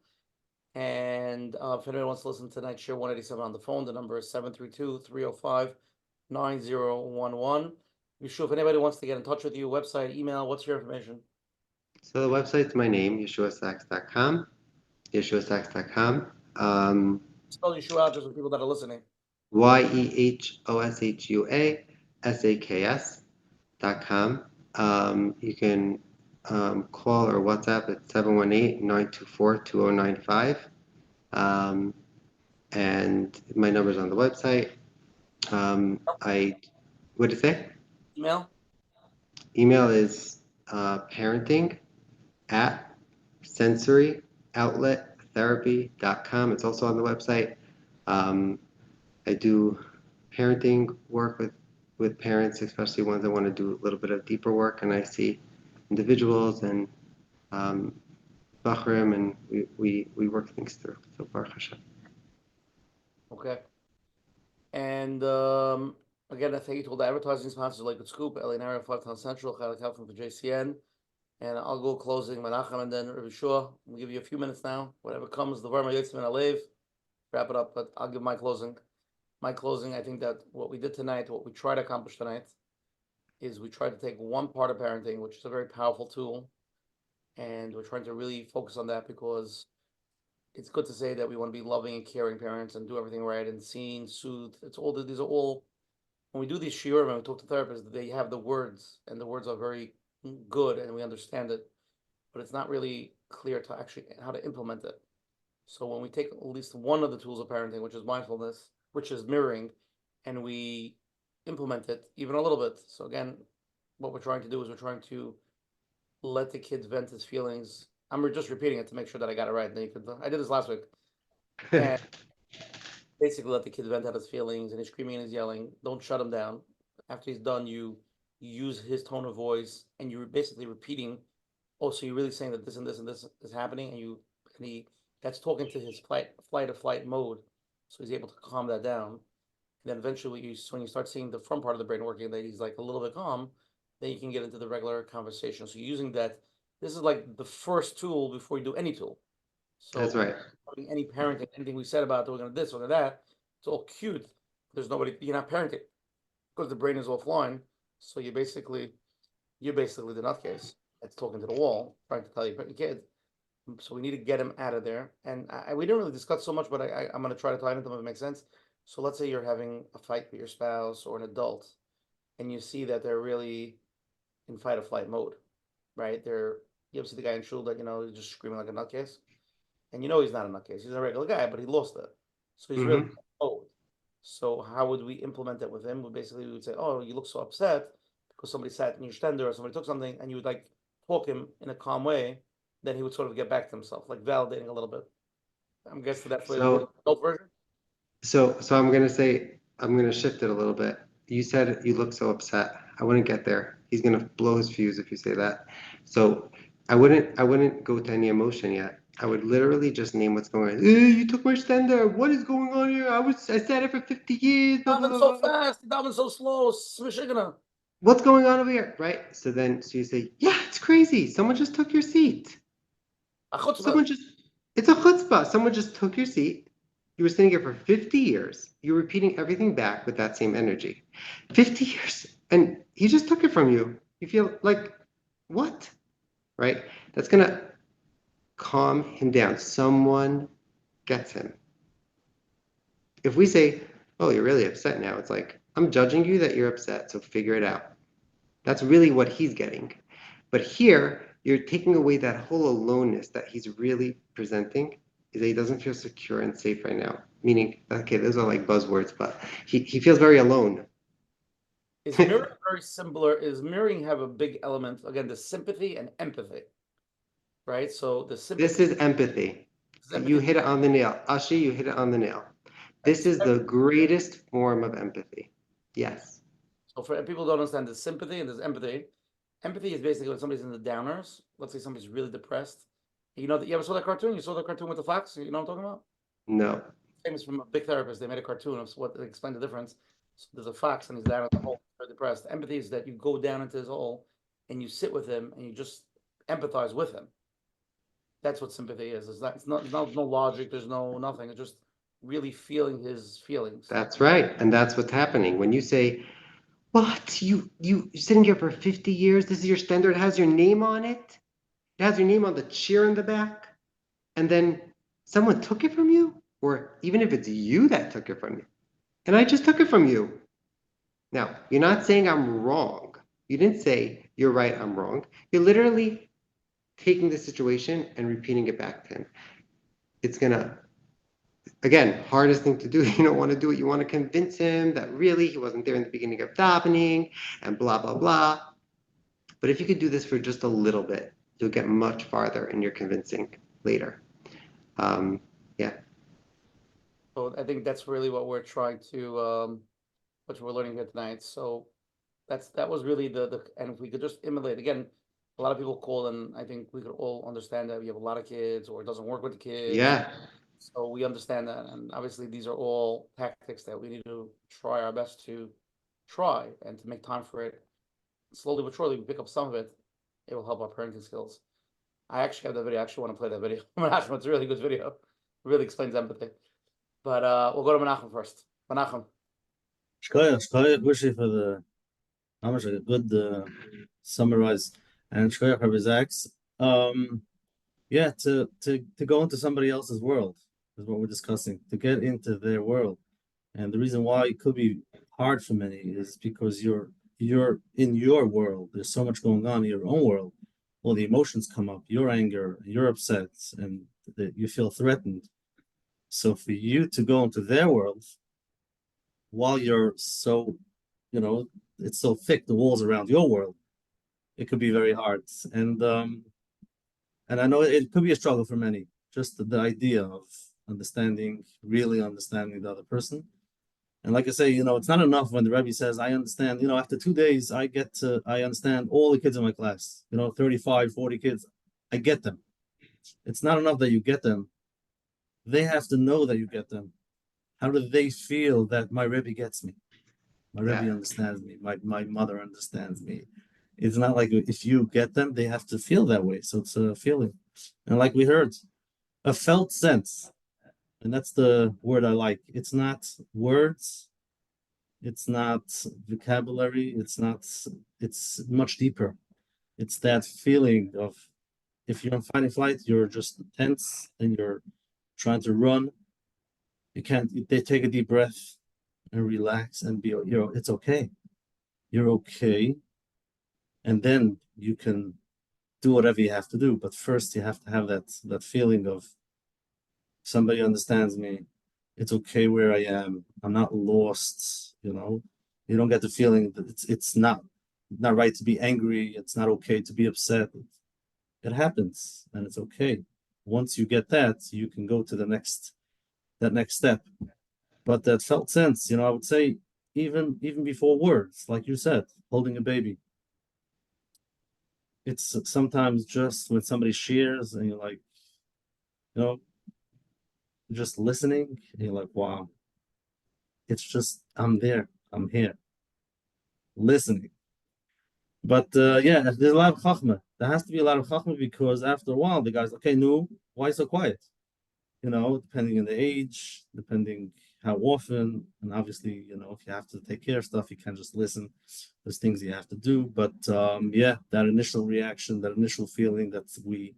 Speaker 1: And if anyone wants to listen to tonight's share 187 on the phone, the number is 732-305-9011. Yeshua, if anybody wants to get in touch with you, website, email, what's your information?
Speaker 4: So the website's my name, YeshuaSachs.com. YeshuaSachs.com.
Speaker 1: Spell Yeshua out just for people that are listening.
Speaker 4: YEHOSHUASAKS.com. You can call or WhatsApp at 718-924-2095. And my number's on the website. What did it say?
Speaker 1: Email?
Speaker 4: Email is parenting@sensoryoutlettherapy.com. It's also on the website. I do parenting work with parents, especially ones that want to do a little bit of deeper work, and I see individuals and Bachrim, and we work things through. So Baruch Hashem.
Speaker 1: Okay. And again, I thank you to all the advertising sponsors like Good Scoop, Ellie Nara, 5 Town Central, Chalik Helfman for JCN. And I'll go closing Menachem and then Yehoshua. We'll give you a few minutes now. Whatever comes, the Varma Yitzman Alev. Wrap it up, but I'll give my closing. My closing, I think that what we did tonight, what we try to accomplish tonight, is we try to take one part of parenting, which is a very powerful tool, and we're trying to really focus on that because it's good to say that we want to be loving and caring parents and do everything right and seen, soothe. It's all these are all when we do these shiur, when we talk to therapists, they have the words and the words are very good and we understand it, but it's not really clear to actually how to implement it. So when we take at least one of the tools of parenting, which is mindfulness, which is mirroring, and we implement it even a little bit. So again, what we're trying to do is we're trying to let the kids vent his feelings. I'm just repeating it to make sure that I got it right. Then you could, I did this last week. And basically let the kid vent out his feelings, and he's screaming and he's yelling. Don't shut him down. After he's done, you use his tone of voice, and you're basically repeating, oh, so you're really saying that this and this and this is happening, and that's talking to his flight or flight mode. so he's able to calm that down. And then eventually, when you start seeing the front part of the brain working, that he's like a little bit calm, then you can get into the regular conversation. So using that, this is like the first tool before you do any tool. So
Speaker 4: That's right.
Speaker 1: any parenting, anything we said about we're gonna this, we're gonna that, it's all cute. There's nobody, you're not parenting because the brain is offline. So you're basically the nutcase that's talking to the wall, trying to tell your kid. So we need to get him out of there. And we didn't really discuss so much, but I'm going to try to tie into them if it makes sense. So let's say you're having a fight with your spouse or an adult, and you see that they're really in fight or flight mode, right? You ever see the guy in shul that, he's just screaming like a nutcase? And he's not a nutcase. He's a regular guy, but he lost it. So he's really mode. So how would we implement that with him? We would say, oh, you look so upset because somebody sat in your stender or somebody took something, and you would like talk him in a calm way. Then he would sort of get back to himself, like validating a little bit. I'm guessing that's the adult version.
Speaker 4: So I'm gonna shift it a little bit. You said you look so upset. I wouldn't get there. He's gonna blow his fuse if you say that. So I wouldn't go to any emotion yet. I would literally just name what's going on. You took my stender. What is going on here? I sat here for 50 years.
Speaker 1: Blah, blah, blah, so fast. That so slow.
Speaker 4: What's going on over here? Right? So you say, yeah, it's crazy. Someone just took your seat. It's a chutzpah. Someone just took your seat. You were sitting here for 50 years. You're repeating everything back with that same energy. 50 years. And he just took it from you. You feel like, what? Right? That's going to calm him down. Someone gets him. If we say, oh, you're really upset now, it's like, I'm judging you that you're upset, so figure it out. That's really what he's getting. But here, you're taking away that whole aloneness that he's really presenting, is that he doesn't feel secure and safe right now. Meaning, okay, those are like buzzwords, but he feels very alone.
Speaker 1: Is mirroring very similar? Is mirroring have a big element, again, the sympathy and empathy, right? So the sympathy.
Speaker 4: This is empathy. You hit it on the nail. Ashi, you hit it on the nail. This is the greatest form of empathy. Yes.
Speaker 1: So for people who don't understand, there's sympathy and there's empathy. Empathy is basically when somebody's in the downers. Let's say somebody's really depressed. You ever saw that cartoon? You saw that cartoon with the fox? You know what I'm talking about?
Speaker 4: No.
Speaker 1: Famous from a big therapist. They made a cartoon of what they explained the difference. So there's a fox and he's down at the hole, very depressed. Empathy is that you go down into his hole and you sit with him and you just empathize with him. That's what sympathy is. It's no logic. There's no nothing. It's just really feeling his feelings.
Speaker 4: That's right. And that's what's happening. When you say, what? You're sitting here for 50 years? This is your standard. It has your name on it? It has your name on the chair in the back? And then someone took it from you? Or even if it's you that took it from you. And I just took it from you. Now, you're not saying I'm wrong. You didn't say, you're right, I'm wrong. You're literally taking the situation and repeating it back to him. It's gonna, again, hardest thing to do. You don't want to do it. You want to convince him that really he wasn't there in the beginning of davening and blah, blah, blah. But if you could do this for just a little bit, you'll get much farther in your convincing later. Yeah.
Speaker 1: So I think that's really what we're trying to, what we're learning here tonight. So that was really and if we could just emulate, again, a lot of people call, and I think we could all understand that we have a lot of kids or it doesn't work with the kids.
Speaker 4: Yeah.
Speaker 1: So we understand that. And obviously these are all tactics that we need to try our best to try and to make time for it. Slowly but surely we pick up some of it. It will help our parenting skills. I actually have that video. I actually want to play that video. Menachem, it's a really good video. It really explains empathy. But we'll go to Menachem first. Menachem.
Speaker 2: Shkoyach, Bushi for the a good summarize, and Shkoyach for Zach's. Yeah, to go into somebody else's world is what we're discussing. To get into their world, and the reason why it could be hard for many is because you're in your world. There's so much going on in your own world. All the emotions come up. Your anger, you're upset, and you feel threatened. So for you to go into their world while you're so, it's so thick, the walls around your world, it could be very hard. And I know it could be a struggle for many, just the idea of really understanding the other person. And like I say, it's not enough when the Rebbe says, I understand, after 2 days, I understand all the kids in my class, 35, 40 kids, I get them. It's not enough that you get them. They have to know that you get them. How do they feel that my Rebbe gets me? My Rebbe
Speaker 4: Yeah.
Speaker 2: understands me. My mother understands me. It's not like if you get them, they have to feel that way. So it's a feeling. And like we heard, a felt sense. And that's the word I like. It's not words, it's not vocabulary, it's much deeper. It's that feeling of if you're on fight and flight, you're just tense and you're trying to run. You can't, they take a deep breath and relax and it's okay. You're okay. And then you can do whatever you have to do. But first you have to have that feeling of somebody understands me. It's okay where I am. I'm not lost, you know. You don't get the feeling that it's not right to be angry. It's not okay to be upset. It happens and it's okay. Once you get that, you can go to that next step. But that felt sense, I would say even before words, like you said, holding a baby. It's sometimes just when somebody shares and you're like, just listening, and you're like, wow, it's just, I'm there, I'm here, listening. But yeah, there's a lot of chachma. There has to be a lot of chachma because after a while, the guy's okay, no, why so quiet? Depending on the age, depending how often, and obviously, if you have to take care of stuff, you can't just listen. There's things you have to do. But yeah, that initial reaction, that initial feeling that we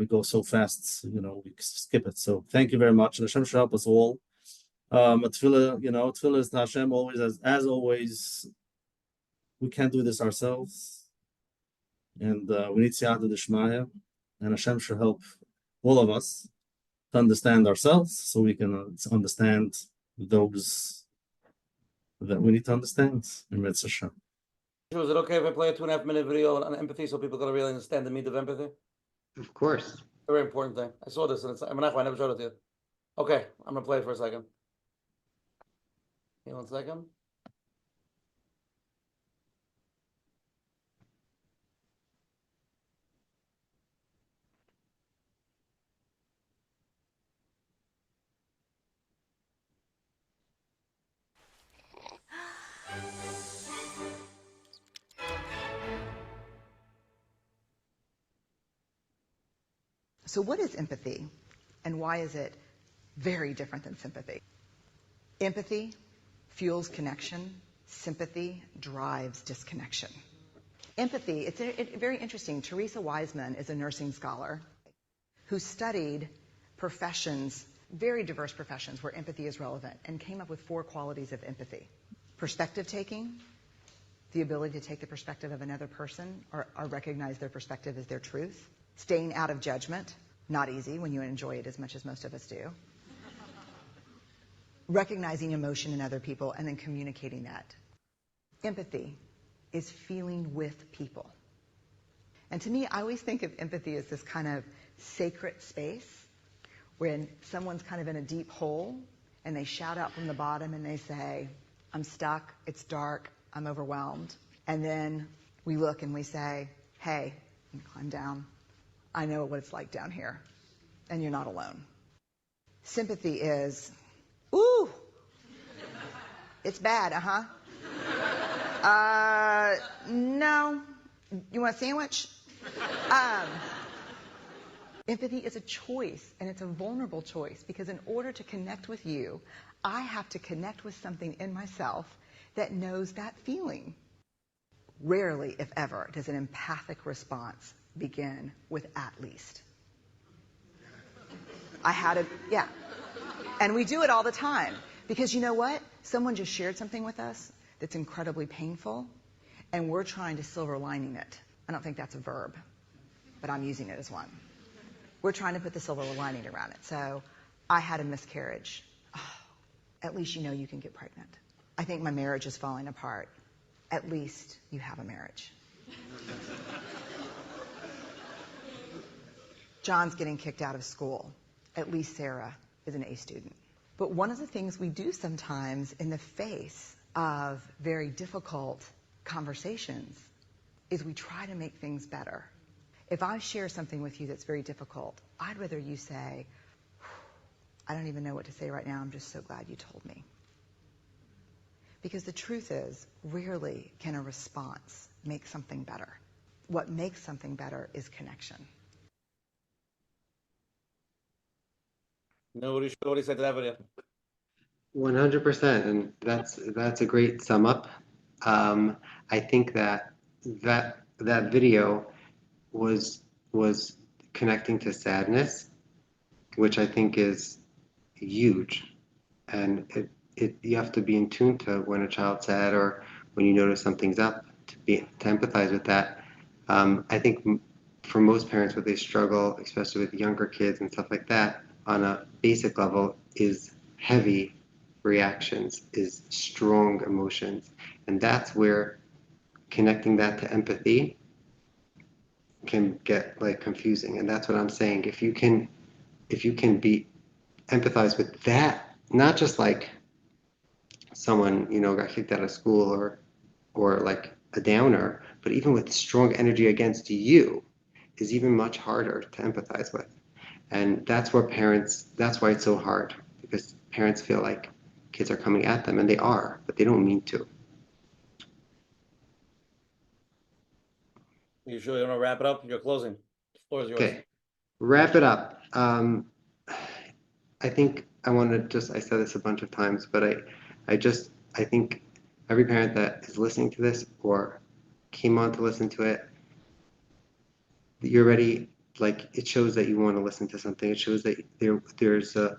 Speaker 2: go so fast, we skip it. So thank you very much. And Hashem should help us all. Tefillah is to Hashem always, as always, we can't do this ourselves. And we need Siyata Dishmaya. And Hashem should help all of us to understand ourselves so we can understand those that we need to understand in Mitzvah Hashem.
Speaker 1: Is it okay if I play a 2.5-minute video on empathy so people can really understand the meat of empathy?
Speaker 4: Of course.
Speaker 1: Very important thing. I saw this and it's Menachem, I never showed it to you. Okay, I'm gonna play it for a second. Give me 1 second.
Speaker 9: So what is empathy, and why is it very different than sympathy? Empathy fuels connection. Sympathy drives disconnection. Empathy, it's very interesting. Teresa Wiseman is a nursing scholar who studied professions, very diverse professions where empathy is relevant, and came up with 4 qualities of empathy. Perspective taking, the ability to take the perspective of another person or recognize their perspective as their truth. Staying out of judgment, not easy when you enjoy it as much as most of us do. Recognizing emotion in other people and then communicating that. Empathy is feeling with people. And to me, I always think of empathy as this kind of sacred space when someone's kind of in a deep hole and they shout out from the bottom and they say, I'm stuck, it's dark, I'm overwhelmed. And then we look and we say, hey, climb down. I know what it's like down here, and you're not alone. Sympathy is, ooh, it's bad, no, you want a sandwich? Empathy is a choice, and it's a vulnerable choice, because in order to connect with you, I have to connect with something in myself that knows that feeling. Rarely, if ever, does an empathic response begin with at least. Yeah. And we do it all the time. Because you know what? Someone just shared something with us that's incredibly painful, and we're trying to silver lining it. I don't think that's a verb, but I'm using it as one. We're trying to put the silver lining around it. So, I had a miscarriage. Oh, at least you know you can get pregnant. I think my marriage is falling apart. At least you have a marriage. John's getting kicked out of school. At least Sarah is an A student. But one of the things we do sometimes in the face of very difficult conversations is we try to make things better. If I share something with you that's very difficult, I'd rather you say, I don't even know what to say right now. I'm just so glad you told me. Because the truth is, rarely can a response make something better. What makes something better is connection.
Speaker 1: Nobody said that video.
Speaker 4: 100%, and that's a great sum up. I think that video was connecting to sadness, which I think is huge, and you have to be in tune to when a child's sad or when you notice something's up to empathize with that. I think for most parents, what they struggle, especially with younger kids and stuff like that, on a basic level, is heavy reactions, is strong emotions, and that's where connecting that to empathy can get like confusing. And that's what I'm saying. If you can be empathize with that, not just like someone, you know, got kicked out of school or like a downer, but even with strong energy against you is even much harder to empathize with. And that's why it's so hard, because parents feel like kids are coming at them, and they are, but they don't mean to.
Speaker 1: You sure you want to wrap it up? You're closing. The floor is yours.
Speaker 4: Okay, wrap it up. I think I want to just, I said this a bunch of times, but I think every parent that is listening to this or came on to listen to it, you're ready. Like, it shows that you want to listen to something. It shows that there's a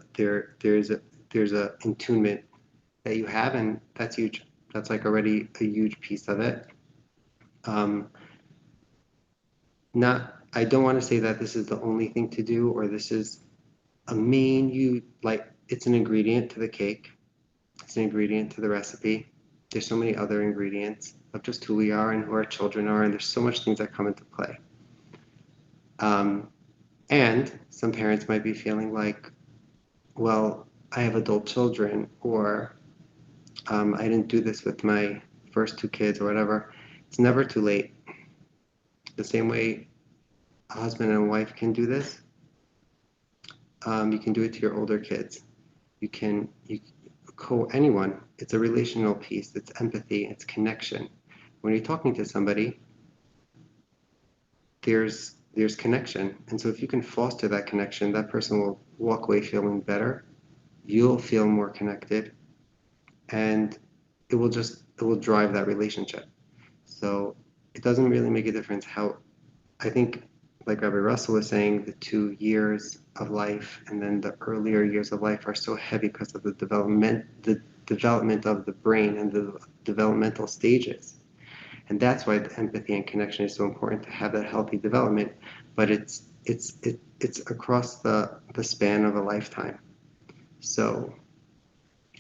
Speaker 4: attunement that you have, and that's huge. That's like already a huge piece of it. I don't want to say that this is the only thing to do, or this is a main, it's an ingredient to the cake. It's an ingredient to the recipe. There's so many other ingredients of just who we are and who our children are, and there's so much things that come into play. And some parents might be feeling like, well, I have adult children, or I didn't do this with my first two kids or whatever. It's never too late. The same way a husband and a wife can do this, you can do it to your older kids. Anyone. It's a relational piece. It's empathy. It's connection. When you're talking to somebody, there's connection. And so if you can foster that connection, that person will walk away feeling better. You'll feel more connected, and it will drive that relationship. So it doesn't really make a difference how, I think, like Rabbi Russell was saying, the 2 years of life and then the earlier years of life are so heavy because of the development of the brain and the developmental stages. And that's why the empathy and connection is so important, to have that healthy development. But it's across the span of a lifetime. So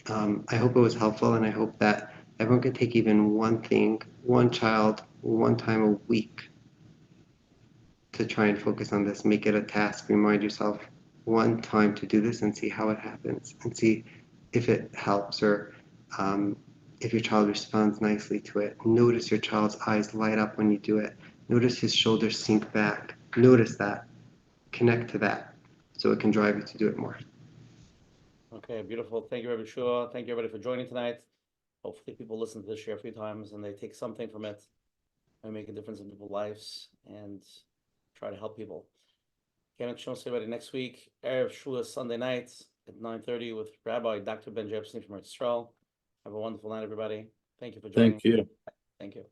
Speaker 4: I hope it was helpful, and I hope that everyone can take even one thing, one child, one time a week, to try and focus on this. Make it a task. Remind yourself one time to do this and see how it happens, and see if it helps, or if your child responds nicely to it. Notice your child's eyes light up when you do it. Notice his shoulders sink back. Notice that. Connect to that, so it can drive you to do it more.
Speaker 1: Okay, beautiful. Thank you, Yehoshua. Thank you, everybody, for joining tonight. Hopefully people listen to this share a few times and they take something from it and make a difference in people's lives and try to help people. Can't show everybody next week. Erev Shua Sunday night at 9:30 with Rabbi Dr. Ben Jefferson from Israel. Have a wonderful night, everybody. Thank you for joining.
Speaker 2: Thank you.
Speaker 1: Thank you.